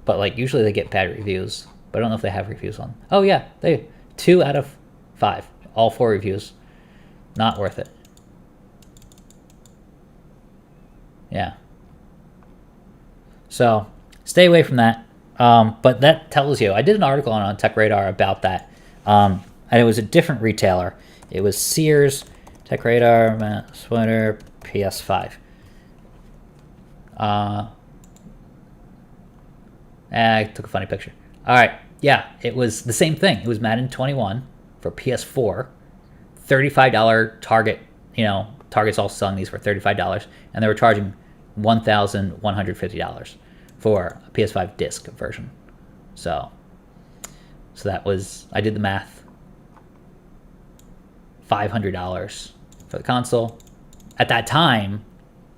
But like usually they get bad reviews, but I don't know if they have reviews on. Oh yeah, 2 out of 5, all 4 reviews, not worth it. Yeah. So stay away from that. But that tells you, I did an article on Tech Radar about that. And it was a different retailer. It was Sears, Tech Radar, Swider, PS5. I took a funny picture. All right. Yeah, it was the same thing. It was Madden 21 for PS4. $35 Target, Target's all selling these for $35. And they were charging $1,150 for a PS5 disc version. So that was, I did the math. $500 for the console. At that time,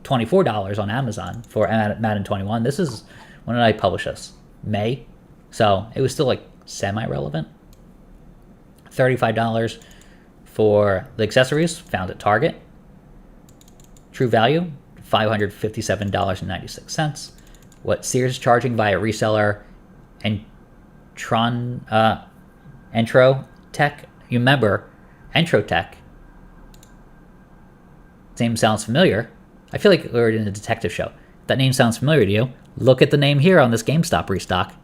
$24 on Amazon for Madden 21. This is, when did I publish this? May. So it was still like semi-relevant. $35 for the accessories, found at Target. True value, $557.96. What Sears is charging via reseller and Entro Tech. You remember Entro Tech. Name sounds familiar. I feel like we're in a detective show. If that name sounds familiar to you, look at the name here on this GameStop restock,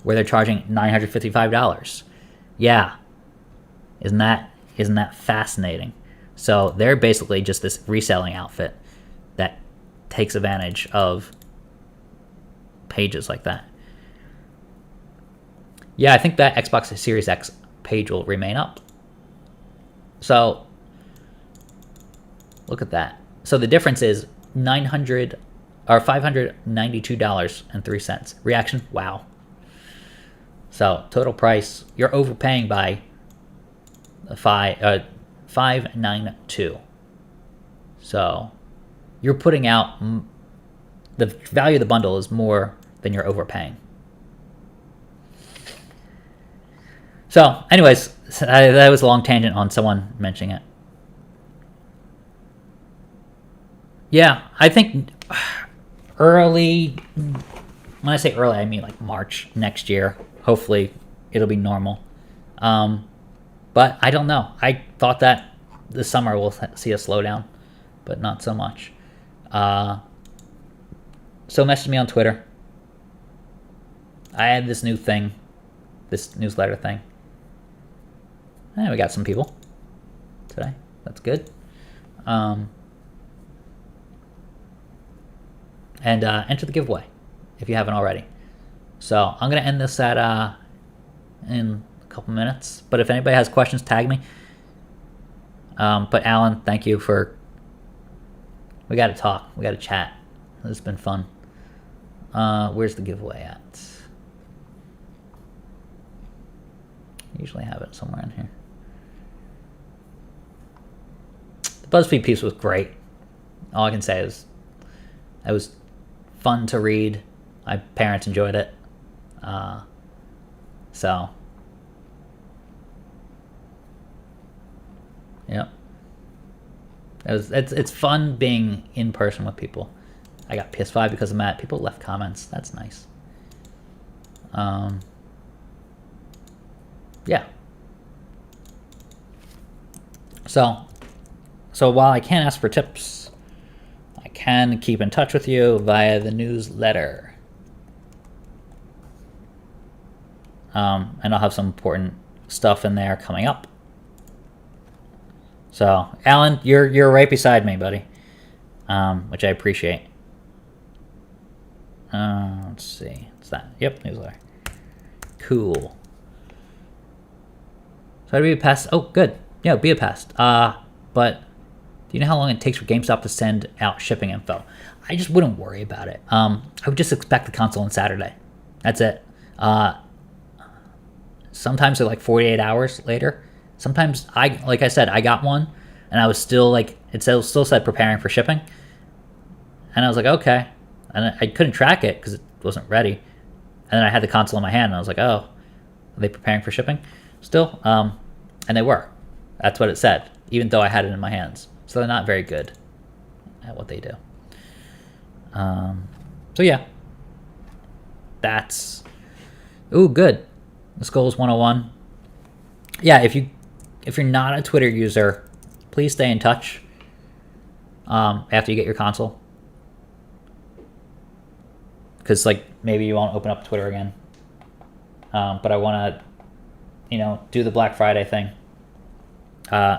where they're charging $955. Yeah, isn't that fascinating? So they're basically just this reselling outfit that takes advantage of pages like that. Yeah, I think that Xbox Series X page will remain up. So look at that. So the difference is $592.03. Reaction, wow. So total price, you're overpaying by $592. So you're putting out, the value of the bundle is more than you're overpaying. So anyways, that was a long tangent on someone mentioning it. Yeah, I think early, when I say early, I mean like March next year. Hopefully it'll be normal. But I don't know. I thought that this summer we'll see a slowdown, but not so much. So message me on Twitter. I had this new thing, this newsletter thing. And we got some people today. That's good. And enter the giveaway if you haven't already. So I'm going to end this in a couple minutes. But if anybody has questions, tag me. But Alan, thank you for... We got to talk. We got to chat. It's been fun. Where's the giveaway at? I usually have it somewhere in here. The BuzzFeed piece was great. All I can say is it was fun to read. My parents enjoyed it. So, yep. It's fun being in person with people. I got PS5 because of Matt. People left comments. That's nice. Yeah. So while I can't ask for tips, I can keep in touch with you via the newsletter. And I'll have some important stuff in there coming up. So, Alan, you're right beside me, buddy, which I appreciate. Let's see. What's that? Yep, newsletter. Cool. So how do we be a pest? Oh, good. Yeah, be a pest. But do you know how long it takes for GameStop to send out shipping info? I just wouldn't worry about it. I would just expect the console on Saturday. That's it. Sometimes they're like 48 hours later. Sometimes like I said, I got one and I was still like, it still said preparing for shipping. And I was like, okay. And I couldn't track it because it wasn't ready. And then I had the console in my hand and I was like, oh, are they preparing for shipping still? And they were. That's what it said, even though I had it in my hands. So they're not very good at what they do. So yeah. That's... Ooh, good. The Skulls 101. Yeah, if you're not a Twitter user, please stay in touch after you get your console. Because, like, maybe you won't open up Twitter again. But I want to, do the Black Friday thing.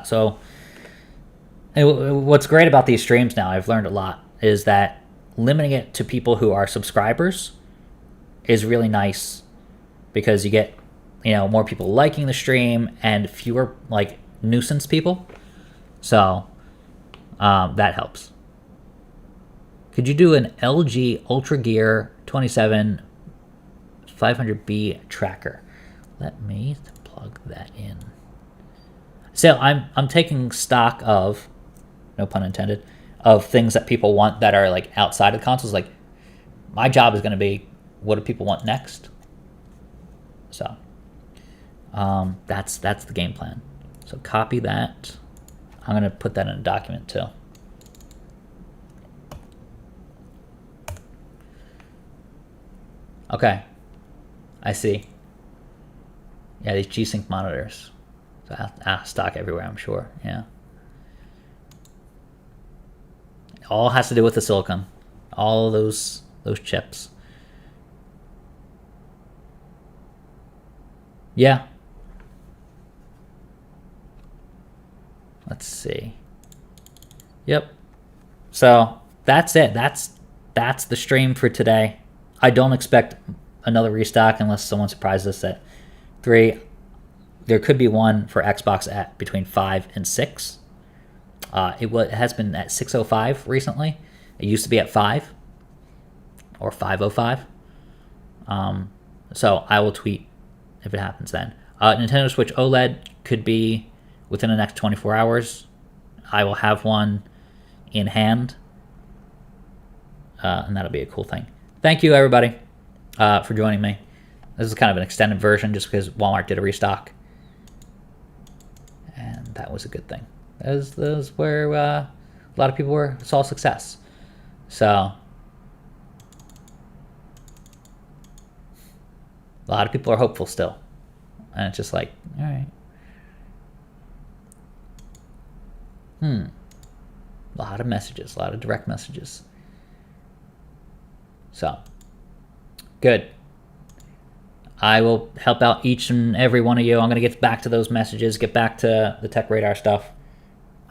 So what's great about these streams now, I've learned a lot, is that limiting it to people who are subscribers is really nice because you get, more people liking the stream and fewer, like, nuisance people. So that helps. Could you do an LG Ultra Gear 27 500B tracker? Let me plug that in. So I'm taking stock of, no pun intended, of things that people want that are like outside of the consoles. Like my job is going to be, what do people want next? So that's the game plan. So copy that. I'm going to put that in a document too. Okay, I see. Yeah, these G-Sync monitors. So stock everywhere, I'm sure. Yeah. It all has to do with the silicon. All of those chips. Yeah. Let's see. Yep. So that's it. That's the stream for today. I don't expect another restock unless someone surprises us at 3. There could be one for Xbox at between 5 and 6. It has been at 6:05 recently. It used to be at 5 or 5:05. So I will tweet if it happens then. Nintendo Switch OLED could be within the next 24 hours. I will have one in hand, and that'll be a cool thing. Thank you, everybody, for joining me. This is kind of an extended version just because Walmart did a restock. And that was a good thing. That was where a lot of people saw success. So, a lot of people are hopeful still. And it's just like, all right. A lot of messages, a lot of direct messages. So, good. I will help out each and every one of you. I'm going to get back to those messages, get back to the Tech Radar stuff.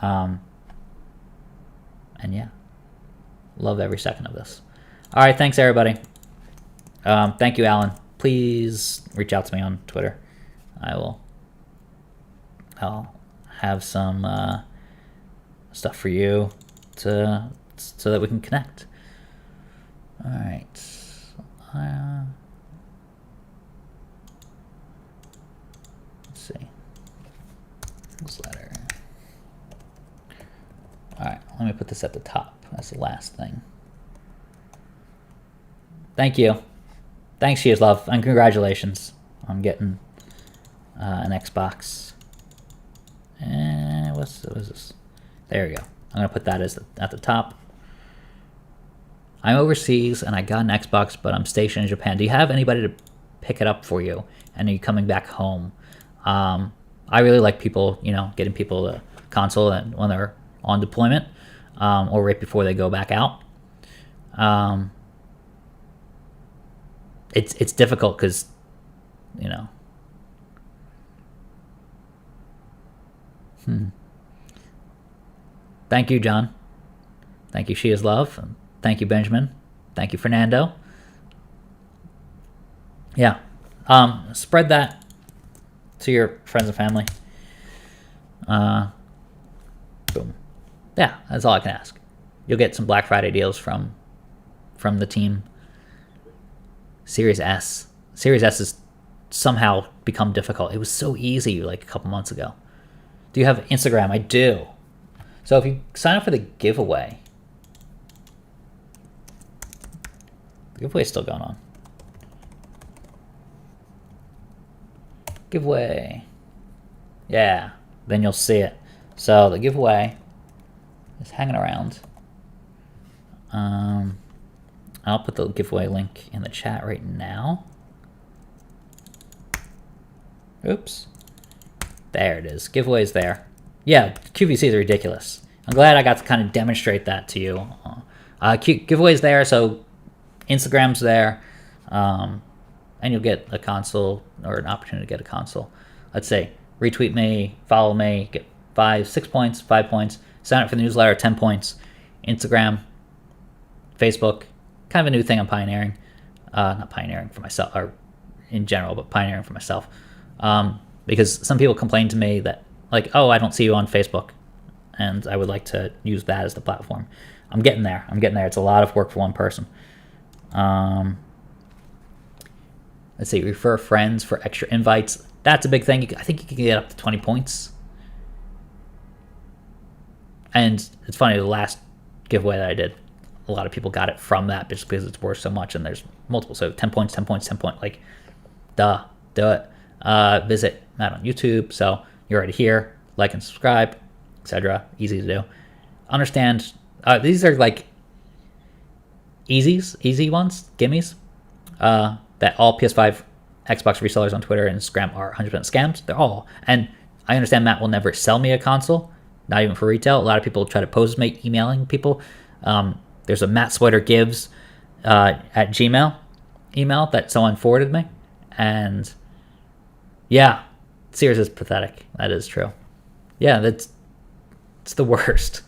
And yeah, love every second of this. All right, thanks, everybody. Thank you, Alan. Please reach out to me on Twitter. I'll have some stuff for you so that we can connect. All right. Let's see. Newsletter. All right, let me put this at the top. That's the last thing. Thank you. Thanks, Love, and congratulations on getting an Xbox. And what's this? There we go. I'm gonna put that at the top. I'm overseas and I got an Xbox, but I'm stationed in Japan. Do you have anybody to pick it up for you? And are you coming back home? I really like people, getting people a console and when they're on deployment, or right before they go back out. It's difficult because, Thank you, John. Thank you, She Is Love. And thank you, Benjamin. Thank you, Fernando. Yeah. Spread that to your friends and family. Boom. Yeah, that's all I can ask. You'll get some Black Friday deals from the team. Series S. Series S has somehow become difficult. It was so easy like a couple months ago. Do you have Instagram? I do. So if you sign up for the giveaway, the giveaway is still going on. Giveaway. Yeah, then you'll see it. So the giveaway is hanging around. I'll put the giveaway link in the chat right now. Oops. There it is. Giveaway's there. Yeah, QVCs are ridiculous. I'm glad I got to kind of demonstrate that to you. Giveaway's there, so Instagram's there. And you'll get a console or an opportunity to get a console. Let's say, retweet me, follow me, get 6 points, 5 points. Sign up for the newsletter, 10 points. Instagram, Facebook, kind of a new thing I'm pioneering. Not pioneering for myself, or in general, but pioneering for myself. Because some people complain to me that, like, oh, I don't see you on Facebook, and I would like to use that as the platform. I'm getting there. It's a lot of work for one person. Let's see, refer friends for extra invites. That's a big thing. I think you can get up to 20 points. And it's funny, the last giveaway that I did, a lot of people got it from that just because it's worth so much, and there's multiple. So 10 points, 10 points, 10 points. Like, duh, do it. Visit Matt on YouTube. So you're already here. Like and subscribe, etc. Easy to do. Understand. These are like easy ones, gimmies. That all PS5, Xbox resellers on Twitter and Instagram are 100% scams. They're all. And I understand Matt will never sell me a console, not even for retail. A lot of people try to pose me emailing people. There's a Matt Swider gives at Gmail email that someone forwarded me. And yeah, Sears is pathetic. That is true. Yeah, it's the worst.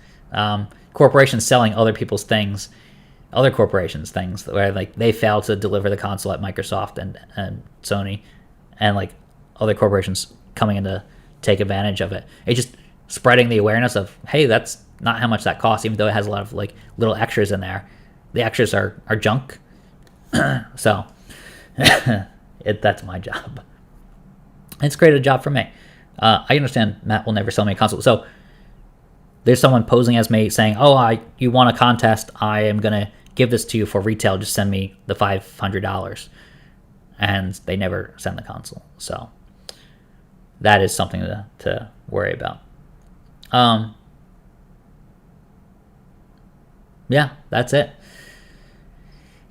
Corporations selling other people's things, other corporations' things, where like they fail to deliver the console at Microsoft and Sony, and like other corporations coming in to take advantage of it. It's just spreading the awareness of, hey, that's not how much that costs, even though it has a lot of like little extras in there. The extras are junk. So that's my job. It's created a job for me. I understand Matt will never sell me a console. So there's someone posing as me saying, oh, you won a contest. I am going to give this to you for retail. Just send me the $500. And they never send the console. So that is something to worry about. Yeah, that's it.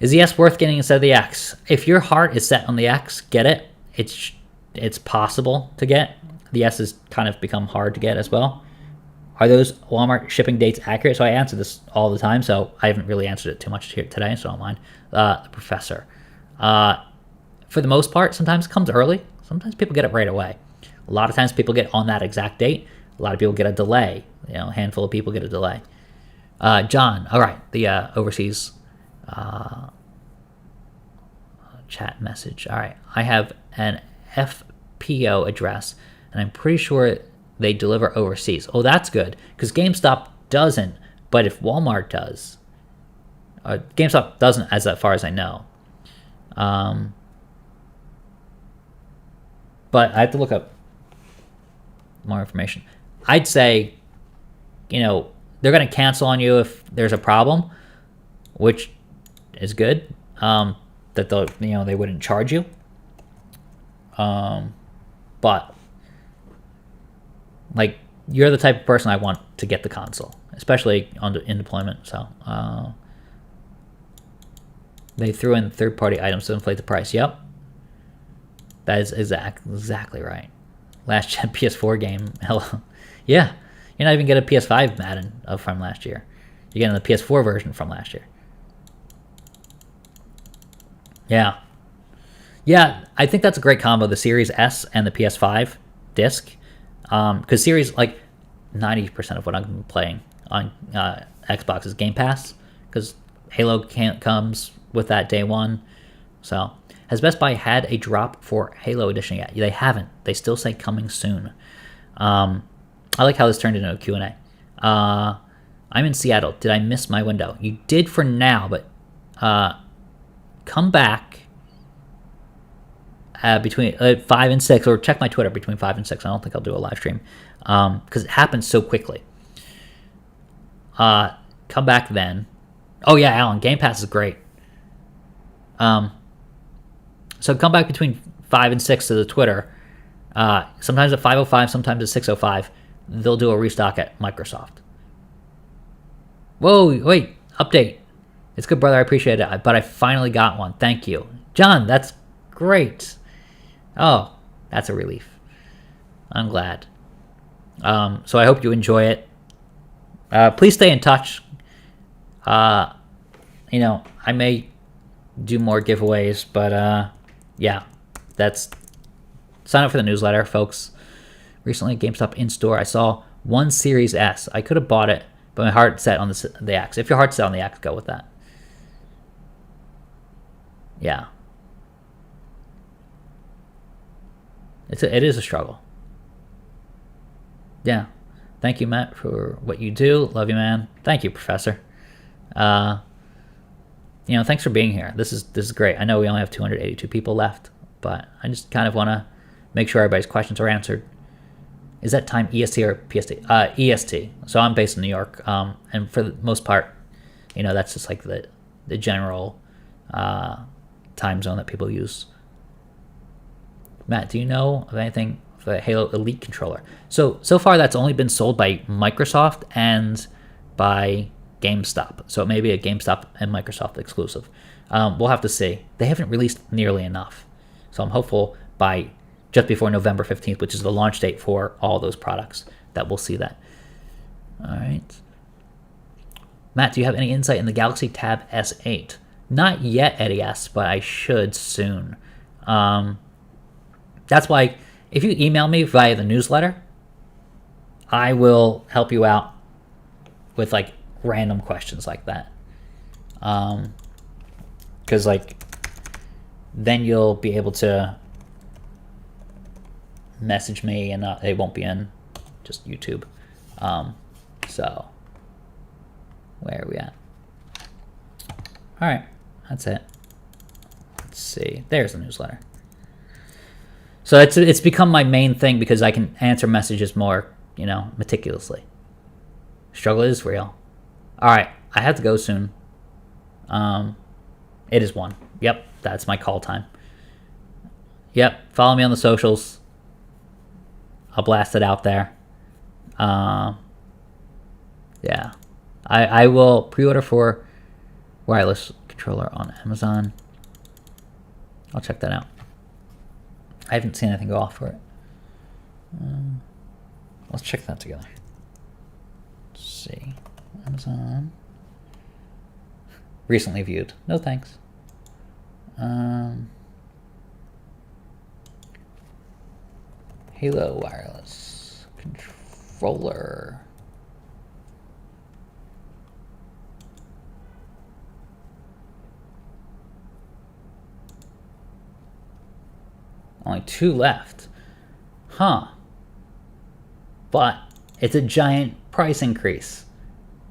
Is the S worth getting instead of the X? If your heart is set on the X, get it. It's possible to get. The S has kind of become hard to get as well. Are those Walmart shipping dates accurate? So I answer this all the time, so I haven't really answered it too much here today, so I don't mind. The professor. For the most part, sometimes it comes early. Sometimes people get it right away. A lot of times people get on that exact date. A lot of people get a delay. A handful of people get a delay. John, all right, the overseas chat message. All right, I have an FPO address, and I'm pretty sure they deliver overseas. Oh, that's good, because GameStop doesn't, but if Walmart does, GameStop doesn't, as far as I know. But I have to look up more information. I'd say, they're going to cancel on you if there's a problem, which is good. That they wouldn't charge you. But like, you're the type of person I want to get the console, especially in deployment. So they threw in third-party items to inflate the price. Yep, that is exactly right. Last gen PS4 game. Hell, yeah. You're not even getting a PS5 Madden from last year. You're getting the PS4 version from last year. Yeah. Yeah, I think that's a great combo, the Series S and the PS5 disc. Because Series, like, 90% of what I'm playing on Xbox is Game Pass. Because Halo comes with that day one. So, has Best Buy had a drop for Halo Edition yet? They haven't. They still say coming soon. I like how this turned into a Q&A. I'm in Seattle. Did I miss my window? You did for now, but come back between 5 and 6, or check my Twitter between 5 and 6. I don't think I'll do a live stream because it happens so quickly. Come back then. Oh yeah, Alan, Game Pass is great. So come back between 5 and 6 to the Twitter. Sometimes at 5:05, sometimes at 6:05. They'll do a restock at Microsoft. Whoa, wait, update. It's good, brother. I appreciate it. But I finally got one. Thank you. John, that's great. Oh, that's a relief. I'm glad. So I hope you enjoy it. Please stay in touch. I may do more giveaways, but yeah, sign up for the newsletter, folks. Recently, GameStop in-store, I saw one Series S. I could have bought it, but my heart's set on the X. If your heart's set on the X, go with that. Yeah. It is a struggle. Yeah. Thank you, Matt, for what you do. Love you, man. Thank you, Professor. Thanks for being here. This is great. I know we only have 282 people left, but I just kind of want to make sure everybody's questions are answered. Is that time EST or PST? EST. So I'm based in New York, and for the most part, That's just like the general time zone that people use. Matt, do you know of anything for the Halo Elite controller? So far that's only been sold by Microsoft and by GameStop. So it may be a GameStop and Microsoft exclusive. We'll have to see. They haven't released nearly enough. So I'm hopeful by just before November 15th, which is the launch date for all those products, that we'll see that. All right. Matt, do you have any insight in the Galaxy Tab S8? Not yet, Eddie S, but I should soon. That's why if you email me via the newsletter, I will help you out with like random questions like that. Because then you'll be able to message me, and it won't be in just YouTube. So where are we at? All right, that's it. Let's see. There's the newsletter. So it's become my main thing because I can answer messages more, meticulously. Struggle is real. All right, I have to go soon. It is 1. Yep, that's my call time. Yep, follow me on the socials. I'll blast it out there. Yeah, I will pre-order for wireless controller on Amazon. I'll check that out. I haven't seen anything go off for it. Let's check that together. Let's see. Amazon. Recently viewed. No thanks. Halo wireless controller. Only 2 left. Huh. But it's a giant price increase.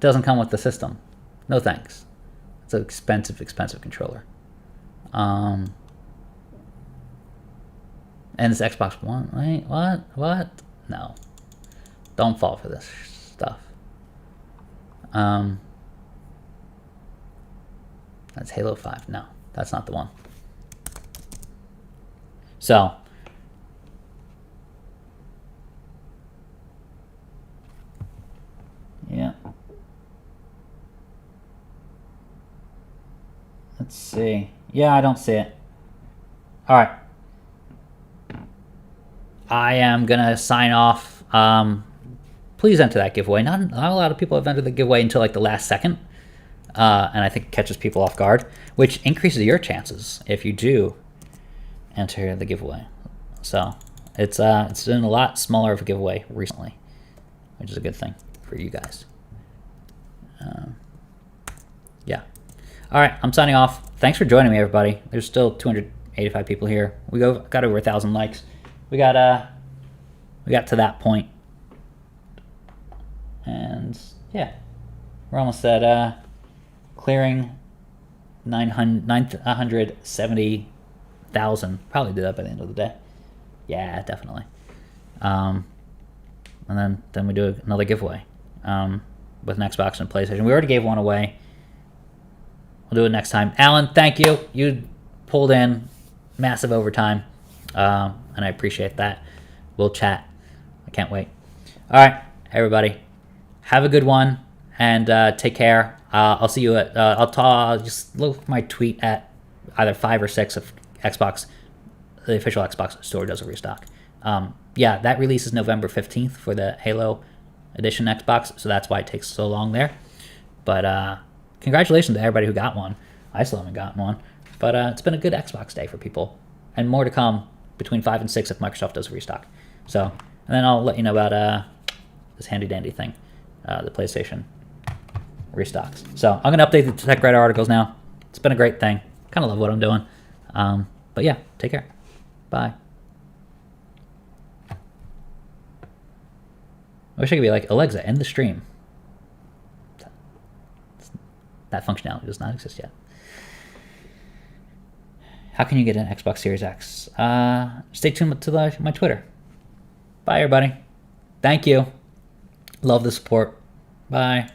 Doesn't come with the system. No thanks. It's an expensive controller. And it's Xbox One. Wait, what? No. Don't fall for this stuff. That's Halo 5. No, that's not the one. So, yeah. Let's see. Yeah, I don't see it. All right. I am going to sign off. Please enter that giveaway. Not a lot of people have entered the giveaway until like the last second. And I think it catches people off guard, which increases your chances if you do enter the giveaway. So it's been a lot smaller of a giveaway recently, which is a good thing for you guys. Yeah. All right, I'm signing off. Thanks for joining me, everybody. There's still 285 people here. We got over 1,000 likes. We got to that point, and yeah, we're almost at clearing 970,000. Probably do that by the end of the day. Yeah, definitely. And then we do another giveaway with an Xbox and PlayStation. We already gave one away. We'll do it next time. Alan, thank you. You pulled in massive overtime, and I appreciate that. We'll chat. I can't wait. All right, everybody. Have a good one, and take care. I'll see you at... I'll just look for my tweet at either 5 or 6 of Xbox. The official Xbox store does a restock. Yeah, that releases November 15th for the Halo Edition Xbox, so that's why it takes so long there. But congratulations to everybody who got one. I still haven't gotten one. But it's been a good Xbox day for people. And more to come between 5 and 6 if Microsoft does a restock. So, and then I'll let you know about this handy-dandy thing, the PlayStation restocks. So I'm going to update the TechRed articles now. It's been a great thing. Kind of love what I'm doing. But yeah, take care. Bye. I wish I could be like, Alexa, end the stream. That functionality does not exist yet. How can you get an Xbox Series X? Stay tuned to my Twitter. Bye, everybody. Thank you. Love the support. Bye.